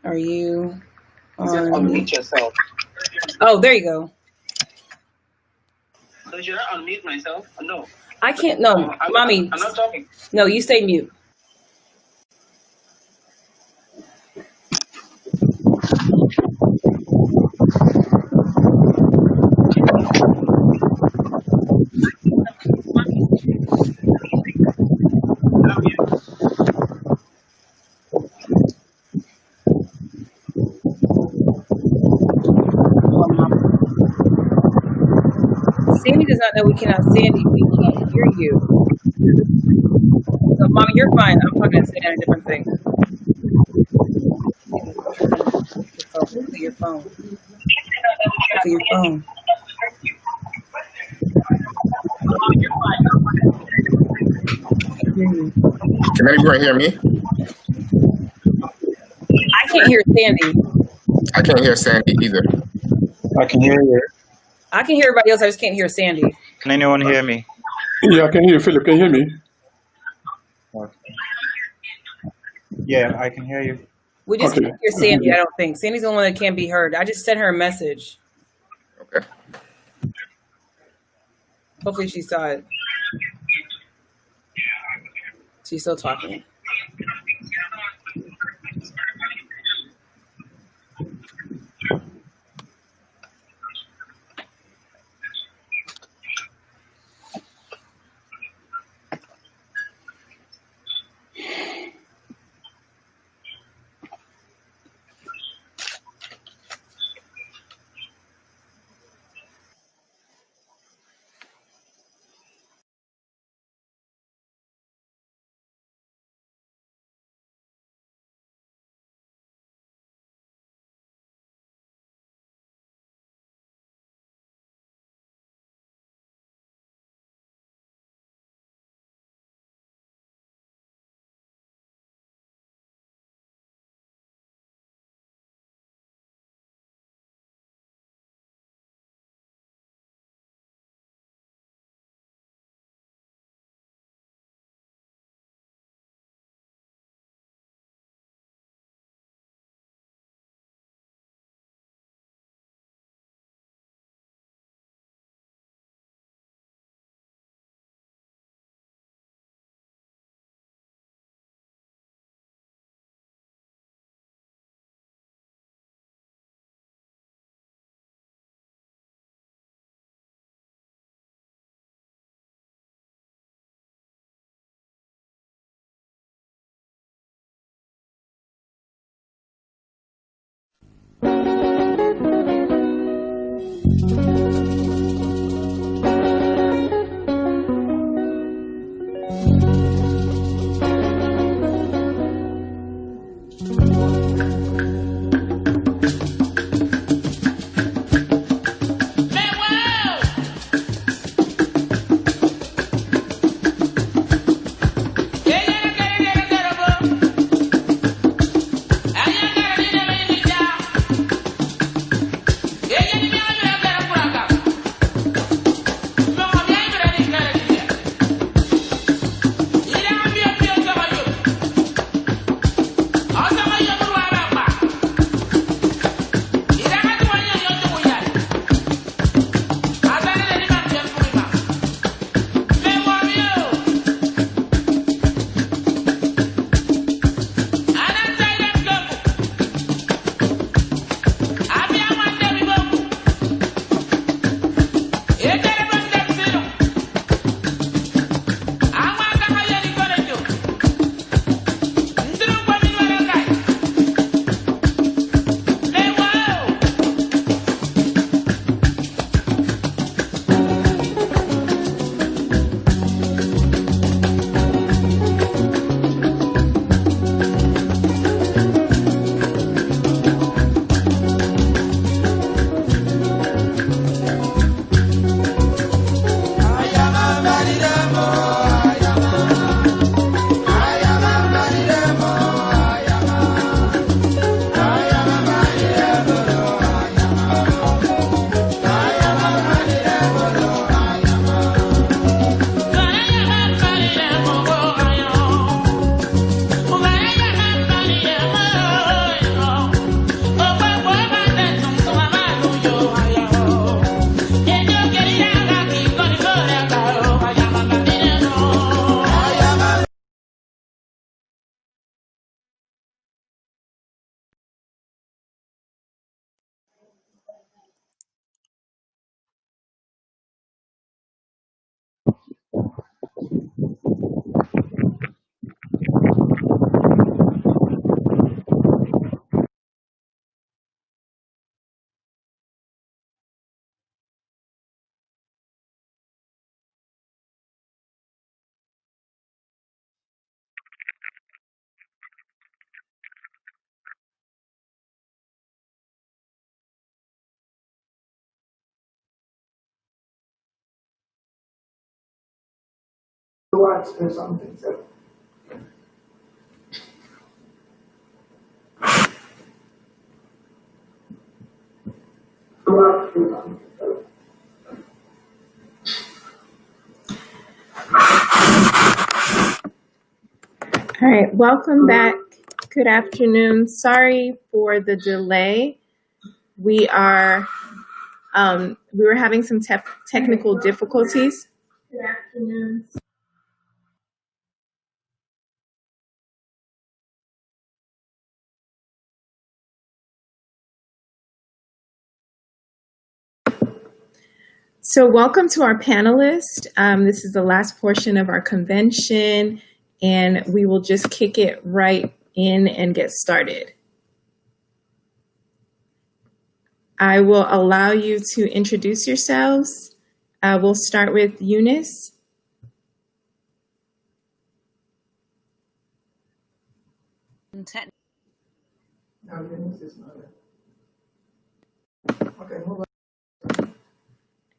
Are you Just on? unmute yourself. Oh, there you go. So should I unmute myself? No. I can't. No, mommy. I'm not talking. No, you stay mute. Sandy does not know we cannot. Sandy, we can't hear you. So, mommy, you're fine. I'm talking to Sandy on a different thing. To your phone. To your phone. Can anyone hear me? I can't hear Sandy. I can't hear Sandy either. I can hear you. I can hear everybody else. I just can't hear Sandy. Can anyone hear me? Yeah, I can hear you, Philip. Can you hear me? Okay. Yeah, I can hear you. We just can't hear Sandy, I don't think. Sandy's the one that can't be heard. I just sent her a message. Okay. Hopefully she saw it. She's still talking. watch or something. So. All right, welcome back. Good afternoon. Sorry for the delay. We were having some technical difficulties. Good afternoon. So welcome to our panelists. This is the last portion of our convention, and we will just kick it right in and get started. I will allow you to introduce yourselves. We'll start with Eunice. No, Eunice is not it. Okay, move on.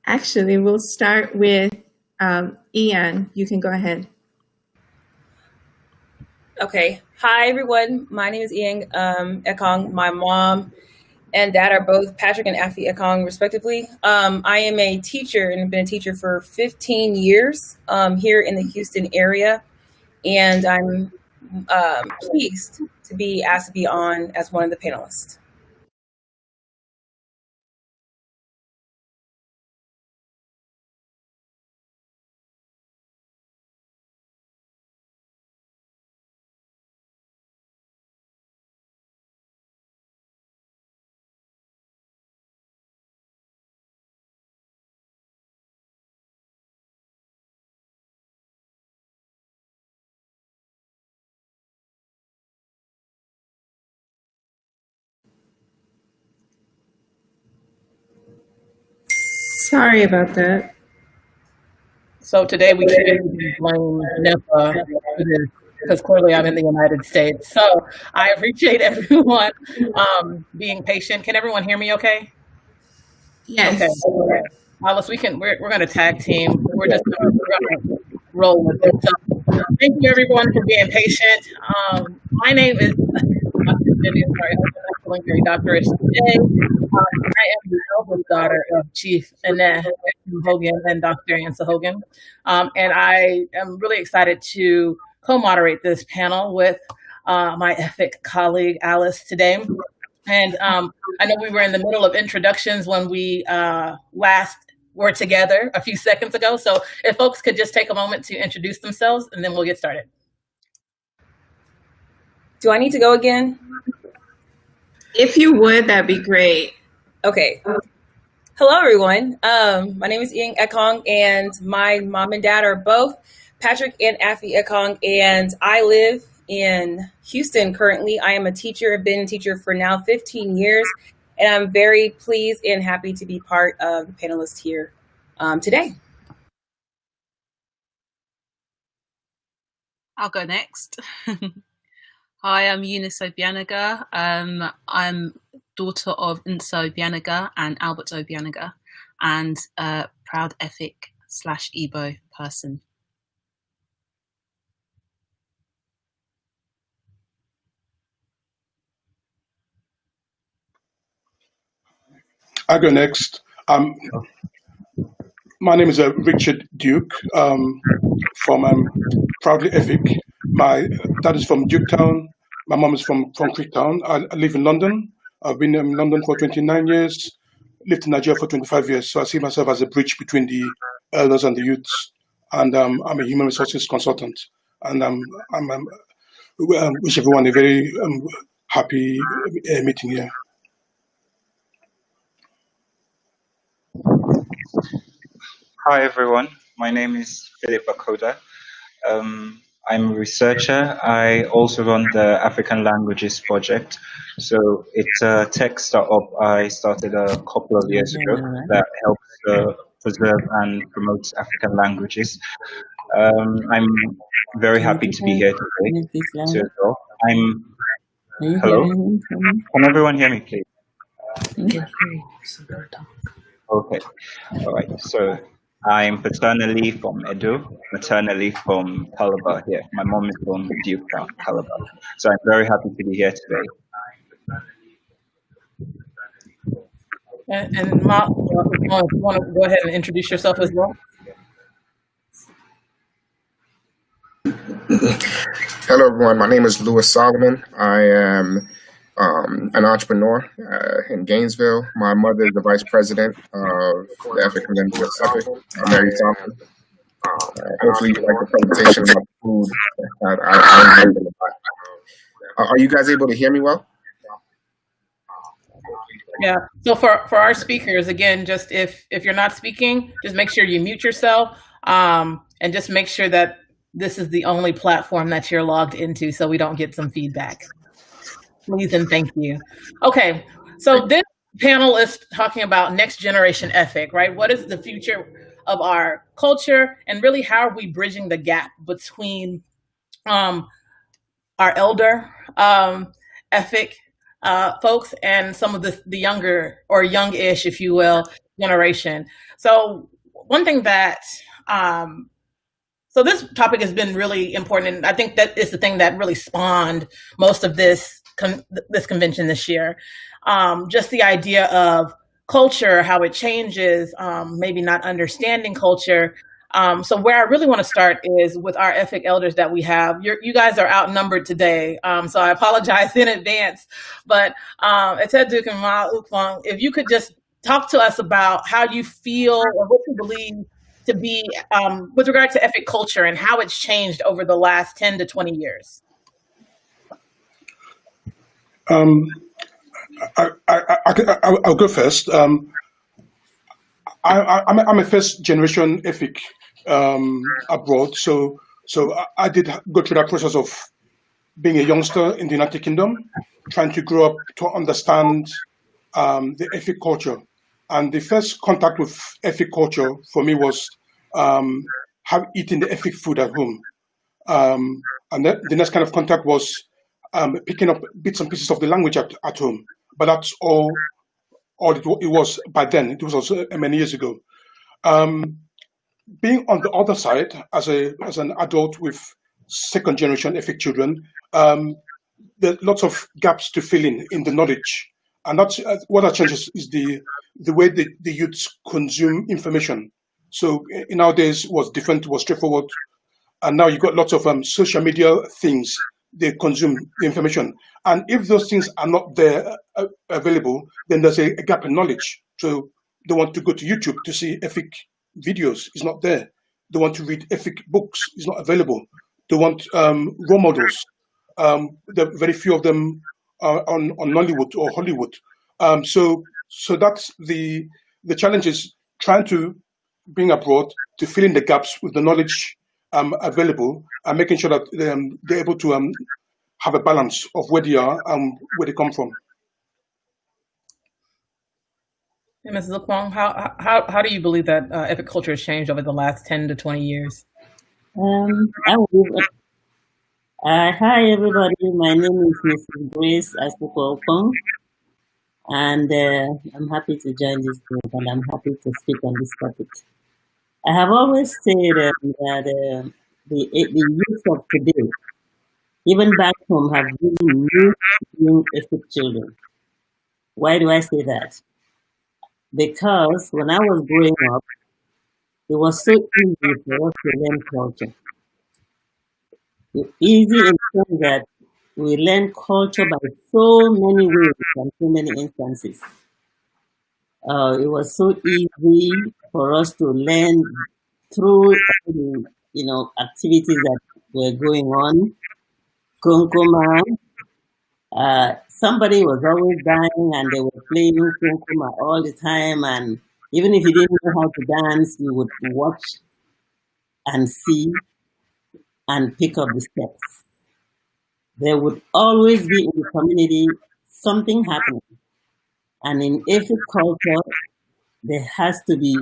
Actually, we'll start with Ian. You can go ahead. Okay. Hi, everyone. My name is Ian Ekong. My mom and dad are both Patrick and Afi Ekong, respectively. I am a teacher and have been a teacher for 15 years here in the Houston area. And I'm pleased to be asked to be on as one of the panelists. Sorry about that. So today we can't blame NEPA for this because clearly I'm in the United States. So I appreciate everyone being patient. Can everyone hear me okay? Yes. Okay. Alice, we're going to tag team. We're going to roll with it. So thank you everyone for being patient. My name is Dr. today. I am the eldest daughter of Chief Annette Hogan and Dr. Ansa Hogan. And I am really excited to co-moderate this panel with my Efik colleague, Alice, today. And I know we were in the middle of introductions when we last were together a few seconds ago. So if folks could just take a moment to introduce themselves and then we'll get started. Do I need to go again? If you would, that'd be great. Okay. Hello, everyone. My name is Ian Ekong, and my mom and dad are both Patrick and Afi Ekong, and I live in Houston currently. I am a teacher. I've been a teacher for now 15 years, and I'm very pleased and happy to be part of the panelists here today. I'll go next. Hi, I'm Eunice Obianaga. I'm daughter of Nsa Obianaga and Albert Obianaga, and a proud Efik/Igbo person. I go next. My name is Richard Duke from Proudly Efik. My dad is from Duketown. My mom is from Creektown. I live in London. I've been in London for 29 years, lived in Nigeria for 25 years. So I see myself as a bridge between the elders and the youths. And I'm a human resources consultant. And wish everyone a very happy meeting here. Hi everyone, my name is Philip Akoda. I'm a researcher. I also run the African Languages Project. So it's a tech startup I started a couple of years ago that helps preserve and promote African languages. I'm very happy to be here today. Hello? Can everyone hear me, please? Okay. All right. So I'm paternally from Edo, maternally from Calabar here. My mom is from Duketown, Calabar. So I'm very happy to be here today. And Ma, if you want to go ahead and introduce yourself as well. Hello, everyone. My name is Louis Solomon. I am an entrepreneur in Gainesville. My mother is the vice president of the Efik Convention of Efik, Mary Solomon. Hopefully, you like the presentation about food. I enjoyed it a lot. Are you guys able to hear me well? Yeah. So for our speakers, again, just if you're not speaking, just make sure you mute yourself, and just make sure that this is the only platform that you're logged into, so we don't get some feedback. Please and thank you. Okay. So this panel is talking about next generation Efik, right? What is the future of our culture, and really how are we bridging the gap between our elder Efik folks and some of the younger or youngish, if you will, generation. So one thing that, so this topic has been really important, and I think that is the thing that really spawned most of this convention this year. Just the idea of culture, how it changes, maybe not understanding culture. So where I really want to start is with our Efik elders that we have. You guys are outnumbered today, so I apologize in advance. But Eted Duke and Ma Ukfong, if you could just talk to us about how you feel or what you believe to be with regard to Efik culture and how it's changed over the last 10 to 20 years. I'll go first. I'm a first generation Efik abroad, so I did go through that process of being a youngster in the United Kingdom, trying to grow up to understand the Efik culture. And the first contact with Efik culture for me was eating the Efik food at home. And the next kind of contact was picking up bits and pieces of the language at home. But that's all it was by then. It was also many years ago. Being on the other side as an adult with second generation Efik children, there are lots of gaps to fill in the knowledge. And that's what that changes is the way the youths consume information. So nowadays was different, was straightforward. And now you've got lots of social media things they consume the information. And if those things are not there available, then there's a gap in knowledge. So they want to go to YouTube to see Efik videos. It's not there. They want to read Efik books. It's not available. They want role models. There are very few of them on Nollywood or Hollywood. So that's the challenge is trying to bring abroad to fill in the gaps with the knowledge available and making sure that they're able to have a balance of where they are and where they come from. Hey, Mrs. Lukong, how do you believe that Efik culture has changed over the last 10 to 20 years? Hi, everybody. My name is Mrs. Grace Asukong, and I'm happy to join this group, and I'm happy to speak on this topic. I have always said that the youth of today, even back home, have really new young Efik children. Why do I say that? Because when I was growing up, it was so easy for us to learn culture. Easy in terms that we learn culture by so many ways and so many instances. It was so easy for us to learn through the, activities that were going on. Kunkuma, somebody was always dying and they were playing Kunkuma all the time, and even if you didn't know how to dance, you would watch and see and pick up the steps. There would always be in the community something happening. And in Efik culture, there has to be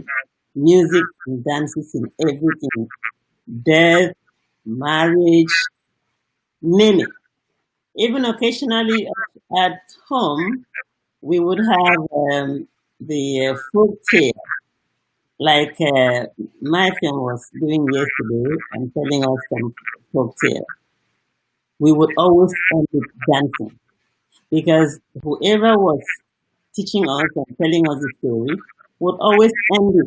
music and dances in everything. Death, marriage, name it. Even occasionally at home, we would have the folk tale, like my film was doing yesterday and telling us some folk tale, we would always end with dancing, because whoever was teaching us and telling us the story would always end it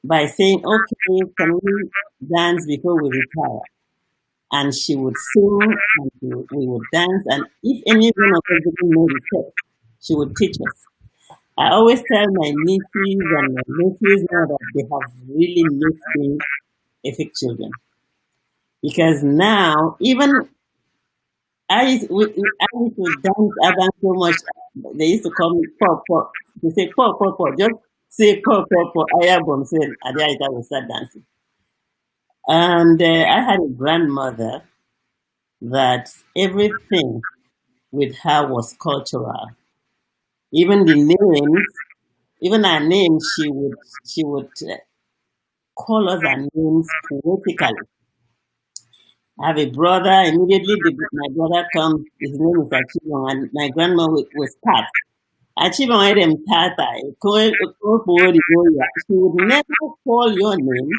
by saying, okay, can we dance before we retire? And she would sing and we would dance. And if any one of us didn't know the steps, she would teach us. I always tell my nieces and my nephews now that they have really missed being Efik children. Because now, even I used to dance, I dance so much. They used to call me pop pop. They say pop pop pop. Just say pop pop pop. I said, I will start dancing. And I had a grandmother that everything with her was cultural. Even the names, even our names, she would call us our names poetically. I have a brother. Immediately, my brother comes. His name is Achibong, and my grandma was Pat. Achibong had him Tata. She would never call your name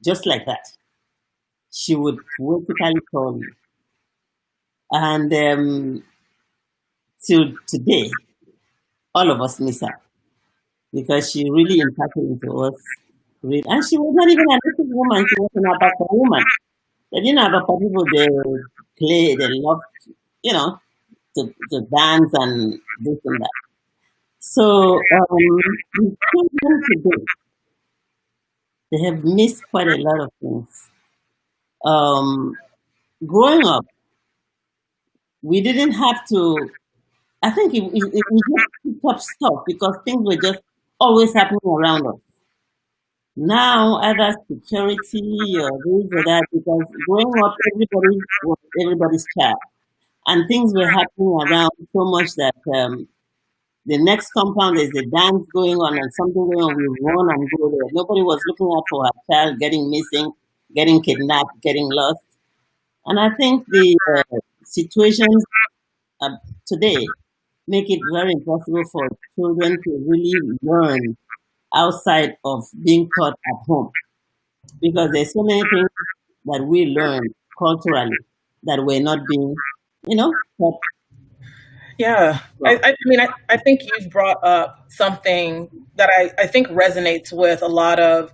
just like that. She would poetically call you. And till today, all of us miss her because she really impacted into us. And she was not even a little woman, she was an Abaka woman. They didn't have Abaka people, they play, they love, to dance and this and that. So, the children today, they have missed quite a lot of things. Growing up, we didn't have to, I think we just picked up stuff because things were just always happening around us. Now, either security or this or that, because growing up, everybody was everybody's child. And things were happening around so much that the next compound, there's a dance going on and something going on, we run and go there. Nobody was looking out for our child getting missing, getting kidnapped, getting lost. And I think the situations today make it very impossible for children to really learn outside of being taught at home. Because there's so many things that we learn culturally that we're not being, taught. Yeah, I think you've brought up something that I think resonates with a lot of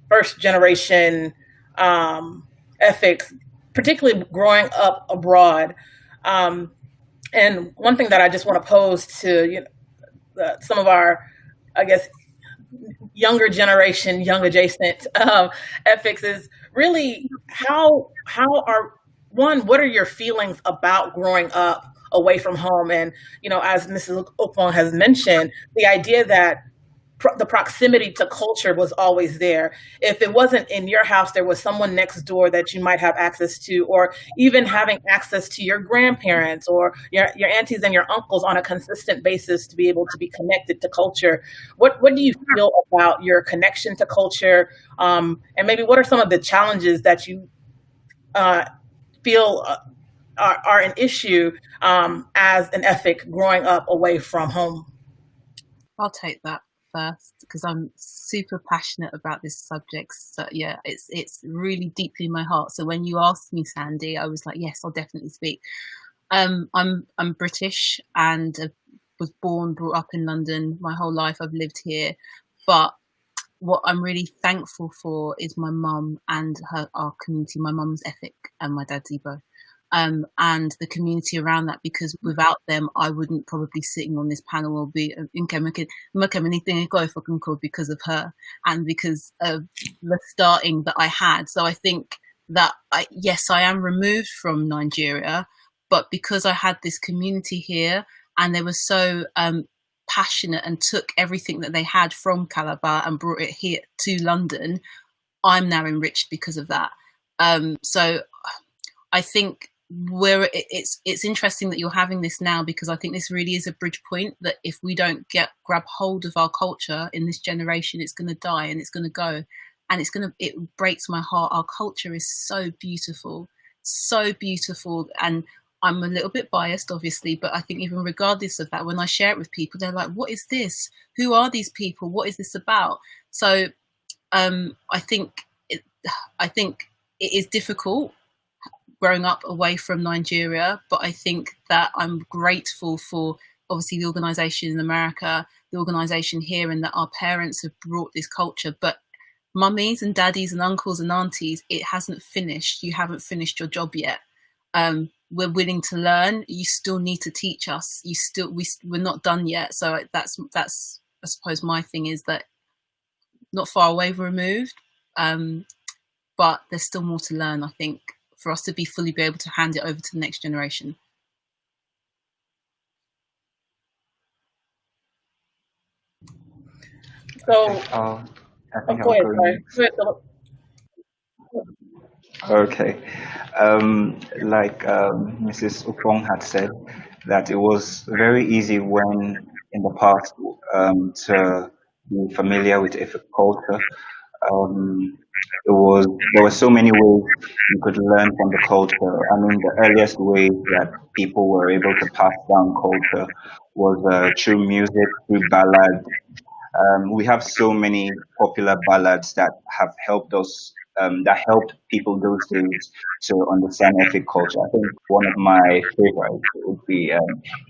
first generation ethics, particularly growing up abroad. And one thing that I just want to pose to some of our, I guess, younger generation, young adjacent ethics is really what are your feelings about growing up away from home? And, as Mrs. Okpong has mentioned, the idea that the proximity to culture was always there. If it wasn't in your house, there was someone next door that you might have access to, or even having access to your grandparents or your aunties and your uncles on a consistent basis to be able to be connected to culture. What do you feel about your connection to culture? And maybe what are some of the challenges that you feel are an issue as an ethic growing up away from home? I'll take that first because I'm super passionate about this subject. So yeah, it's really deeply in my heart. So when you asked me, Sandy, I was like, yes, I'll definitely speak. I'm British and was brought up in London. My whole life I've lived here, but what I'm really thankful for is my mum and our community. My mum's Efik and my dad's Igbo. And the community around that, because without them, I wouldn't probably sitting on this panel or be anything because of her and because of the starting that I had. So I think that yes, I am removed from Nigeria, but because I had this community here and they were so passionate and took everything that they had from Calabar and brought it here to London, I'm now enriched because of that. So I think it's interesting that you're having this now, because I think this really is a bridge point that if we don't grab hold of our culture in this generation, it's going to die and it's going to go, and it breaks my heart. Our culture is so beautiful, and I'm a little bit biased, obviously, but I think even regardless of that, when I share it with people, they're like, "What is this? Who are these people? What is this about?" So I think it, I think it is difficult growing up away from Nigeria, but I think that I'm grateful for obviously the organisation in America, the organisation here, and that our parents have brought this culture. But mummies and daddies and uncles and aunties, it hasn't finished. You haven't finished your job yet. We're willing to learn. You still need to teach us. We're not done yet. So that's I suppose my thing is that not far away removed, but there's still more to learn, I think, for us to be able to hand it over to the next generation. So, I think go I'll ahead, go sorry. next. Go ahead, Philip. Okay. Like Mrs. Upong had said, that it was very easy when in the past to be familiar with Efik culture. There were so many ways you could learn from the culture. I mean, the earliest way that people were able to pass down culture was through music, through ballads. We have so many popular ballads that have helped us, that helped people those days to understand ethnic culture. I think one of my favorites would be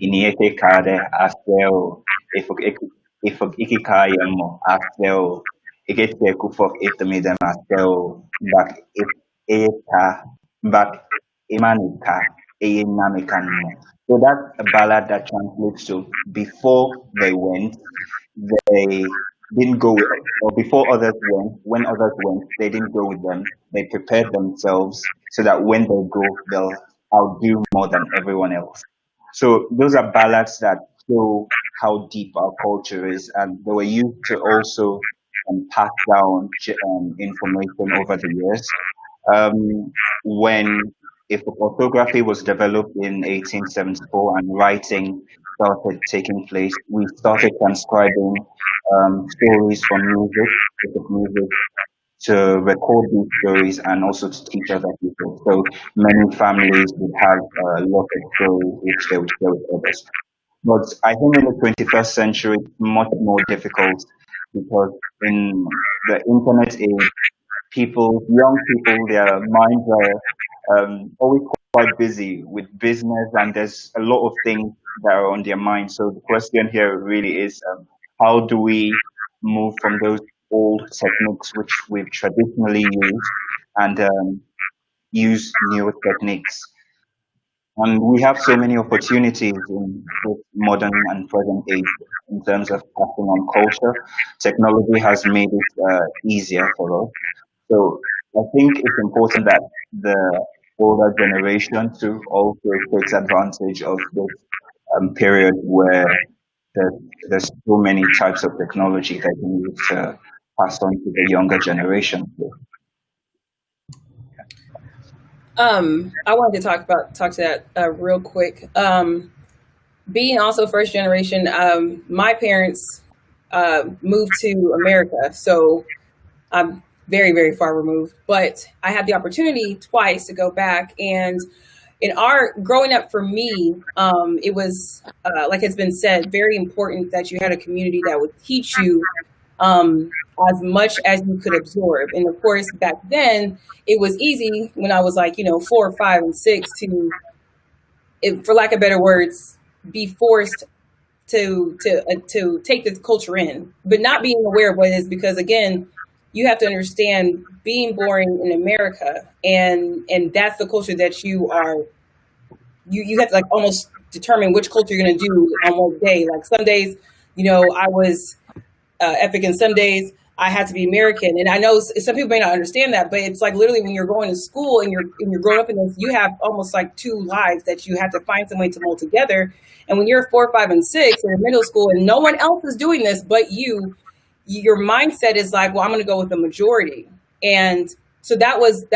Iniete Kade Asteo, Ifok Ikikayamo Asteo, Ikete Kufok Iftamidem Asteo, Bak Eka, Bak Imanika, Eyenamikanmo. So that's a ballad that translates to before they went, they didn't go with, or before others went, when others went, they didn't go with them. They prepared themselves so that when they go, they'll outdo more than everyone else. So those are ballads that show how deep our culture is, and they were used to also pass down information over the years. When if orthography was developed in 1874 and writing started taking place, we started transcribing stories from music, bit of music, to record these stories and also to teach other people. So many families would have a lot of stories which they would share with others. But I think in the 21st century, it's much more difficult because in the internet age, young people, their minds are always quite busy with business, and there's a lot of things that are on their mind. So the question here really is, how do we move from those old techniques which we've traditionally used and use newer techniques? And we have so many opportunities in this modern and present age in terms of passing on culture. Technology has made it easier for us. So I think it's important that the older generation too also takes advantage of this period where there's so many types of technology that can use to pass on to the younger generation. I wanted to talk to that real quick. Being also first generation, my parents moved to America, so I'm very, very far removed. But I had the opportunity twice to go back, and in our growing up for me, it was like it's been said, very important that you had a community that would teach you as much as you could absorb. And of course, back then, it was easy when I was like, 4, 5, and 6 to, for lack of better words, be forced to take this culture in, but not being aware of what it is, because again, you have to understand being born in America, and that's the culture that you have to like almost determine which culture you're going to do on what day. Like some days, I was Efik, and some days I had to be American. And I know some people may not understand that, but it's like literally when you're going to school and you're growing up in this, you have almost like two lives that you have to find some way to mold together. And when you're 4, 5, and 6 in middle school and no one else is doing this but you, your mindset is like, well, I'm going to go with the majority. And so that was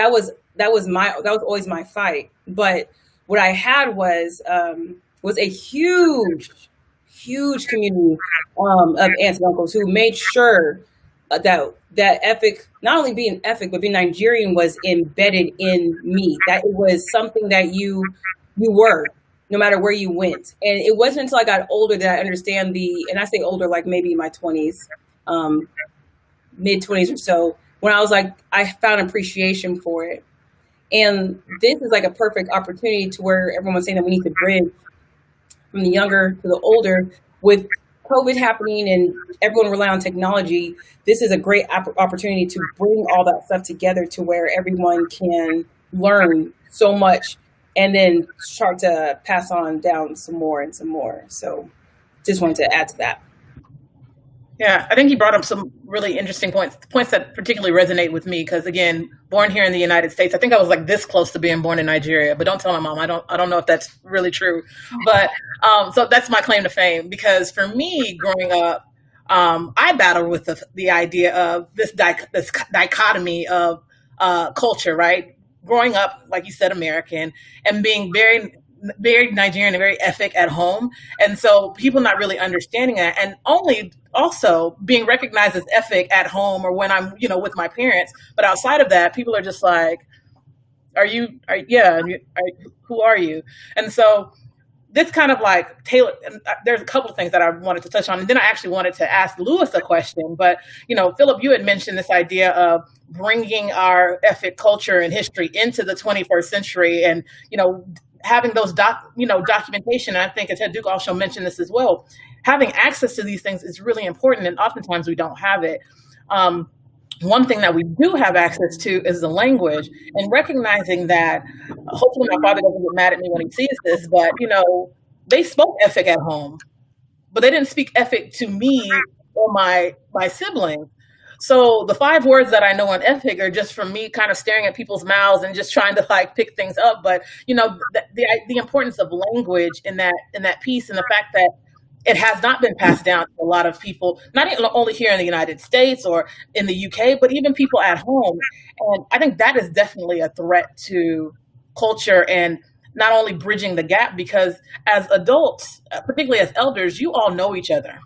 always my fight. But what I had was a huge community of aunts and uncles who made sure that Efik, not only being Efik, but being Nigerian was embedded in me. That it was something that you you were, no matter where you went. And it wasn't until I got older that I understand and I say older, like maybe my 20s, mid 20s or so, when I was like, I found appreciation for it. And this is like a perfect opportunity to where everyone's saying that we need to bridge from the younger to the older. With COVID happening and everyone relying on technology, this is a great opportunity to bring all that stuff together to where everyone can learn so much and then start to pass on down some more and some more. So just wanted to add to that. Yeah, I think he brought up some really interesting points that particularly resonate with me because, again, born here in the United States, I think I was like this close to being born in Nigeria, but don't tell my mom. I don't know if that's really true. But so that's my claim to fame, because for me growing up, I battled with the idea of this dichotomy of culture, right? Growing up, like you said, American, and being very Nigerian and very Efik at home. And so people not really understanding that, and only also being recognized as Efik at home or when I'm, with my parents. But outside of that, people are just like, who are you? And so this kind of like Taylor, there's a couple of things that I wanted to touch on. And then I actually wanted to ask Lewis a question. But, Philip, you had mentioned this idea of bringing our Efik culture and history into the 21st century and, having those documentation. And I think Ted Duke also mentioned this as well. Having access to these things is really important, and oftentimes we don't have it. One thing that we do have access to is the language, and recognizing that. Hopefully, my father doesn't get mad at me when he sees this, but they spoke Efik at home, but they didn't speak Efik to me or my siblings. So the 5 words that I know in Efik are just from me kind of staring at people's mouths and just trying to like pick things up. But the importance of language in that piece, and the fact that it has not been passed down to a lot of people, not only here in the United States or in the UK, but even people at home. And I think that is definitely a threat to culture and not only bridging the gap, because as adults, particularly as elders, you all know each other,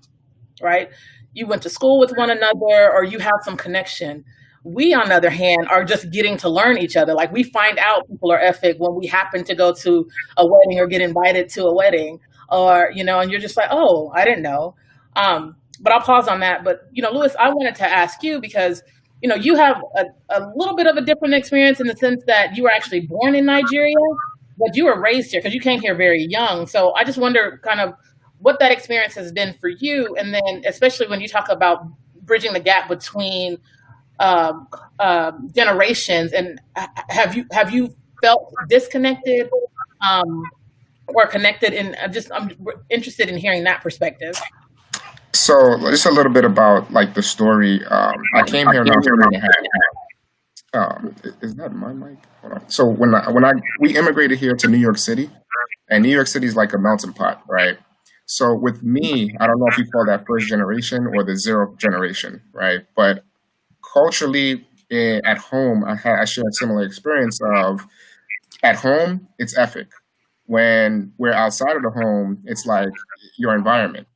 right? You went to school with one another, or you have some connection. We, on the other hand, are just getting to learn each other. Like, we find out people are Efik when we happen to go to a wedding or get invited to a wedding, or, and you're just like, oh, I didn't know. But I'll pause on that. But, Lewis, I wanted to ask you, because, you have a little bit of a different experience in the sense that you were actually born in Nigeria, but you were raised here because you came here very young. So I just wonder kind of what that experience has been for you. And then especially when you talk about bridging the gap between generations, and have you felt disconnected or connected? And I'm interested in hearing that perspective. So just a little bit about like the story. I came here now 3.5. Is that my mic? Hold on. So we immigrated here to New York City, and New York City is like a melting pot, right? So with me, I don't know if you call that first generation or the zero generation, right? But culturally, at home, I share a similar experience of, at home, it's Efik. When we're outside of the home, it's like your environment.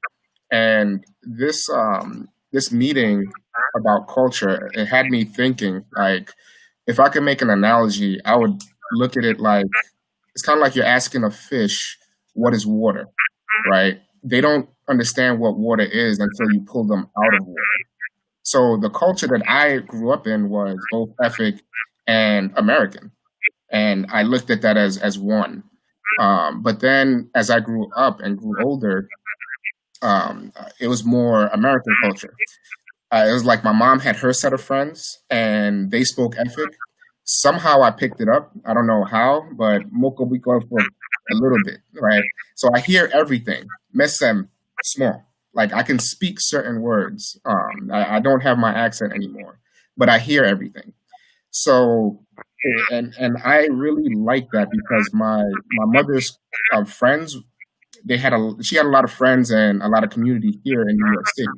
And this meeting about culture, it had me thinking, like, if I could make an analogy, I would look at it like, it's kind of like you're asking a fish, what is water, right? They don't understand what water is until you pull them out of water. So the culture that I grew up in was both Efik and American. And I looked at that as one. But then as I grew up and grew older, it was more American culture. It was like my mom had her set of friends and they spoke Efik. Somehow I picked it up. I don't know how, but Moko Biko for a little bit, right? So I hear everything. Mesem, small. Like, I can speak certain words. I don't have my accent anymore, but I hear everything. So, and I really like that, because my mother's friends, she had a lot of friends and a lot of community here in New York City.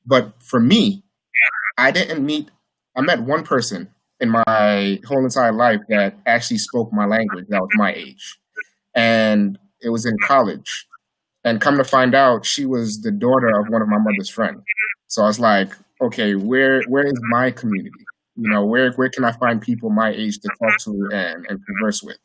But for me, I met one person in my whole entire life that actually spoke my language that was my age. And it was in college. And come to find out, she was the daughter of one of my mother's friends. So I was like, okay, where is my community? Where can I find people my age to talk to and converse with?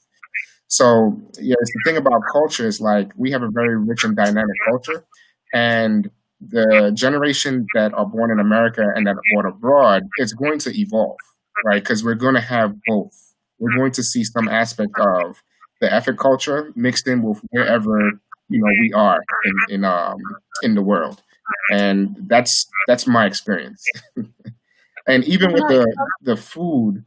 So yes, the thing about culture is like we have a very rich and dynamic culture, and the generation that are born in America and that are born abroad, it's going to evolve, right? Because we're going to have both. We're going to see some aspect of the Efik culture mixed in with wherever we are in the world, and that's my experience. And even with the food,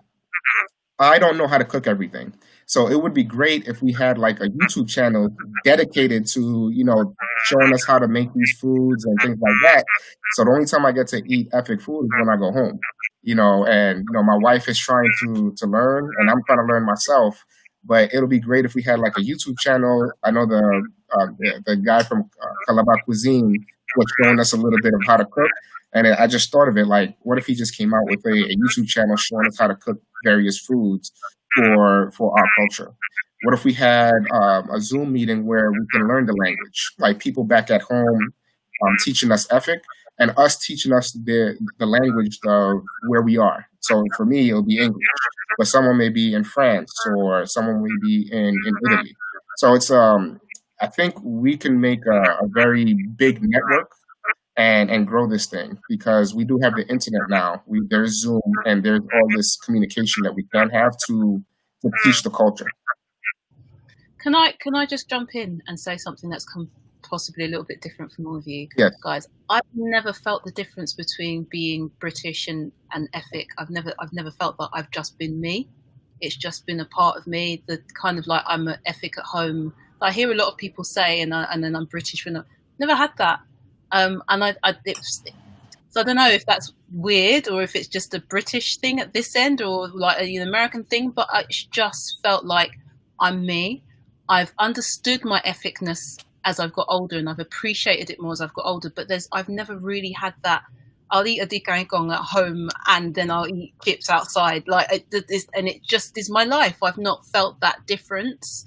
I don't know how to cook everything. So it would be great if we had like a YouTube channel dedicated to, showing us how to make these foods and things like that. So the only time I get to eat epic food is when I go home, and my wife is trying to learn and I'm trying to learn myself. But it'll be great if we had like a YouTube channel. I know the guy from Calabar Cuisine was showing us a little bit of how to cook. And I just thought of it like, what if he just came out with a YouTube channel showing us how to cook various foods for our culture? What if we had a Zoom meeting where we can learn the language, like people back at home teaching us Efik and us teaching us the language of where we are. So for me, it'll be English, but someone may be in France or someone may be in Italy. So it's I think we can make a very big network and grow this thing because we do have the internet now. There's Zoom and there's all this communication that we can have to teach the culture. Can I just jump in and say something that's possibly a little bit different from all of you guys? I've never felt the difference between being British and Efik. I've never felt that. I've just been me. It's just been a part of me. The kind of like I'm an Efik at home. I hear a lot of people say, and then I'm British. When never had that. So I don't know if that's weird or if it's just a British thing at this end or like an American thing, but I just felt like I'm me. I've understood my Efikness as I've got older and I've appreciated it more as I've got older, but I've never really had that. I'll eat a dikangkong at home and then I'll eat chips outside. And it just is my life. I've not felt that difference.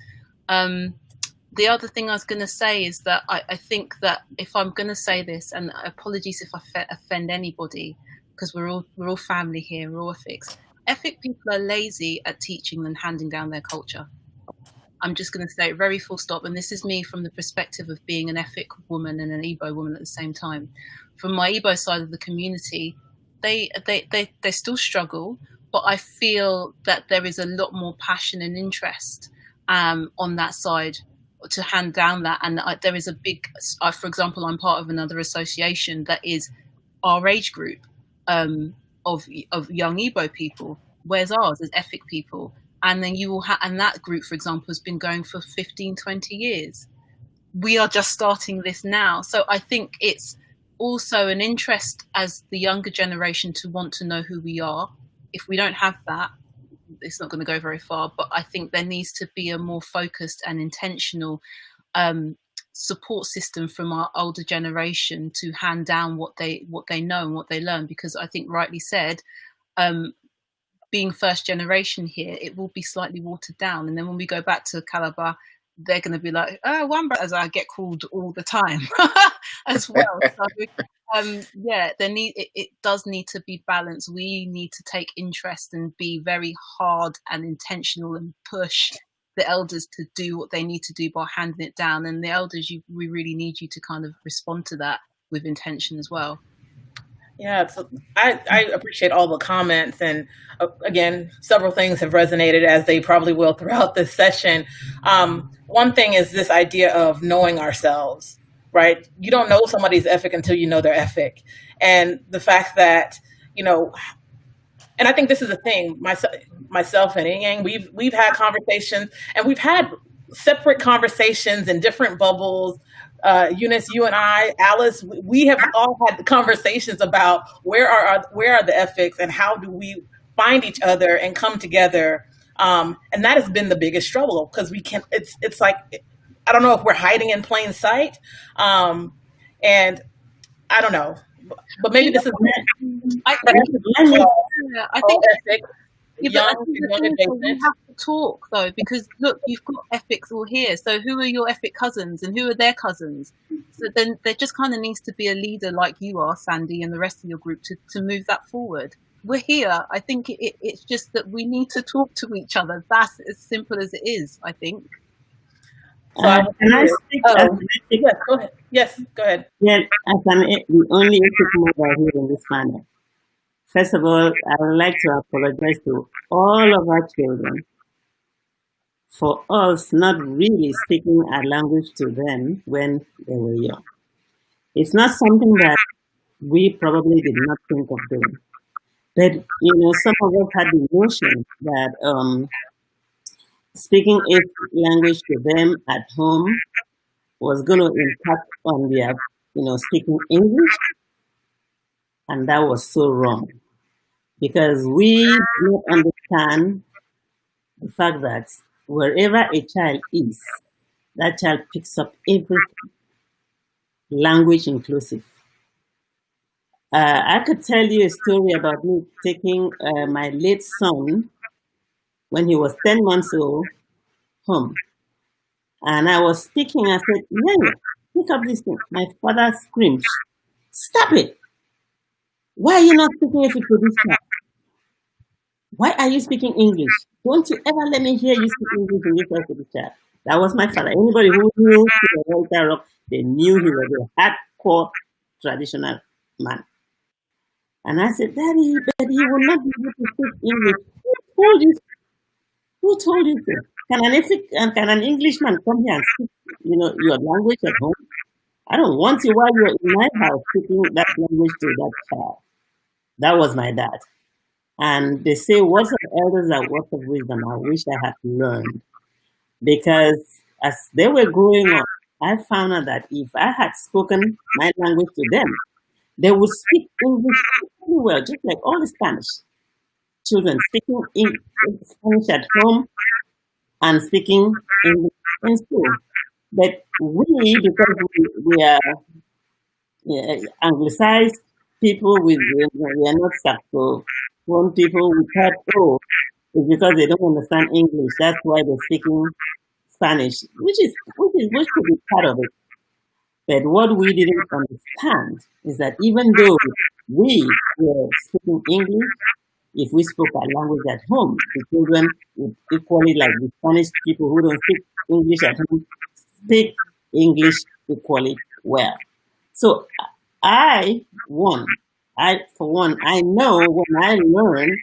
The other thing I was going to say is that I think that if I'm going to say this, and apologies if I offend anybody, because we're all family here, we're all Efiks. Efik people are lazy at teaching and handing down their culture. I'm just going to say it very full stop, and this is me from the perspective of being an Efik woman and an Igbo woman at the same time. From my Igbo side of the community, they still struggle, but I feel that there is a lot more passion and interest on that side to hand down that. And there is a big, for example, I'm part of another association that is our age group of young Igbo people. Where's ours? As Efik people. And then you will have, and that group, for example, has been going for 15, 20 years. We are just starting this now. So I think it's also an interest as the younger generation to want to know who we are. If we don't have that, it's not going to go very far. But I think there needs to be a more focused and intentional support system from our older generation to hand down what they know and what they learn. Because I think rightly said, being first generation here, it will be slightly watered down. And then when we go back to Calabar, they're going to be like, oh, Wamba, as I get called all the time as well. So, it does need to be balanced. We need to take interest and be very hard and intentional and push the elders to do what they need to do by handing it down. And the elders, we really need you to kind of respond to that with intention as well. Yeah, so I appreciate all the comments. And again, several things have resonated as they probably will throughout this session. One thing is this idea of knowing ourselves, right? You don't know somebody's Efik until you know their Efik. And the fact that, and I think this is a thing, myself and Yang, we've had conversations and we've had separate conversations in different bubbles. Eunice, you and I, Alice, we have all had conversations about where are the Efiks and how do we find each other and come together. And that has been the biggest struggle because we can't. It's like I don't know if we're hiding in plain sight, and I don't know, but maybe this is. I think. Yeah, but we have to talk though, because look, you've got Efiks all here. So who are your Efik cousins and who are their cousins? So then there just kind of needs to be a leader like you are, Sandy, and the rest of your group to move that forward. we're here. I think it's just that we need to talk to each other. That's as simple as it is, I think. So can I speak as an ethic? Yes, go ahead. Yes, go ahead. Yeah, as the only ethic mother here in this panel. First of all, I would like to apologize to all of our children for us not really speaking our language to them when they were young. It's not something that we probably did not think of doing. But, some of us had the notion that speaking a language to them at home was going to impact on their, speaking English. And that was so wrong. Because we don't understand the fact that wherever a child is, that child picks up everything, language inclusive. I could tell you a story about me taking my late son when he was 10 months old home. And I was speaking, I said, Nyanya, pick up this thing. My father screamed, stop it. Why are you not speaking Efik to this child? Why are you speaking English? Don't you ever let me hear you speak English in this house to the child. That was my father. Anybody who knew Walter Rock, they knew he was a hardcore traditional man. And I said, Daddy, but he will not be able to speak English. Who told you? Who told you so? Can an Englishman come here and speak, your language at home? I don't want you while you're in my house speaking that language to that child. That was my dad. And they say, words of elders are words of wisdom. I wish I had learned. Because as they were growing up, I found out that if I had spoken my language to them, they would speak English very well, just like all the Spanish children speaking Spanish at home and speaking English in school. But we, because we are anglicized people, we are not Saxophone people, we thought, it's because they don't understand English. That's why they're speaking Spanish, which could be part of it. But what we didn't understand is that even though we were speaking English, if we spoke our language at home, the children would equally, like the Spanish people who don't speak English at home, speak English equally well. So for one, I know when I learn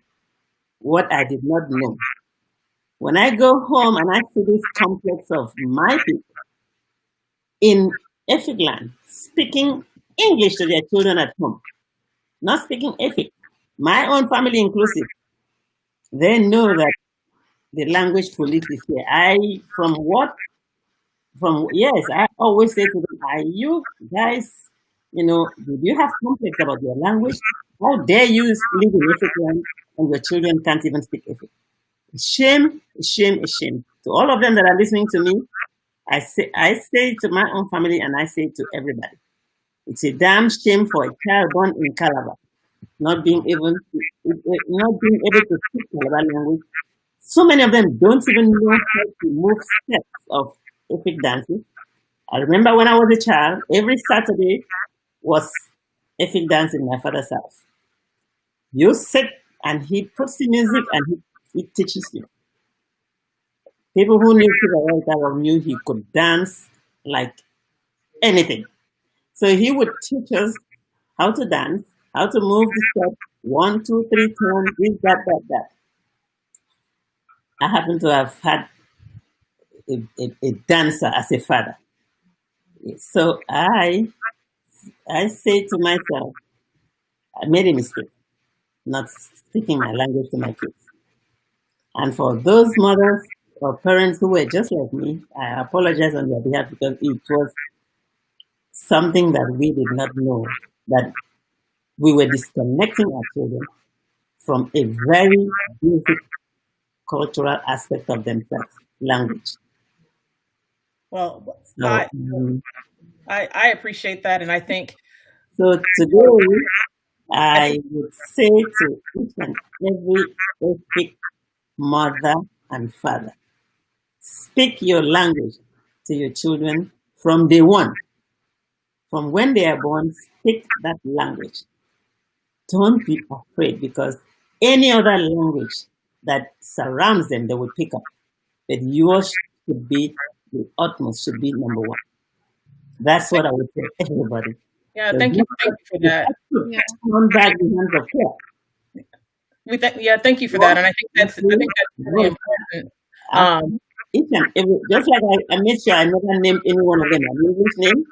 what I did not know. When I go home and I see this complex of my people in Efik land speaking English to their children at home, not speaking Efik, my own family inclusive, they know that the language police is here. I always say to them, are you guys, do you have complex about your language? How dare you live in Efik land and your children can't even speak Efik? Shame, shame, shame. To all of them that are listening to me, I say to my own family and I say to everybody, it's a damn shame for a child born in Calabar not being able to speak Calabar language. So many of them don't even know how to move steps of Efik dances. I remember when I was a child, every Saturday was Efik dance in my father's house. You sit and he puts the music and he teaches you. People who knew Cuba knew he could dance like anything. So he would teach us how to dance, how to move the step, 1, 2, 3, turn, this, that. I happen to have had a dancer as a father. So I say to myself, I made a mistake, not speaking my language to my kids. And for those mothers or parents who were just like me, I apologize on their behalf because it was something that we did not know, that we were disconnecting our children from a very basic cultural aspect of themselves, language. Well, I appreciate that, and I think. So today, I would say to each and every Efik mother and father, speak your language to your children from day one. From when they are born, speak that language. don't be afraid, because any other language that surrounds them, they will pick up. But yours should be, the utmost should be number one. That's what I would tell everybody. Yeah, So thank you for that. turn back the hands of care. Thank you for that, and I think that's really important. Each and every, just like I made sure I never named any one of them an English name,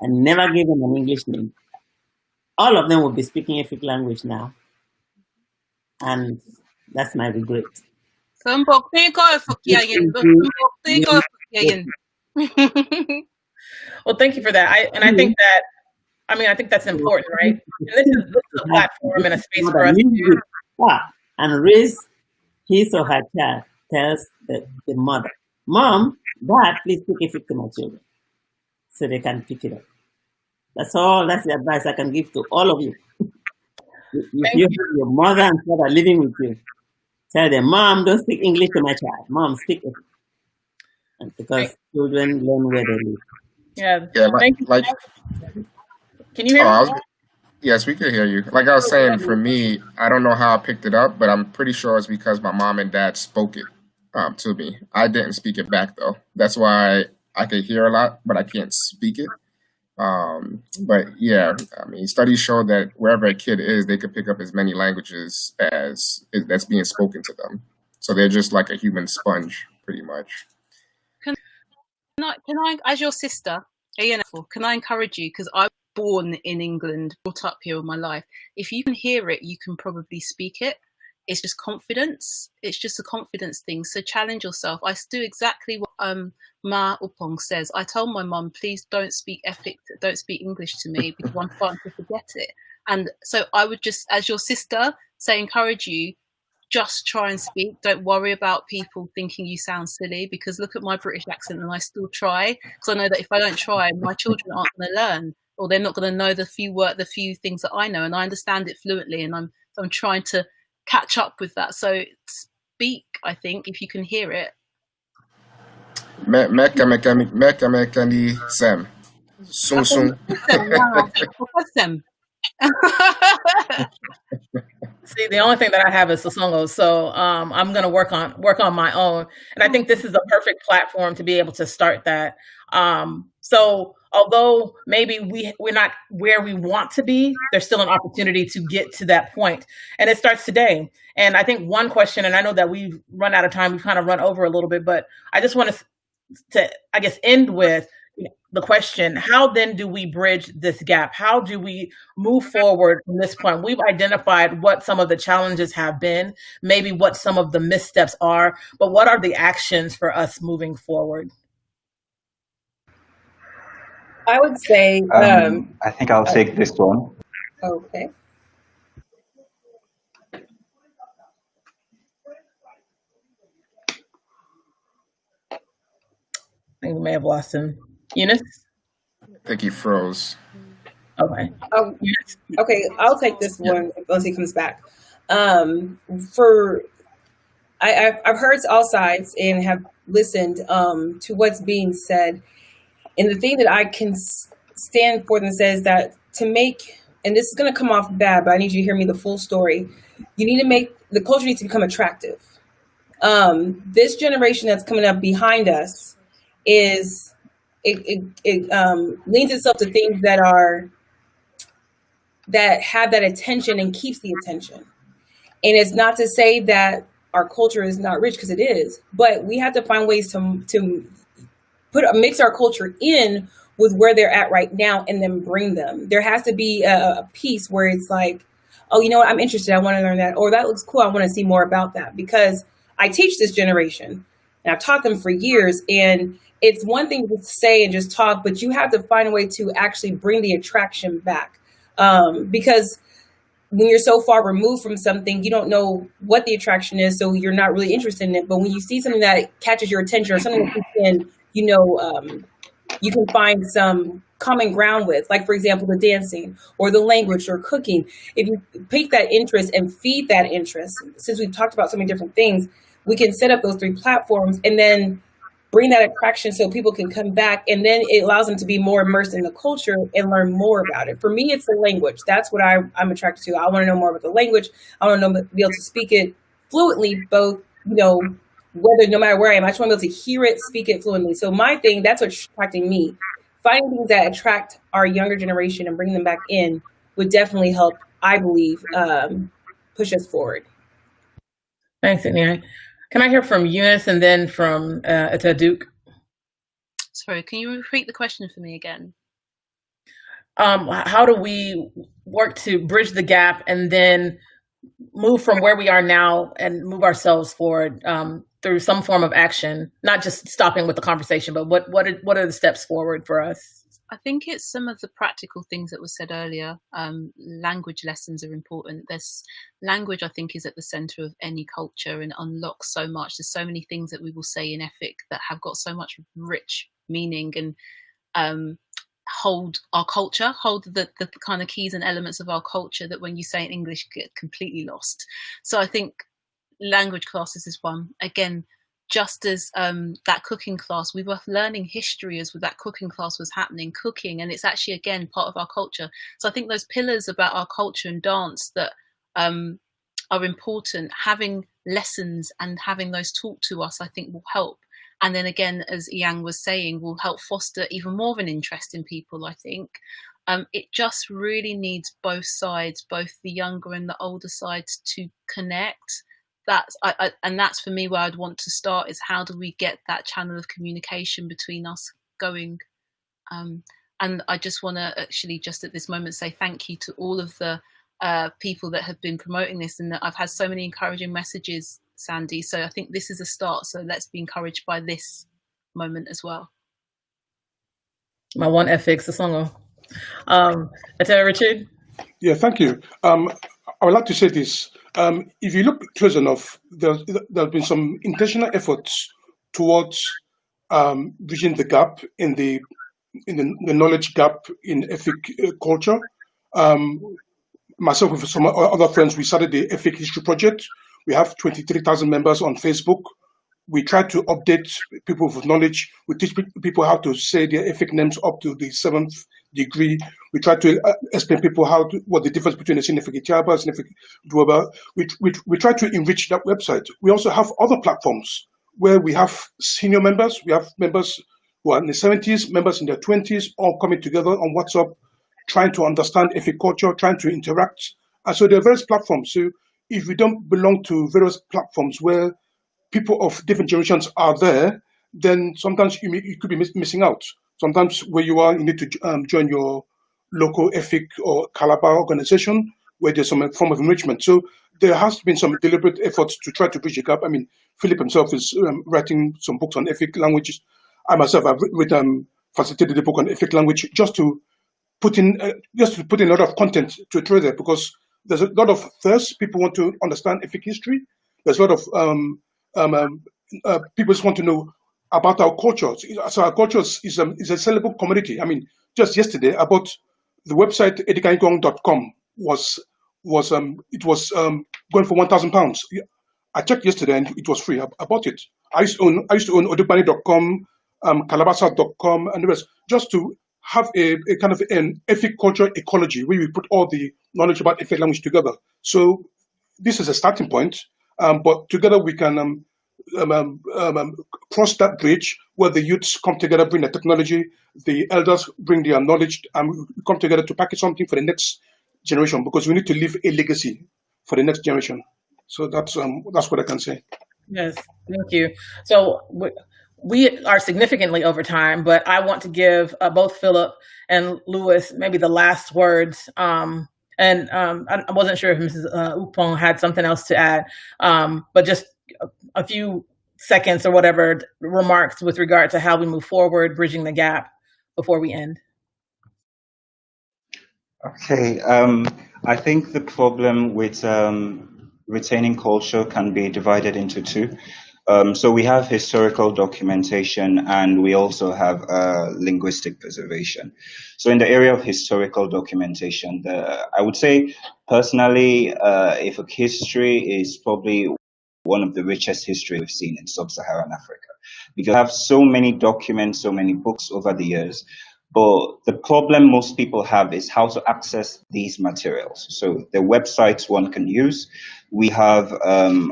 I never gave them an English name. All of them will be speaking Efik language now, and that's my regret. Well, thank you for that. I think that, I think that's important, right? And this is a platform and a space for us to. And raise his or her child, tells the mother, Mom, Dad, please speak Efik to my children, so they can pick it up. That's all. That's the advice I can give to all of you. If you have your mother and father living with you, tell them, Mom, don't speak English to my child. Mom, speak Efik. And because children learn where they live. Yeah. Like, can you hear me? Yes, we can hear you. Like I was saying, for me, I don't know how I picked it up, but I'm pretty sure it's because my mom and dad spoke it to me. I didn't speak it back, though. That's why I could hear a lot, but I can't speak it. But yeah, studies show that wherever a kid is, they could pick up as many languages as that's being spoken to them. So they're just like a human sponge, pretty much. Can I, as your sister, can I encourage you? Because I was born in England, brought up here all my life. If you can hear it, you can probably speak it. It's just confidence. It's just a confidence thing. So challenge yourself. I do exactly what Ma Upong says. I told my mum, please don't speak Efik, don't speak English to me, because I'm starting to forget it. And so I would just, as your sister, encourage you, just try and speak. Don't worry about people thinking you sound silly, because look at my British accent and I still try, because I know that if I don't try, my children aren't going to learn, or they're not going to know the few things that I know, and I understand it fluently, and I'm trying to catch up with that. So speak, I think, if you can hear it. Sem. Soon. See, the only thing that I have is Sosongo, so I'm going to work on my own, and I think this is a perfect platform to be able to start that. So although maybe we're not where we want to be, there's still an opportunity to get to that point, and it starts today. And I think one question, and I know that we've run out of time, we've kind of run over a little bit, but I just want to I guess end with the question, how then do we bridge this gap? How do we move forward from this point? We've identified what some of the challenges have been, maybe what some of the missteps are, but what are the actions for us moving forward? I would say... I think I'll take this one. Okay. I think we may have lost him. Eunice? I think he froze. Okay. Okay, I'll take this one once he comes back. I've heard all sides and have listened to what's being said. And the thing that I can stand for and says that to make, and this is going to come off bad, but I need you to hear me the full story. You need to make, the culture needs to become attractive. This generation that's coming up behind us is, it leans itself to things that have that attention and keeps the attention. And it's not to say that our culture is not rich, because it is, but we have to find ways to mix our culture in with where they're at right now and then bring them. There has to be a piece where it's like, oh, you know what, I'm interested, I want to learn that, or that looks cool, I want to see more about that, because I teach this generation and I've taught them for years, and it's one thing to say and just talk, but you have to find a way to actually bring the attraction back. Because when you're so far removed from something, you don't know what the attraction is, so you're not really interested in it. But when you see something that catches your attention, or something that you can find some common ground with, like, for example, the dancing or the language or cooking, if you pick that interest and feed that interest, since we've talked about so many different things, we can set up those 3 platforms, and then bring that attraction so people can come back, and then it allows them to be more immersed in the culture and learn more about it. For me, it's the language. That's what I'm attracted to. I want to know more about the language. I want to be able to speak it fluently, both, whether no matter where I am, I just want to be able to hear it, speak it fluently. So my thing, that's what's attracting me. Finding things that attract our younger generation and bringing them back in would definitely help, I believe, push us forward. Thanks, Nia. Can I hear from Eunice and then from Duke? Sorry, can you repeat the question for me again? How do we work to bridge the gap and then move from where we are now and move ourselves forward through some form of action, not just stopping with the conversation, but what are the steps forward for us? I think it's some of the practical things that were said earlier. Language lessons are important. Language, I think, is at the center of any culture and unlocks so much. There's so many things that we will say in Efik that have got so much rich meaning and hold our culture, hold the kind of keys and elements of our culture that when you say in English get completely lost. So I think language classes is one. Again, just as that cooking class, we were learning history as that cooking class was happening, cooking, and it's actually, again, part of our culture. So I think those pillars about our culture and dance that are important, having lessons and having those taught to us, I think will help. And then again, as Yang was saying, will help foster even more of an interest in people, I think. It just really needs both sides, both the younger and the older sides, to connect. And that's for me where I'd want to start, is how do we get that channel of communication between us going? And I just want to actually just at this moment say thank you to all of the people that have been promoting this, and that I've had so many encouraging messages, Sandy. So I think this is a start. So let's be encouraged by this moment as well. My one FX, the song. Richard? Yeah, thank you. I would like to say this. If you look close enough, there have been some intentional efforts towards bridging the gap in the knowledge gap in Efik culture. Myself with some other friends, we started the Efik History Project. We have 23,000 members on Facebook. We try to update people with knowledge. We teach people how to say their Efik names up to the 7th degree. We try to explain people what the difference between a Sinefik Itiaba and Sinefik Duaba. We try to enrich that website. We also have other platforms where we have senior members. We have members who are in their 70s, members in their 20s, all coming together on WhatsApp, trying to understand Efik culture, trying to interact. And so there are various platforms. So if we don't belong to various platforms where people of different generations are there, then sometimes you could be missing out. Sometimes where you are, you need to join your local Efik or Calabar organization where there's some form of enrichment. So there has been some deliberate efforts to try to bridge the gap. I mean, Philip himself is writing some books on Efik languages. I myself have facilitated the book on Efik language just to put in a lot of content to trade there, because there's a lot of thirst. People want to understand Efik history. There's a lot of people just want to know about our culture. So our culture is a sellable commodity. I mean, just yesterday, I bought the website edikaigong.com was going for £1,000. I checked yesterday and it was free. I bought it. I used to own odubani.com, calabasa.com, and the rest, just to have a kind of an Efik culture ecology where we put all the knowledge about Efik language together. So this is a starting point, but together we can cross that bridge where the youths come together, bring the technology, the elders bring their knowledge, and we come together to package something for the next generation, because we need to leave a legacy for the next generation. So that's what I can say. Yes, thank you. So we are significantly over time, but I want to give both Philip and Louis maybe the last words. I wasn't sure if Mrs. Upong had something else to add, but just a few seconds or whatever remarks with regard to how we move forward, bridging the gap before we end. Okay, I think the problem with retaining culture can be divided into two. So we have historical documentation and we also have linguistic preservation. So in the area of historical documentation, I would say personally, if history is probably one of the richest history we've seen in sub-Saharan Africa, because we have so many documents, so many books over the years. But the problem most people have is how to access these materials. So the websites one can use, we have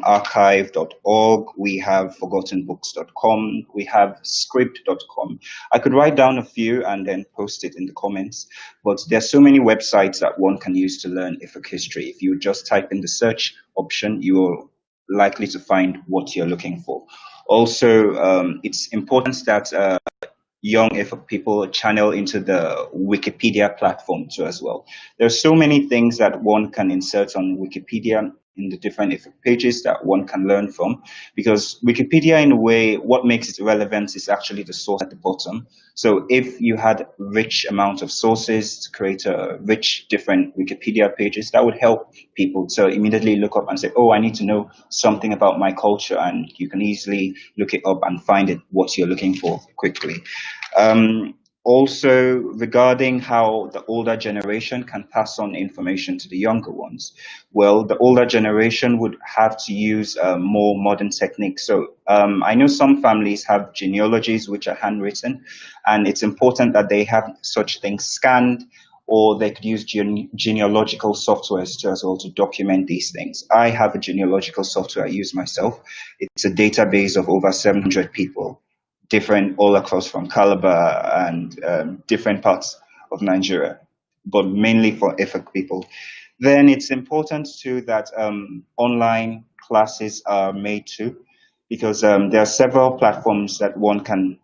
archive.org, we have forgottenbooks.com, we have script.com. I could write down a few and then post it in the comments, but there's so many websites that one can use to learn Efik history. If you just type in the search option, you're likely to find what you're looking for. Also, it's important that young Efik people channel into the Wikipedia platform too as well. There's so many things that one can insert on Wikipedia in the different Efik pages that one can learn from, because Wikipedia, in a way, what makes it relevant is actually the source at the bottom. So if you had rich amount of sources to create a rich different Wikipedia pages, that would help people to immediately look up and say, oh, I need to know something about my culture, and you can easily look it up and find it what you're looking for quickly. Also, regarding how the older generation can pass on information to the younger ones, well, the older generation would have to use more modern techniques. So I know some families have genealogies which are handwritten, and it's important that they have such things scanned, or they could use genealogical softwares too as well to document these things. I have a genealogical software I use myself. It's a database of over 700 people, different all across from Calabar and different parts of Nigeria, but mainly for Efik people. Then it's important too that online classes are made too, because there are several platforms that one can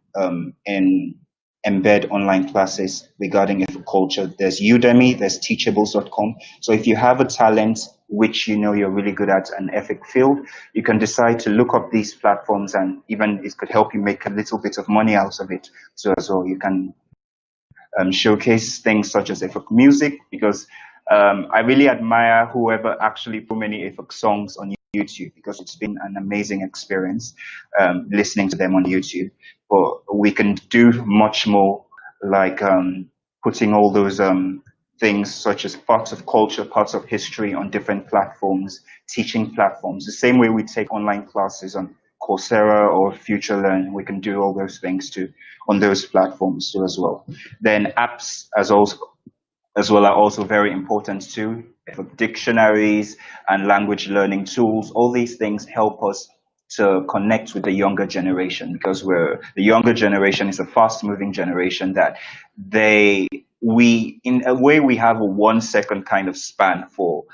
embed online classes regarding Efik culture. There's Udemy, there's teachables.com. So if you have a talent which you know you're really good at an Efik field, you can decide to look up these platforms, and even it could help you make a little bit of money out of it. So as well, you can showcase things such as Efik music, because I really admire whoever actually put many Efik songs on YouTube, because it's been an amazing experience listening to them on YouTube. But we can do much more, like putting all those things such as parts of culture, parts of history on different platforms, teaching platforms. The same way we take online classes on Coursera or FutureLearn, we can do all those things too on those platforms too as well. Then apps as well are also very important too. Dictionaries and language learning tools, all these things help us to connect with the younger generation, because the younger generation is a fast moving generation that we in a way we have a 1 second kind of span for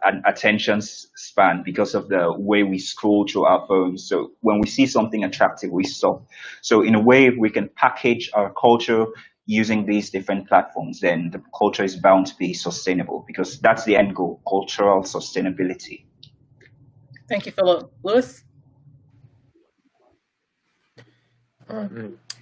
an attention span, because of the way we scroll through our phones. So when we see something attractive, we stop. So in a way, if we can package our culture using these different platforms, then the culture is bound to be sustainable, because that's the end goal, cultural sustainability. Thank you, Philip. Louis?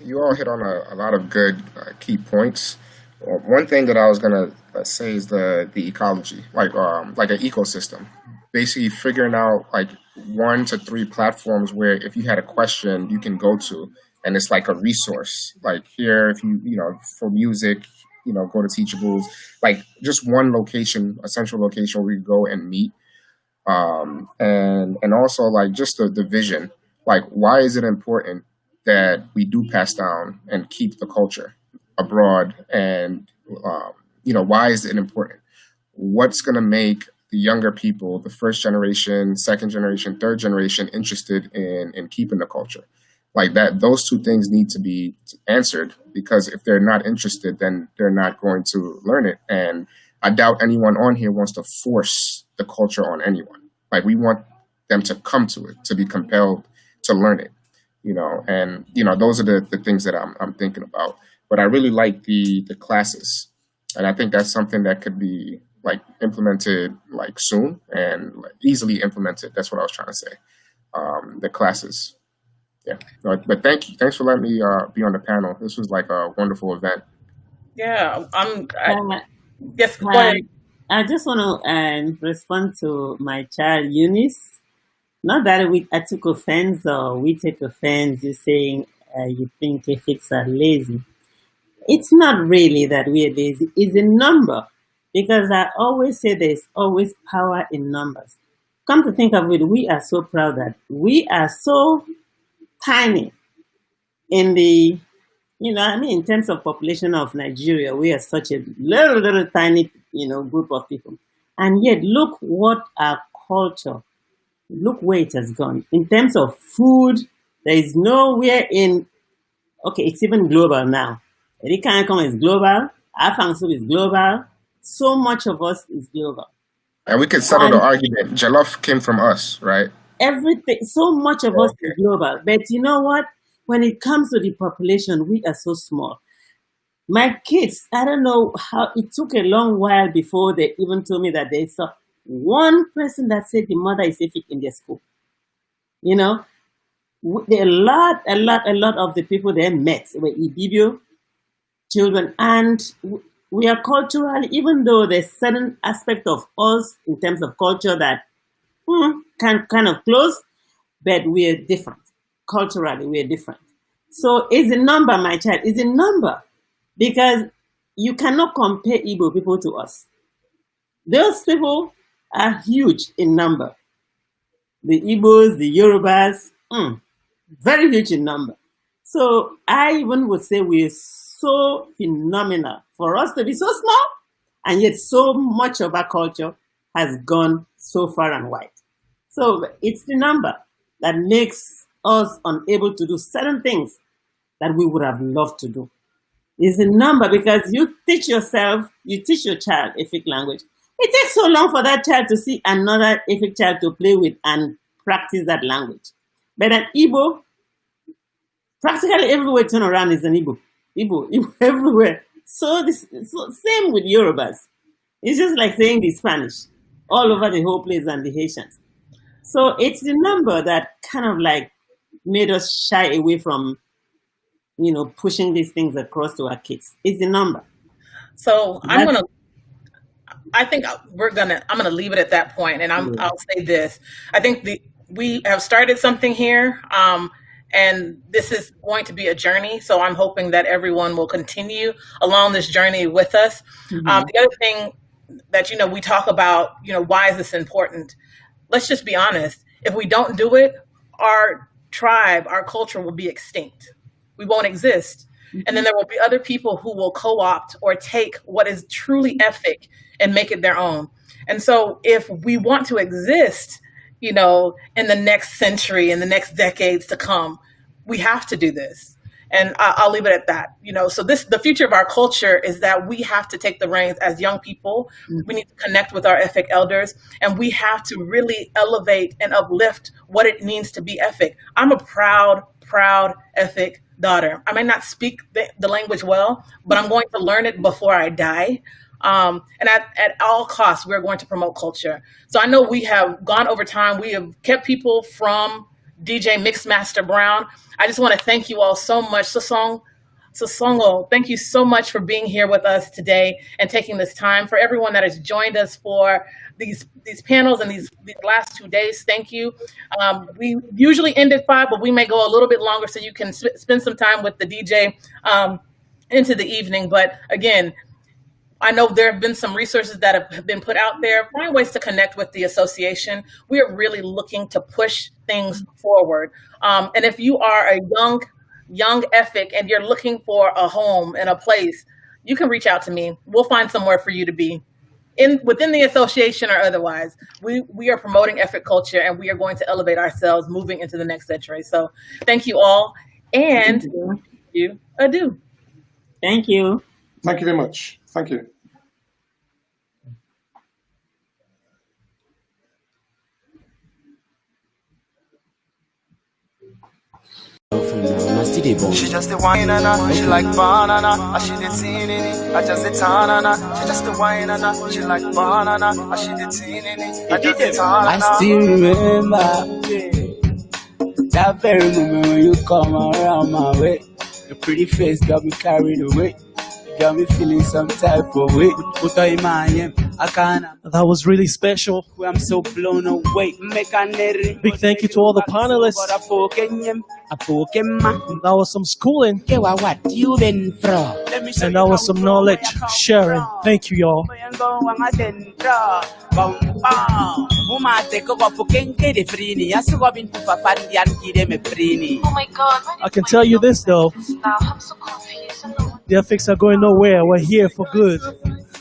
You all hit on a lot of good key points. One thing that I was gonna say is the ecology, like an ecosystem. Basically, figuring out like 1 to 3 platforms where if you had a question, you can go to, and it's like a resource. Like here, if you for music, go to Teachables. Like just one location, a central location where you go and meet. And also like just the vision. Like, why is it important that we do pass down and keep the culture abroad? And why is it important? What's going to make the younger people, the first generation, second generation, third generation, interested in keeping the culture? Like that, those 2 things need to be answered, because if they're not interested, then they're not going to learn it. And I doubt anyone on here wants to force the culture on anyone. Like, we want them to come to it, to be compelled to learn it, and those are the things that I'm thinking about. But I really like the classes, and I think that's something that could be like implemented like soon and easily implemented. That's what I was trying to say. The classes. Yeah. But thanks for letting me be on the panel. This was like a wonderful event. Yeah. Yes, go ahead. I just want to respond to my child, Eunice. Not that I took offense or we take offense, you saying you think Efiks are lazy. It's not really that we are lazy. It's a number. Because I always say there's always power in numbers. come to think of it, we are so proud that we are so tiny in the, in terms of population of Nigeria, we are such a little tiny, group of people. And yet, look what our culture, look where it has gone. In terms of food, there is nowhere it's even global now. Erikankom is global, Afang soup is global, so much of us is global. And we could settle the argument. Jollof came from us, right? Everything, so much of us is global. But you know what? When it comes to the population, we are so small. My kids, I don't know how, it took a long while before they even told me that they saw one person that said the mother is Efik in their school. A lot of the people they met were Ibibio children, and we are culturally, even though there's certain aspect of us in terms of culture that kind of close, but we are different. Culturally, we are different. So it's a number, my child, it's a number, because you cannot compare Igbo people to us. Those people are huge in number. The Igbos, the Yorubas, very huge in number. So I even would say we're so phenomenal for us to be so small, and yet so much of our culture has gone so far and wide. So it's the number that makes us unable to do certain things that we would have loved to do. It's the number, because you teach your child Efik language. It takes so long for that child to see another Efik child to play with and practice that language. But an Igbo, practically everywhere turn around is an Igbo. Igbo everywhere. So same with Yorubas. It's just like saying the Spanish all over the whole place, and the Haitians. So it's the number that kind of like made us shy away from, pushing these things across to our kids. It's the number. So I'm gonna leave it at that point, and I'll say this. I think we have started something here, and this is going to be a journey. So I'm hoping that everyone will continue along this journey with us. The other thing that, we talk about, why is this important? Let's just be honest. If we don't do it, our tribe, our culture will be extinct. We won't exist. And then there will be other people who will co-opt or take what is truly Efik and make it their own. And so if we want to exist, in the next century, in the next decades to come, we have to do this. And I'll leave it at that. So the future of our culture is that we have to take the reins as young people. We need to connect with our Efik elders, and we have to really elevate and uplift what it means to be Efik. I'm a proud Efik daughter. I may not speak the language well, but I'm going to learn it before I die. And at all costs, we're going to promote culture. So I know we have gone over time. We have kept people from DJ Mixmaster Brown. I just want to thank you all so much. Sosongo, thank you so much for being here with us today and taking this time. For everyone that has joined us for these panels and these last 2 days, thank you. We usually end at 5, but we may go a little bit longer so you can spend some time with the DJ into the evening. But again, I know there have been some resources that have been put out there. Find ways to connect with the association. We are really looking to push things forward. And if you are a young Efik and you're looking for a home and a place, you can reach out to me. We'll find somewhere for you to be within the association or otherwise. We are promoting Efik culture, and we are going to elevate ourselves moving into the next century. So thank you all, and you adieu. Thank you. Thank you very much. Thank you. She just a wine and she like banana. She did teen in it. I just a tanana. She just a wine and she like banana. She did teen in it. I just a tanana. I still remember that very moment when you come around my way. Your pretty face got me carried away. Got me feeling some type of way. Put in my That was really special. I'm so blown away. Big thank you to all the panelists. That was some schooling. And that was some knowledge sharing. Thank you, y'all. Oh my God. I can tell you this though. I'm so confused. The Efiks are going nowhere. We're here for good.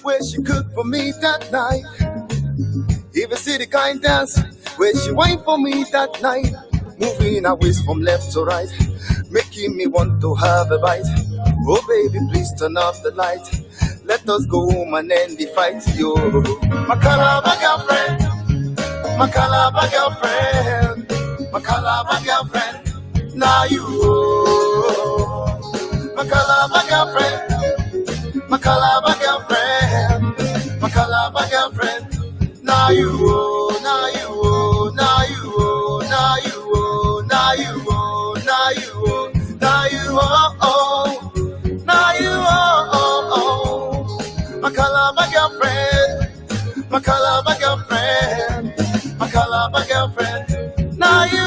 Where she cooked for me that night. Even see the kind dance where she wine for me that night. Moving her waist from left to right, making me want to have a bite. Oh baby, please turn off the light. Let us go home and end the fight, yo. My Calabar girlfriend, my Calabar girlfriend, my Calabar girlfriend. Now you, my Calabar girlfriend, my Calabar girlfriend, my Calabar girlfriend. Now you, now you, now you, now you, now you, now you, now you, now you, my Calabar girlfriend, my Calabar girlfriend, my Calabar girlfriend. Now you,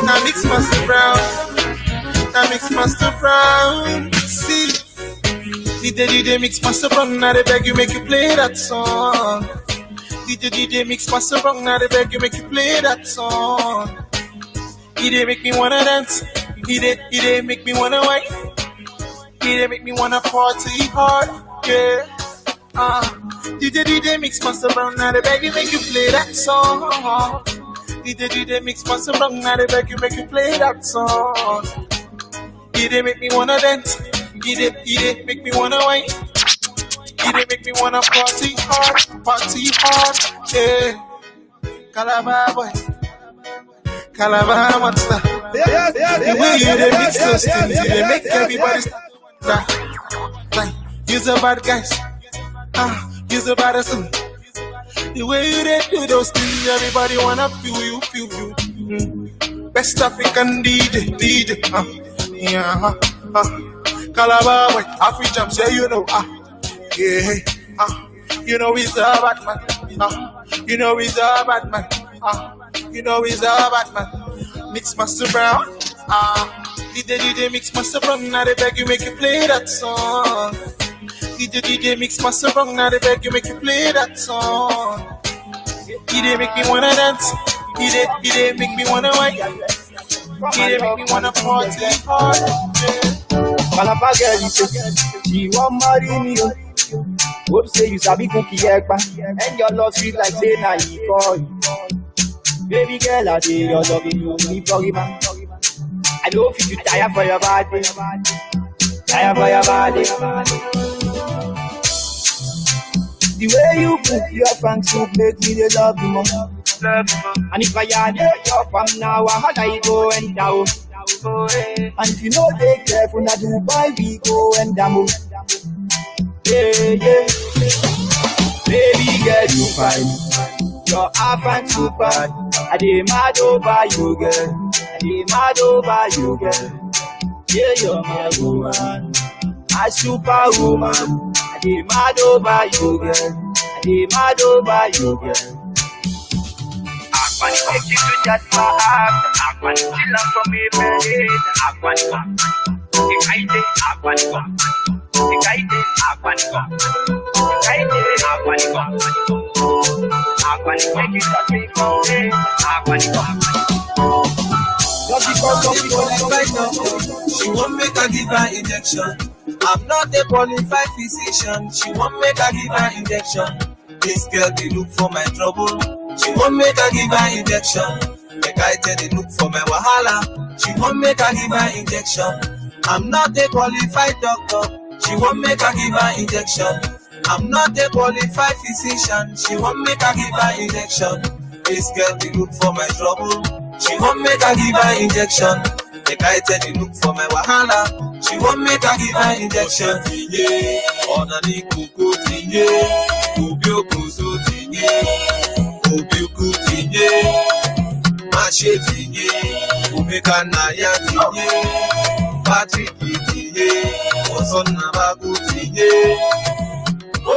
now Mixmaster Brown, now Mixmaster Brown. See, DJ Mixmaster Brown, now they beg you make you play that song. DJ Mixmaster Brown, now they beg you make you play that song. He did make me wanna dance, he did make me wanna wine, he did make me wanna party hard, yeah. DJ Mixmaster Brown, now they beg you make you play that song. DJ Mixmaster Brown, now they beg you make you play that song. He did make me wanna dance, he did make me wanna wine, he did make me wanna party hard, yeah. Calabar boy, Calabar monster. The way you they mix those things, you they make everybody start. Like, you're the bad guys, you're the baddest. The way you they do those things, everybody wanna feel you. Best African DJ, yeah, Calabar boy, Afri jumps, yeah, you know, yeah, you know he's a bad man, you know he's a bad man, you know he's a bad man. Mixmaster Brown, DJ Mixmaster Brown, now they beg you make you play that song. DJ Mixmaster Brown, now they beg you make you play that song. He did make me wanna dance, he did make me wanna wine, he did make me wanna party hard, yeah. Calabar girl, you say she want marry me, oh. Hope say you sabi cookie ekpa, and your love sweet like say na you call. Baby girl, I say your love you me for man. I don't feel you tired for your body, tired for your body. The way you cook your funk soup make me the love you more. And if I had your farm now, how do you go and down? And if you know take careful, not the boy we go and down. Yeah. Baby girl, you fine. You're up and too bad. I did mad over you, girl. I did mad over you, girl. Yeah, you're my woman. A superwoman. I did mad over you, girl. I did mad over you, girl. Aquani take you to that park. Aquani chill out from me, baby. Aquani come. Aquani come. Aquani come. Aquani come. Aquani make you touch me, baby. Aquani come. Just because of qualified now, she won't make her give her injection. I'm not a qualified physician. She won't make her give her injection. This girl they look for my trouble. She won't make her give her injection. Make I tell they look for my wahala. She won't make her give her injection. I'm not a qualified doctor. She won't make her give her injection. I'm not a qualified physician. She won't make her give her injection. This girl they look for my trouble. She won't make her give her injection. Make I tell they look for my wahala. She won't make her give her injection. Tinye, onani kuku tinye, kubioku so tinye, kubioku tinye, mashe tinye, kubeka naya tinye, Patrick tinye. Oh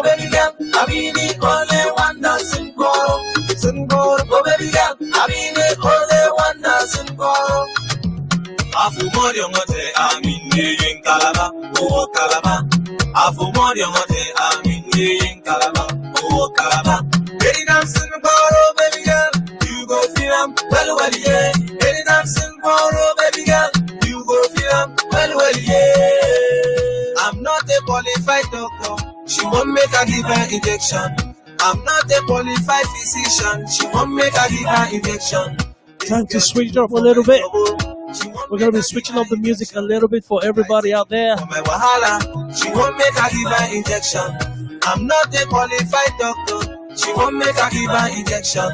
baby girl, I be the only one dancing for. Oh baby girl, I be the only one dancing for. Afumori omote amini yin kalaba, oh kalaba. Afumori omote amini yin kalaba, oh kalaba. Any dancing for, oh baby girl, you go feel 'em well, yeah. Any dancing for, oh baby girl, you go feel 'em well, yeah. I'm not a qualified doctor. She won't make her give her injection. I'm not a qualified physician. She won't make her give her injection. Time to switch it up a little bit. We're going to be switching up the music a little bit for everybody out there. My wahala, she won't make her give her injection. I'm not a qualified doctor. She won't make her give her injection.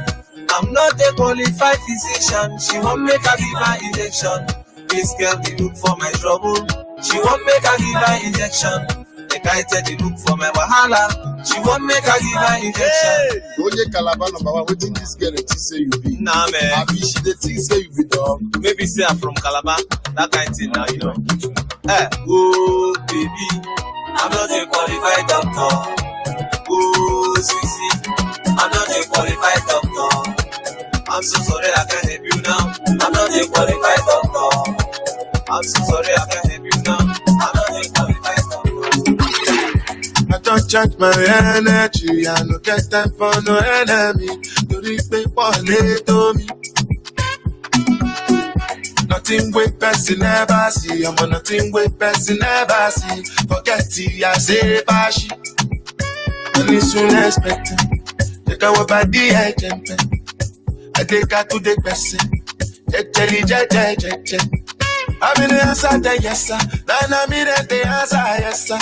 I'm not a qualified physician. She won't make her give her injection. This girl they look for my trouble. She won't make her give her injection. The guy said they look for my wahala. She won't make her give her injection. Onye Calabar number one, what think this girl say you be? Nah man. I be she the thing say you be dog. Maybe say I'm from Calabar. That kind of thing now, you know. Oh baby, I'm not a qualified doctor. Oh sissy, I'm not a qualified doctor. I'm so sorry I can't help you now. I'm not a qualified doctor. I'm so sorry I can't help you now. I'm not a qualified doctor. I don't charge my energy. I no get time for no enemy. You reach me for to me. Nothing with person never see. I'm on nothing with person never see. Forget it, I say bashi. And it's soon expected. They can work by the agent. I take her to the person. Check. I'm in the answer, then yes sir. Then I'm in the answer, yes sir.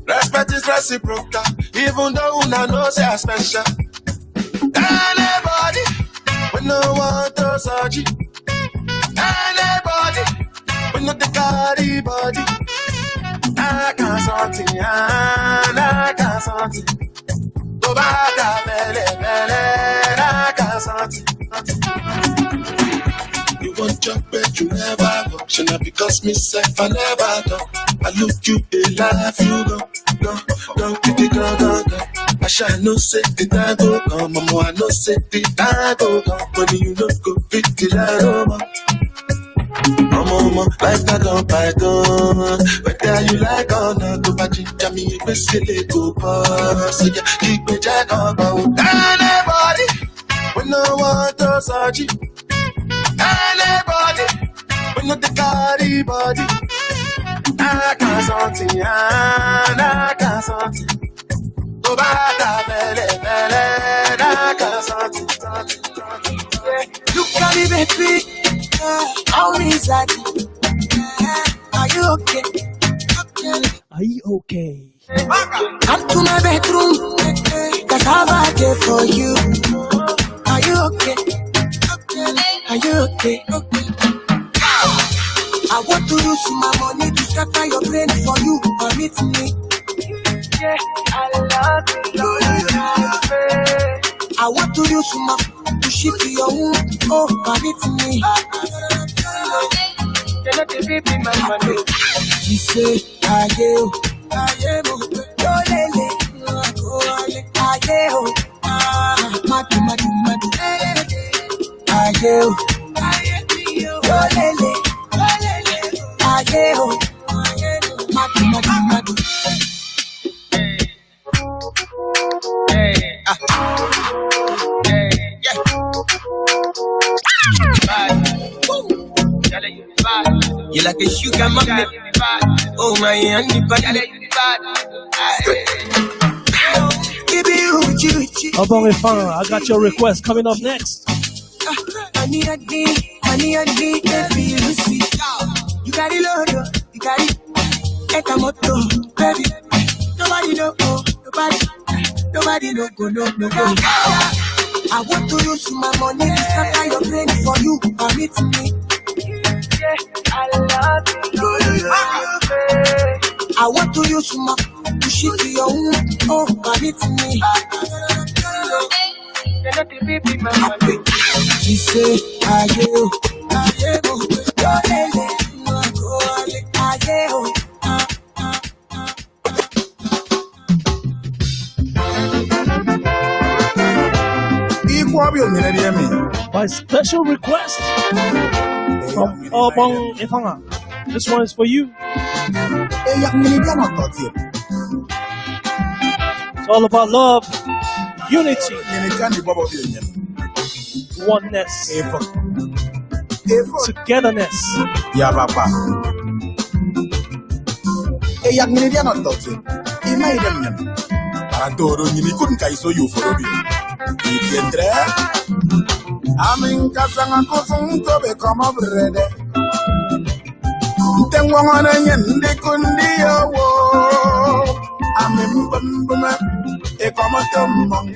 Respect is reciprocal, even though una know say I special. Anybody, we no want to search it. Anybody, we no the carry body. I can't something, I can't something. Go back, I can't something. You want job, but you never go. Should not because myself I never go. I look you, they laugh, you go. Go. I shall no say the time go come. Mama, I no say the time go come. But you don't go fit the aroma. Mama, life not on python. Whether you like or not, go back to me, if we go pass. So yeah, keep me jack on. Anybody, we no want to search it. Anybody, we not the carry body. I can't something, I can't something. Go back, I can't something. Look at me, baby. How is that? Are you okay? Are you okay? Come to my bedroom, cause I've a day for you. Are you okay? Are you okay? I want to use my money to scatter your brain for you. Permit me. Yeah, I love you. I want to use my to shift your womb. Oh, permit me. You're not the baby, my money. She say, Aye, you like a sugar magnet. Oh my honey bunny. Abong Efang, I got your request coming up next. Honey, baby, you see. You got it, Lord, you got it. Ekamoto, baby. Nobody know, nobody know, no. I want to use my money to scatter your brain for you. Permit me. Yeah, I love you. I want to use my to shift your womb. Oh, permit me. You're not the baby, my money. She say, Aye, By special request from Obong Ifanga. This one is for you. It's all about love, unity, oneness, togetherness. Yeah, Papa. Young lady, are not talking. He made them. Antoro, you couldn't I saw you for a bit. I'm in Casanga to become a bread. Then one and they couldn't be a war. I'm in Bumba, a common.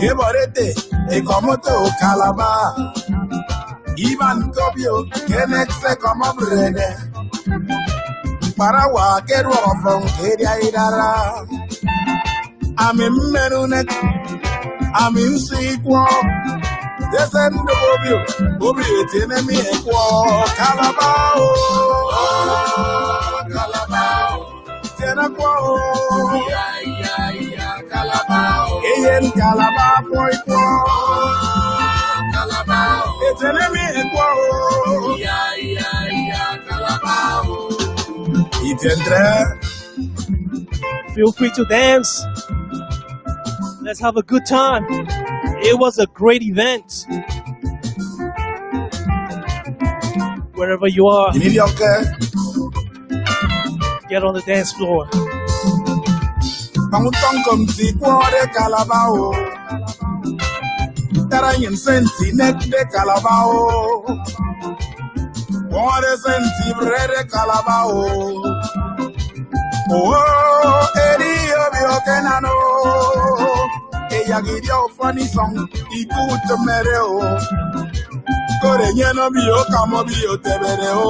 Eborete, a comoto Calabar. Ivan Copio, Kenexe como brede. Parawa, get off from Kedia Idara. I'm in Merunet, I'm in Sequel. This end the Bobby, it's enemy equal. Calabao, Calabao, Tenaquo, Calabao, Ian Calabao, boy, Calabao, it's enemy equal. Calabao. Feel free to dance. Let's have a good time. It was a great event. Wherever you are, get on the dance floor. Oh, Eddie, you can know. Eya gidio funny song, iku to mereo. Kore nyeno biyo kamo biyo tebereo.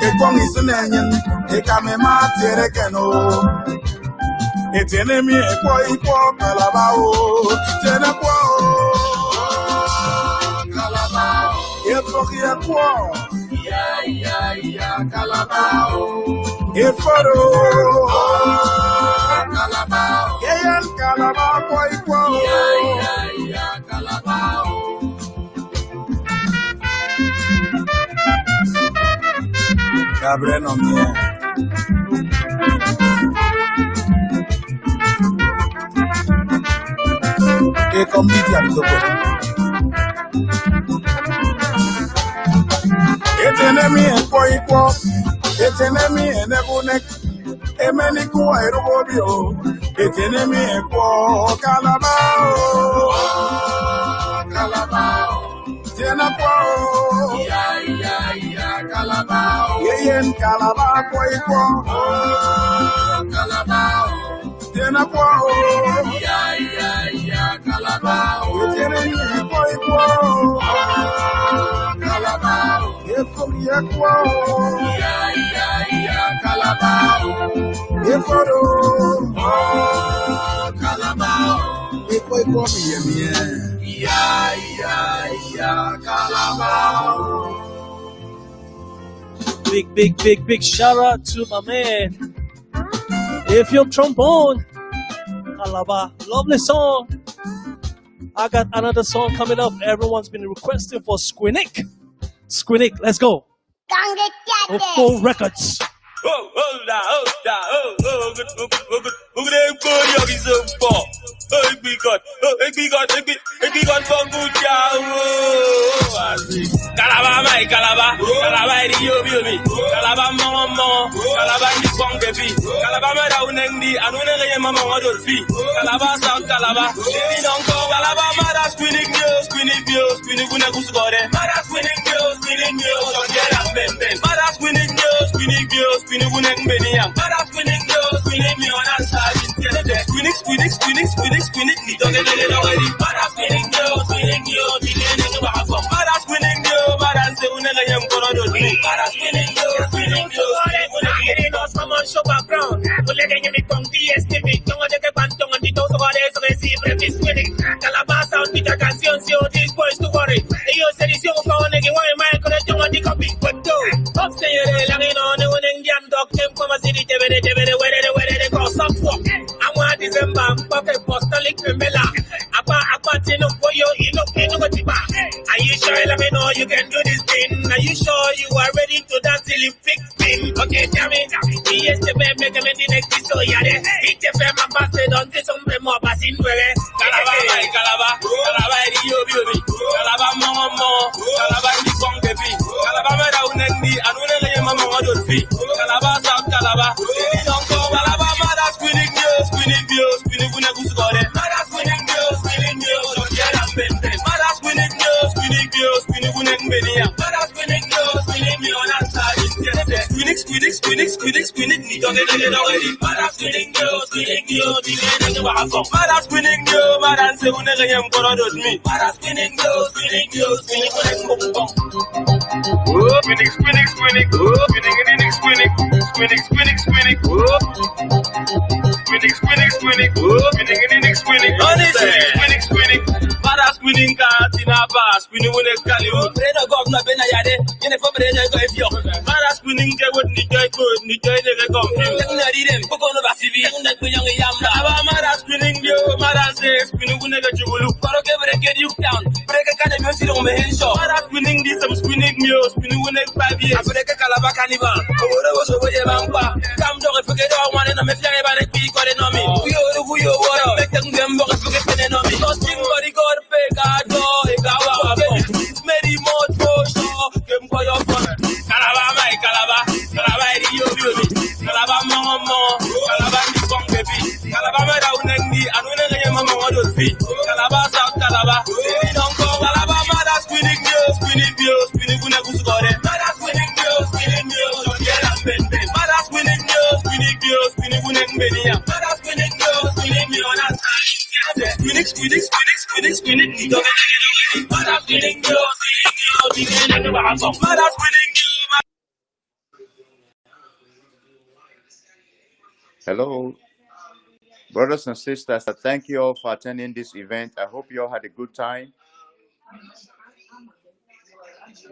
Ekong isunenyen, ekame matere keno. Etene mi ekwo kalabao. Tene kwa kalabao. Efoki ekwo. Ya kalabao. Eforo Calabao, Yayan Calabao, Quaiko, Ya Calabao. Cabreno mia. Que convite a todo. It's enemy and Quaiko. It's enemy and Ebunek, a many Kuairobio, it's enemy and Calabao, Calabao, Tenaqua, Calabao, Yan Calabao, Calabao, Tenaqua, Calabao, it's enemy and Calabao, if from Yakwa. Calabao, Eforo, Calabao, Equai Calabao. Big shout out to my man. If you're trombone, Calaba, lovely song. I got another song coming up. Everyone's been requesting for Squinick. Squinick, let's go. Full records. Oh, look at them good yogis so far. Hey, big God, from good job. Calaba, the yobi, Calaba, mama, Calaba, the song, baby, Calaba, Madaunandi, and when I am among other feet, Calaba, South Calaba, they don't go, Calaba, Mada, spinning girls, Gunagusgore, Mada, spinning girls, Mada, spinning girls, Mada, spinning girls, me on that side. Squinick, you don't get it already. Mada, spinning girls, Mada, spinning girls, Mada, say, when I am going to do it. Mada, spinning girls, come on, show background. We're letting me from DSTV. Don't want to get back on the dose of our days, receive every spinning. Calabas out with a canción, see all these boys to worry. You said it's your phone, and you want my connect on the copy. But do upstairs, langing on the one Indian dog, them from a city, where they go, some walk. I want December, pocket apostolic Mela. want to know for you, what you want. Are you sure? Let me know you can do this thing. Are you sure you are ready to dance till you fix him? Okay, tell me. Yes, the man make me the next so yeah. It's the fam ambassador on this something more passing where Calaba, baby. Calaba, mama, Calaba, the song, baby. Calaba, mera unendi, anunele mama wadolfi. Calaba, South Calaba. Don't go, Calaba, mother squinning girls, squinning gusgore. Mother squinning girls, yeah, I'm bent. Mother squinning girls, squinning benia. Mother squinning girls, on that side. Squinning, you don't get already. Mother squinning girls, Mother squinning girls, mother say who never am gonna me. Mother squinning girls, squinning, Mother squinning cats in a bar, squinning when they call you. Brother governor Benayade, in a family go if you. Mother squinning they would need to go, need to come. Them, Pocono Basivi, and that young Yamla. Mother squinning you, mother says, squinning when they get you look. But okay, get you down. Break a kind of music on the hand show. Mother squinning this, I'm squinning you, squinning when they 5 years. I break a Calaba Carnival. Was over your mamba. Come down and forget all one and I'm a fly by the peak or the nomi. Who you want? Make them go and forget the nomi. Don't think body God pay God go. Many more show. Game for your fun. Calaba, you beauty. Calaba, mama, Calaba, the song, baby. Calaba, mera unendi, anunele mama wadolfi. Calaba, South Calaba. Don't go, Calaba, mother squinning girls, squinning gusgore. Mother squinning girls, yeah, I'm bent. Mother squinning girls, squinning benia. Mother squinning girls, on that side. Squinning, you don't get it. Mother squinning girls, mother squinning girls. Hello, brothers and sisters. Thank you all for attending this event. I hope you all had a good time.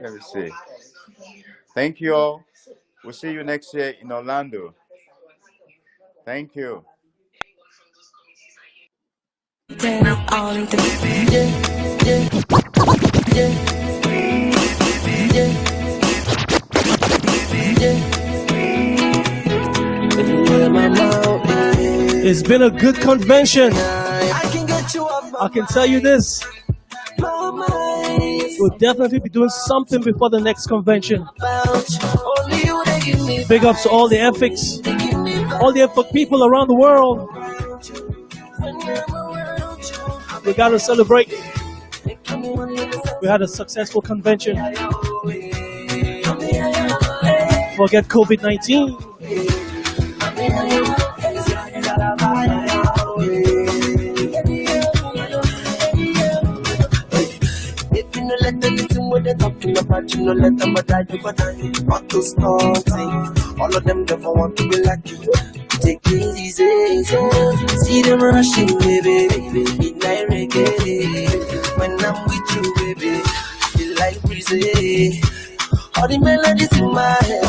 Let me see. Thank you all. We'll see you next year in Orlando. Thank you. It's been a good convention. I can tell you this. We'll definitely be doing something before the next convention. Big ups to all the Efiks, all the Efik people around the world. We gotta celebrate. We had a successful convention. Forget COVID-19. All of them never want to be like you. Take it easy. See them rushing, baby. Midnight reggae. When I'm with you, baby, feel like breezy. All the melodies in my head,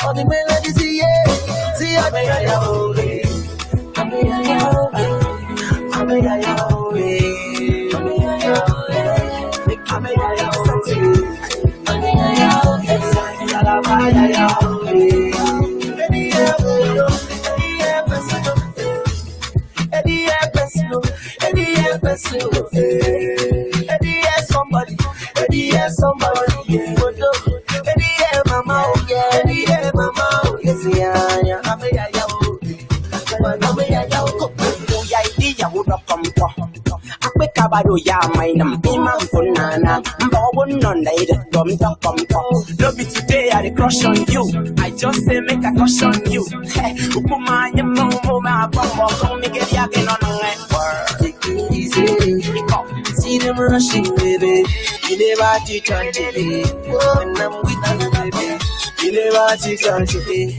all the melodies in yeah. See, I'm Kabado ya mainam imam funana mbawon non dai dum no be today I crush on you. I just say make a crush on you. Ukuma nyamo ma bombo come get ya get on take it easy. See them rushing, baby. You never teach on TV. When I'm with you, baby, you never teach on TV.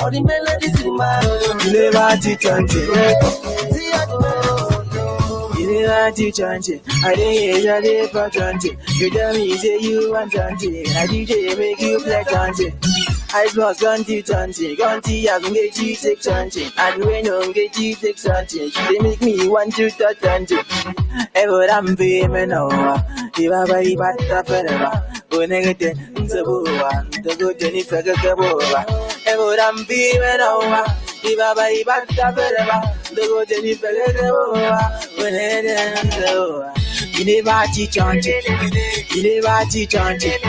All the melodies in my head, you never teach on TV. See I go. I didn't you tell me say you want chanting. I DJ make you play chanting. I was Gunty Chanting, Gunty as Ungaji take chanting, and when Ungaji take chanting, they make me want to touch chanting. Ever I'm payment over, if I buy Bata forever, when I get the good Jennifer Gabova. Ever I'm payment over, if I buy Bata forever, the good Jennifer Gabova, when I get the you never teach on it, you never teach on it,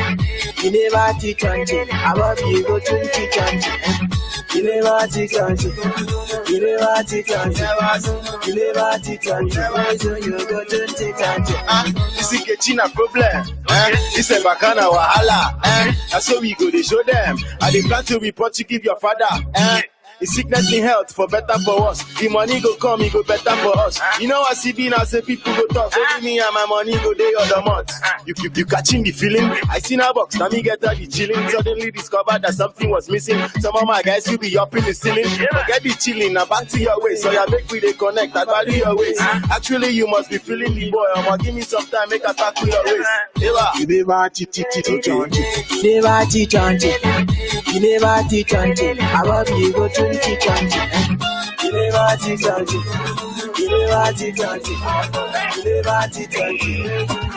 you never teach on it. Above you go to teach on it. You never teach on it, you never teach on it, you never teach on it. You go to teach on it. This is a China problem. It's a bacana wahala. That's how we go to show them. And they plan to report to give your father. It's sickness in health for better for us. The money go come, it go better for us. You know what CB now say people go talk. Only me and my money go day other month. You catching the feeling? I seen a box, now me get all the chilling. Suddenly discovered that something was missing. Some of my guys will be up in the ceiling. Forget the chilling, now back to your waist. So you make we they connect, I value your waist. Actually you must be feeling the boy. I'ma give me some time, make a tackle your waist. You never teach on it. You never teach on it. You never teach on it. Above you go to teach on it. You never teach on it. You never teach on it. You never teach on it.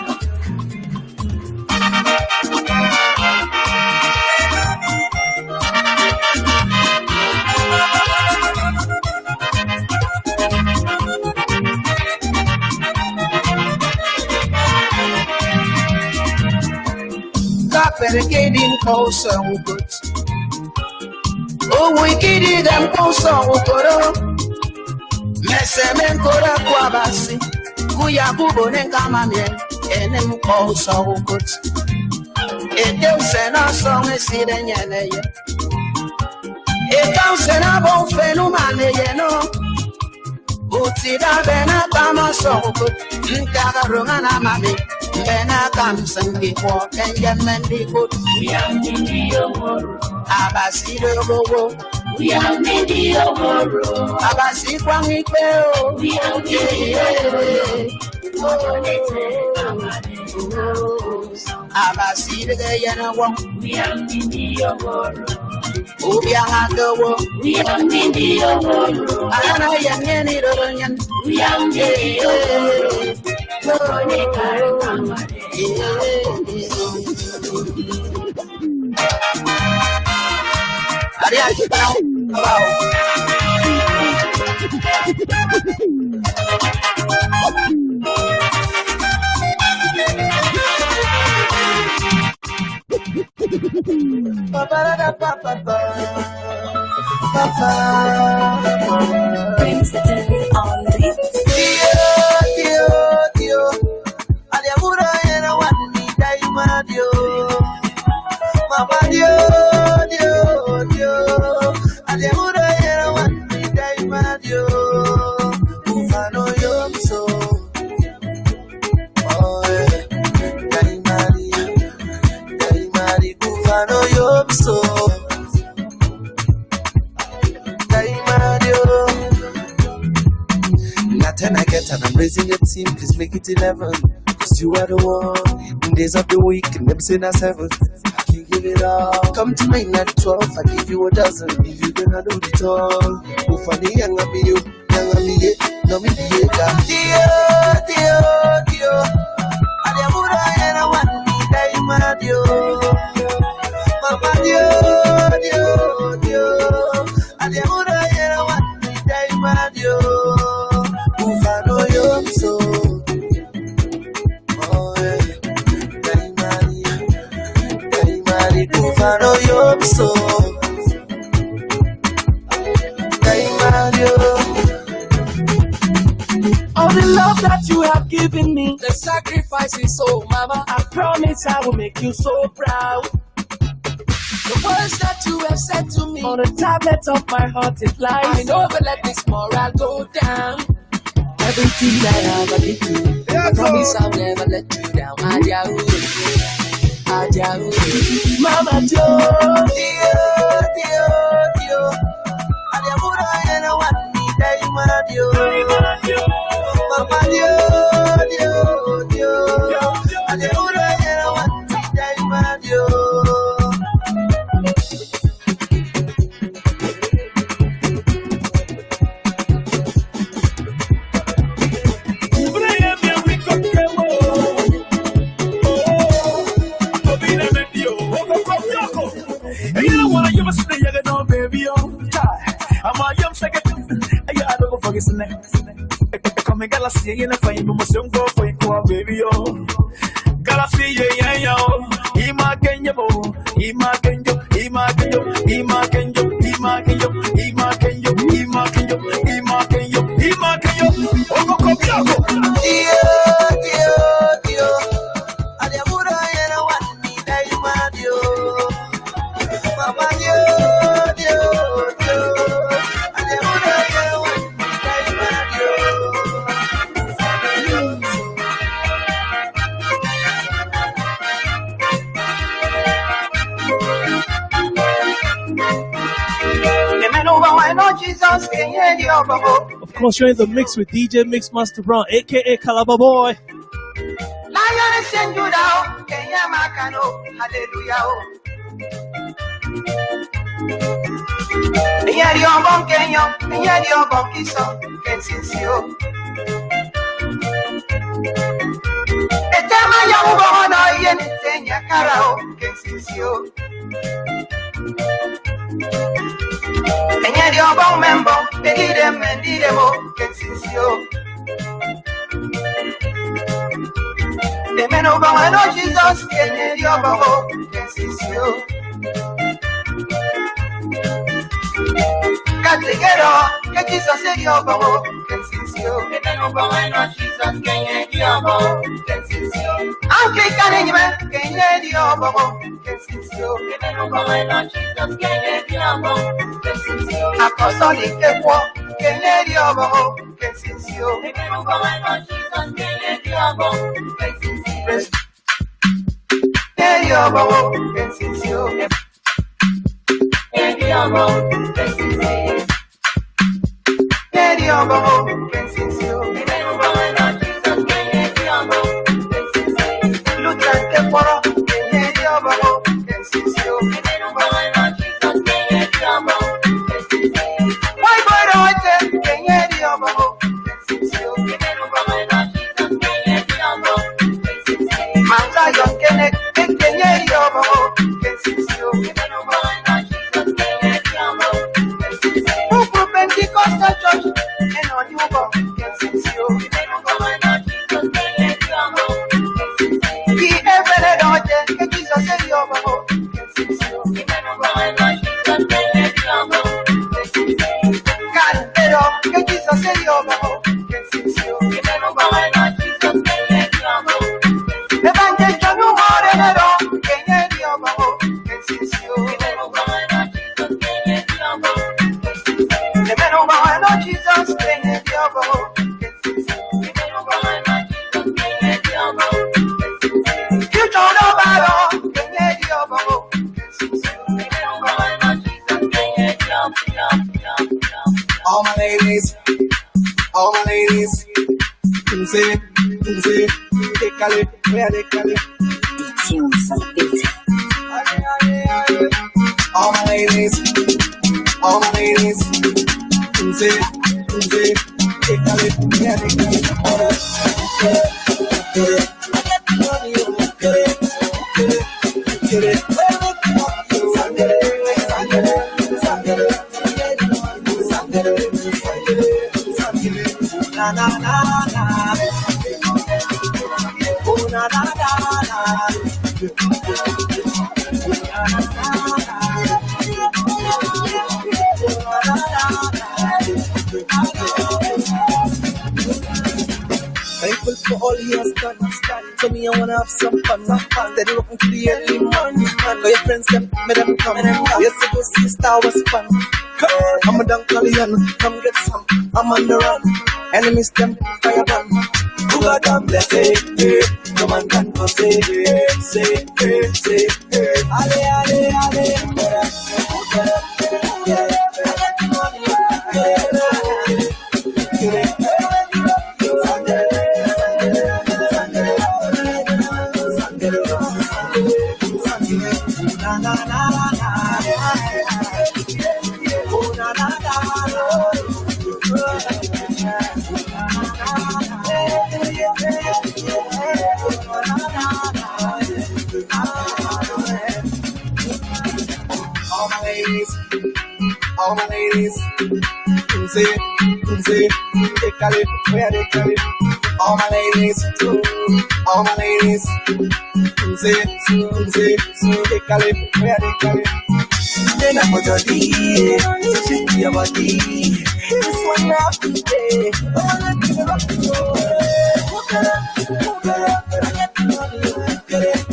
Perkedin kosa ukot o wikidi gam kosa ukoro mesemen kora kwa basi kuya bubone kama mien enem kosa ukot edeu sena song esire nyane ye edeu sena bon fenu mane ye no utida bena kama so ukot nkaga rongana mame Bena kam sangi ko kenya mendi ko yamindi yomoro abasi dogo yamindi yomoro abasi kwangi peo yamindi abasi de yana won yamindi yomoro ubya hagawo yamindi yomoro ana yanyeni doronyan yamindi yomoro Brings the dead on the And I'm raising a team, please make it 11. Cause you are the one. In days of the week, and them say that's 7. I can give it all. Come to me at 12, I give you a dozen. If you gonna do it all. Who funny, young me you, young me ye, no me ye, Dio. Ademura, and I want me, Dio. Mama, Dio. Ademura, and I want me, Dio. So, oh yeah, Daimari, Kufano Yom so, Daimari. All the love that you have given me, the sacrifice is so, Mama. I promise I will make you so proud. The words that you have said to me on the tablet of my heart it lies. I never let this moral go down. Everything I have, I give you. I promise I'll never let you down. Adiahu, Mama Joe, Dio. Adiamura, and I want me, Dio. Mama Dio. Adiamura, and I want me, Dio. isn't it? Come and galaxy, you know, find me, must go for you, baby, yo. Galaxy, yeah, yo. Ima Kenya, Ima Kenya, Ima Kenya, Ima Kenya, Ima Kenya, Ima Kenya, Ima Kenya, Ima Kenya, Ima Kenya. Oh, come here, go. Dio. Adiamura era wani dai madio. Mama Dio. Adiamura era wani dai madio. Of course, you're in the mix with DJ Mixmaster Brown, aka Calabar Boy. Lion send you down, Kenya Makano, hallelujah. Yeri on Kenya, Yeri on Kiso, Kensio. Etema Yamubono, Yen, Kenya Karao, Kensio. Yeri on member, they did them and did them all, Kensio. The men over I know Jesus, Kenya, your babo, Kensio. Got together, get Jesus, your babo, Kensio. The men over I know Jesus, Kenya, your babo, Kensio. I'm clicking man, Kenya, your babo, Kensio. The men over I know Jesus, Kenya, your babo, Kensio. Apostolic equal, Kenya, your babo, Kensio. The men over I know Jesus, Kenya, your babo, Kensio. Your babo, Kensio. Your babo, Kensio. Your babo, Kensio. Lutan Keporo, your babo, Kensio. Why boy don't you your babo, Kensio. Manta Young Kenneth, Kenya, your babo, Kensio. Who Pentecostal Church and on you go, Kensio. He ever don't Jesus, your babo, Kensio. God, pero, Jesus, your babo, Kensio. Evangelista no more than all, Kenya, your babo, Kensio. The men over I know Jesus, Kenya, your babo, future no battle, Kenya, your babo, All my ladies, Cuisine, décalé, where décalé. All my ladies, Cuisine, décalé, where na na na na. Oh na na na na. Thankful for all he has done. So me, I wanna have some fun. Steady working to the early morning. For your friends, them come. Yes, to go see Star Wars fun. I'm a Dunkalian, come get some. I'm on the run. Enemies, them fire burn. Who got them blessed? Come on, can go say, Ale, ale, ale. All my ladies, say, take a lip, where they carry. All my ladies, say, take a lip, where they carry. Then I put your D, so shake your body. This one up today, I wanna give it up to you. Hook it up, get it.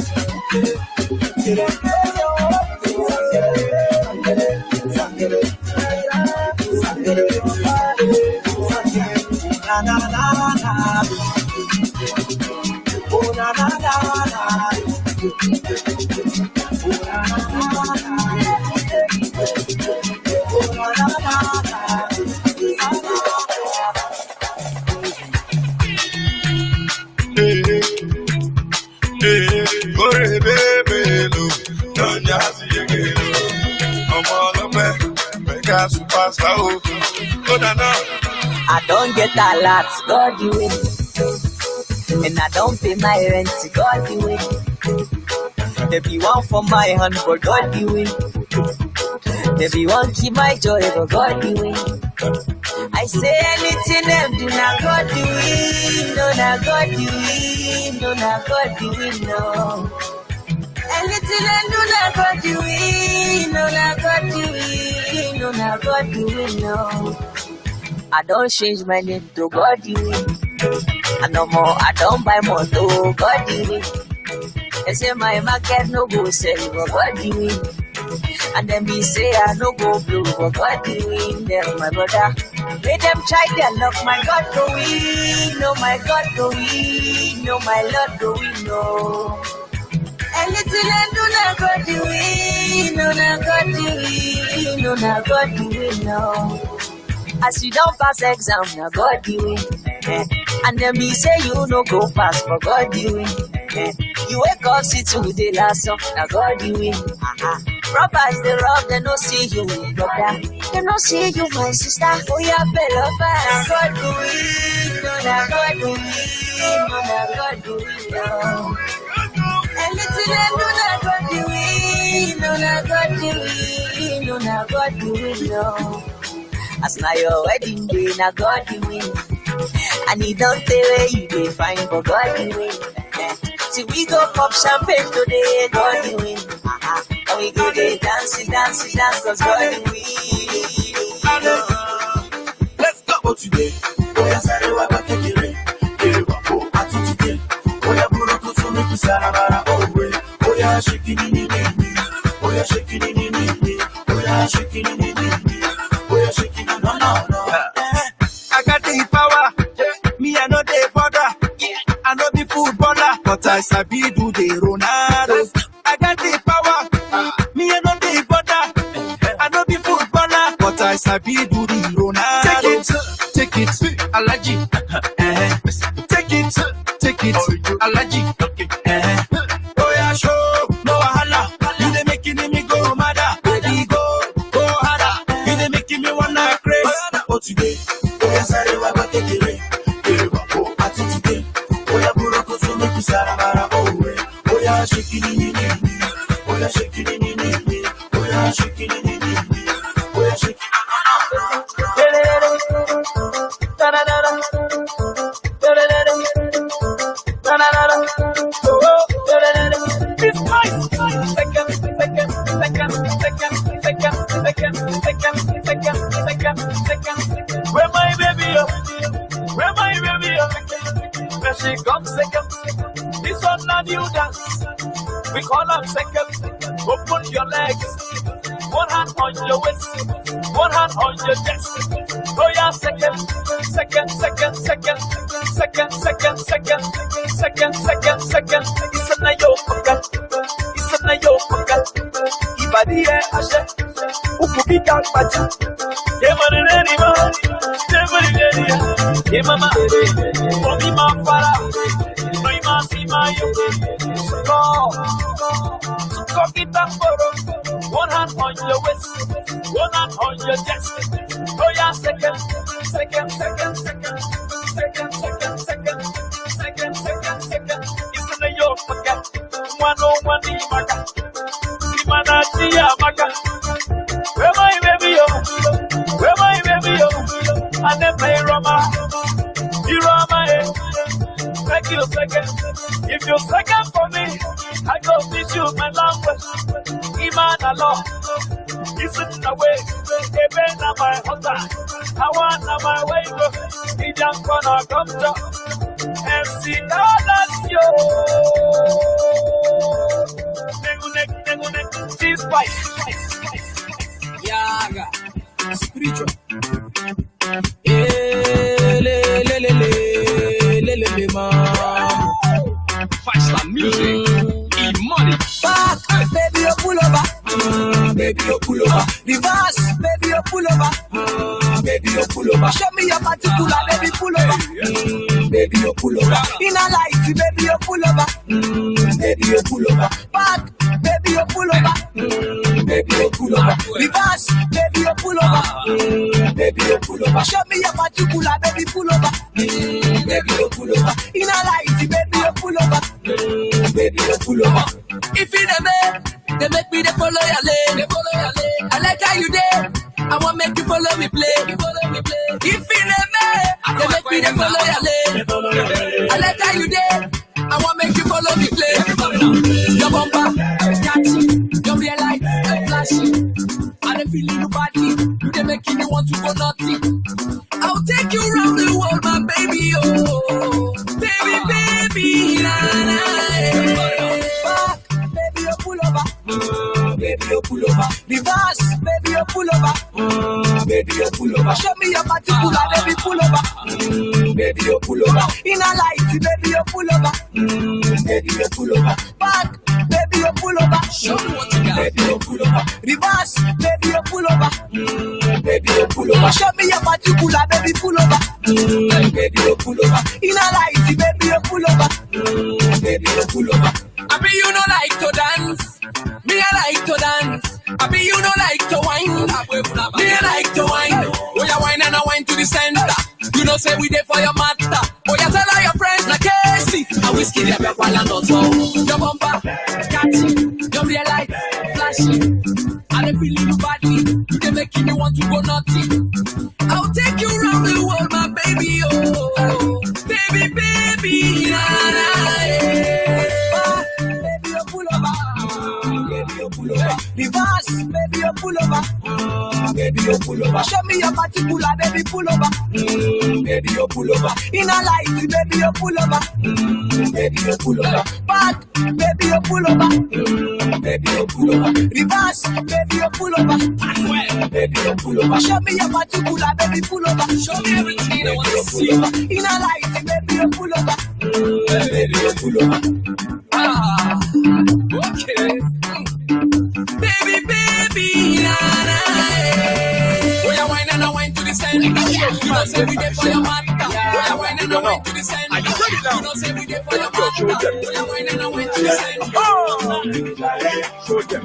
Na na na na, oh na na na na, oh na na na na, oh na na na na. Ore bebe lo, don't just get it. I'm all over, make us pass out. Oh na na. I don't get a lot, God you win. And I don't pay my rent, God you win. There be one for my hand, but God you win. There be one keep my joy, but God you win. I say anything them do not God you win. No, not God you win. No, not God you win, no. Anything them do not God you win. No, not God you win. No, not God you win, no. I don't change my name to God you win. And no more, I don't buy more to God you win. They say my market no go sell, but God you win. And then me say I no go blue, but God you win. Them my brother, let them try their luck, my God go win. No, my God go win. No, my Lord go win, no. Anything I do not God you win. No, not God you win. No, not God you win, no. As you don't pass exam, now God you win. And then me say you no go pass, but God you win. You wake up, see to the last song, now God you win. Robbers they rob, they no see you, brother. They no see you, my sister. Oh yeah, better fast. Now God you win, no, now God you win, no, now God you win, no. Anything I do, now God you win, no, now God you win, no, now God you win, no. As now your wedding day, now God you win. And he don't tell where you be fine, but God you win. See we go pop champagne today, God you win. And we go there dance, cause God you win. Let's go today. Oh yeah, sorry, what I take it. Oh, I took it. Oh yeah, puro to so make you sarabara. Oh yeah, shaking in it. Oh yeah, shaking in it. Oh yeah, shaking in it. No. I got the power. Me, I know the border. I know the footballer, but I sabi do the Ronaldo. I got the power. Me, I know the border. I know the footballer, but I sabi do the Ronaldo. Take it, Alaji. Take it, Alaji. Oh yeah, show no wahala. You dey making me go mad. Baby, go harder. You dey making me wanna crazy. Oh today, oh yeah, sorry, what I take it. Oh, I took today. Oh yeah, puro to so make you sarabara. Oh yeah, shaking it. Oh yeah, shaking it. Oh yeah, shaking it. Oh yeah, shaking it. It's nice. Second. Where my baby up? Where she comes second. This one a new dance. We call up second. Open your legs. One hand on your waist. One hand on your chest. Oh yeah, second. It's a nayo pocket. Ibadi ashe. Ukuki kalpacha. Kemani neriwa. Kemama. Omi mafara. Noima simayo. Suko kitamboro. One hand on your waist. One hand on your chest. Oh yeah, second. It's in your pocket. One maka. Imana tia maka. Where my baby? My name is Roma. You Roma, thank you second. If you second for me, I go teach you my language. Iman Allah. Listen away. Even na my husband. I want na my way. He just gonna come to MC Dollars, yo. Nengunek, this spice. Yaga, spiritual. Faster music, money. Back, baby, you pull over. Baby, you pull over. Reverse, baby, you pull over. Baby, you pull over. Show me your particular, baby, pull over. Baby, you pull over. In a light, baby, you pull over. Baby, you pull over. Back, baby, you pull over. Baby, you pull over. Reverse, baby, you pull over. Baby, you pull over. Show me your particular, baby, pull over. Baby, you pull over. In a light, baby, you pull over. Baby, you pull over. If you they make me they follow your lane. I like how you there. I want make you follow me play. If you they make me they follow your lane. I like how you there. I want make you follow me play. Your bumper, catchy, your real light, flashy. I don't feel you badly. They making you want to go naughty. I'll take you around the world, my baby, oh, baby, Baby, you pull over. Baby, you pull over. Reverse, baby, you pull over. Baby, you pull over. Show me your particular, baby, pull over. Baby, you pull over. In a light, baby, you pull over. Baby, you pull over. Back, baby, you pull over. Show me what you got. Baby, you pull over. Reverse, baby, you pull over. Baby, you pull over. Show me your particular, baby, pull over. Baby, you pull over. In a light, baby, you pull over. Baby, you pull over. I be you no like to dance. Me I like to dance. I be you no like to wine. Me I like to wine. Oh ya wine and I wine to the center. You know say we there for your matter. Oh ya tell all your friends like Casey. I whiskey them up while I'm not so. Your bumper, catchy. Your real light, flashy. I don't feel you badly. You can make me want to go naughty. I'll take you around the world, my baby, oh, baby, Baby, you pull over. Baby, you pull over. Reverse, baby, you pull over. Baby, you pull over. Show me your particular, baby, pull over. Baby, you pull over. In a light, baby, you pull over. Baby, you pull over. Back, baby, you pull over. Baby, you pull over. Reverse, baby, you pull over. Baby, you pull over. Show me your particular, baby, pull over. Show me everything I want to see. In a light, baby, you pull over. Baby, you pull over. Okay. Baby, oh ya wine and I wine to the center. You know say we there for your matter. Oh ya wine and I wine to the center. You know say we there for your matter. Oh ya wine and I wine to the center. Show them.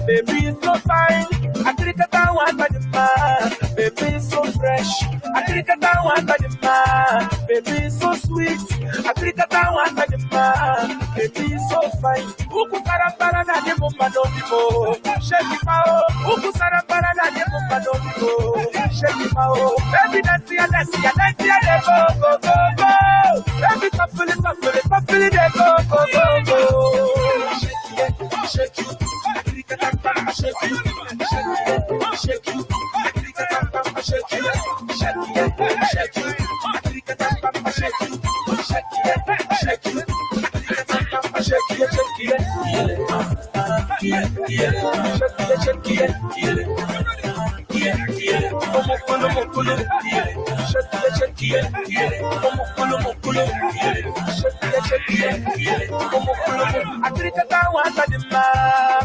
Baby, so fine. I drink a down one by the man. Baby, so fresh. I drink a down one by the man. Baby, so sweet. I drink a down one by the man. Baby, so fine. Uku sarambara na de mumba no bibo. Shake it out. Uku sarambara na de mumba no bibo. Shake it out. Baby, dance ya, de go. Baby, shuffle it, de go. Shake it.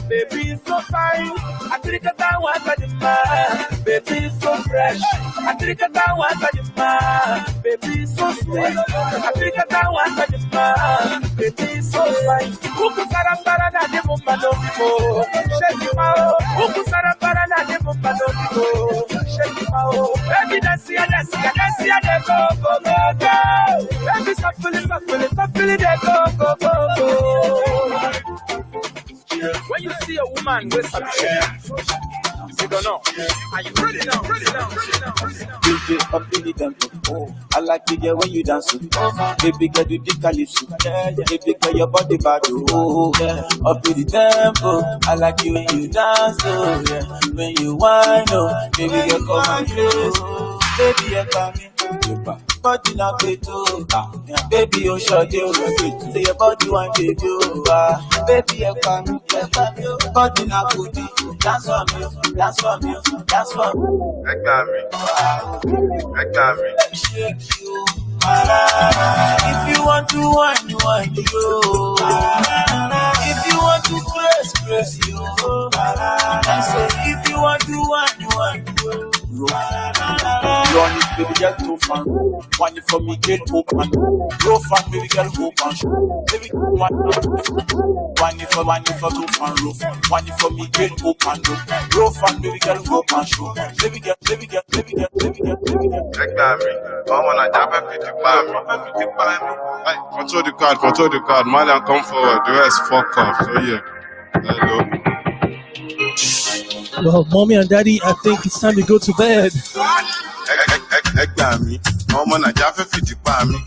Baby, so fine. I drink a down one by the man. Baby, so fresh. I drink a down one by the man. Baby, so sweet. I drink a down one by the man. baby so fine. Uku sarambara na de mumba no bimo. Shake it out. Uku sarambara na de mumba no bimo. Shake it out. Baby dance ya de go go go go. Baby stop feeling de go go go go. When you see a woman with some you don't know. Are you ready now? DJ up in the tempo. I like it yeah, when you dance. Baby girl, you the calypso. Baby girl, your body bad. Oh, yeah. Up in the tempo. I like it when you dance. Oh, yeah. When you whine, oh, baby girl, come and close. Baby, you come in. Body na beto, baby you short you, say your body one baby, baby you come, body na goodie, dance for me, dance for me, dance for me. I got me. Let me shake you. If you want to whine you. If you want to press you. I say if you want to whine you. Run it, baby girl, too fun. One for me, girl, open. Grow fun, baby girl, open. Baby, one for too fun, roof. One for me, girl, open. Grow fun, baby girl, open. Show. Baby girl. I got me. I wanna jump up with the band. Control the card. Man, come forward. The rest fuck off. So yeah. Hello. Well, mommy and daddy, I think it's time to go to bed. Ẹ gbà mí, ọmọ Nàìjíríà fẹ́ fìdí pa mí.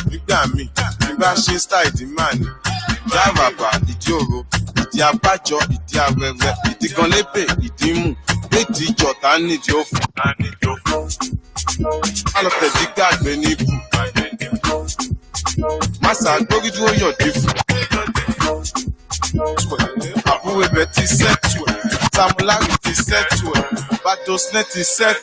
Nígbà mí, tí bá ṣe style ìdí máa ní. Ìdí àràbà, ìdí òro, ìdí abájọ, ìdí awẹ́wẹ́, ìdí gan lébè, ìdí mú. Méjì ìjọta nídìí òfò. Má lọ tẹ̀dí gbàgbé níbù. Má ṣàgbórí dúró yọ̀dí fún. Àbúrò ibẹ̀ ti sẹ́tù ẹ̀. Samulari ti sẹ́tù ẹ̀. Bàtò sinẹ́ ti sẹ́tù.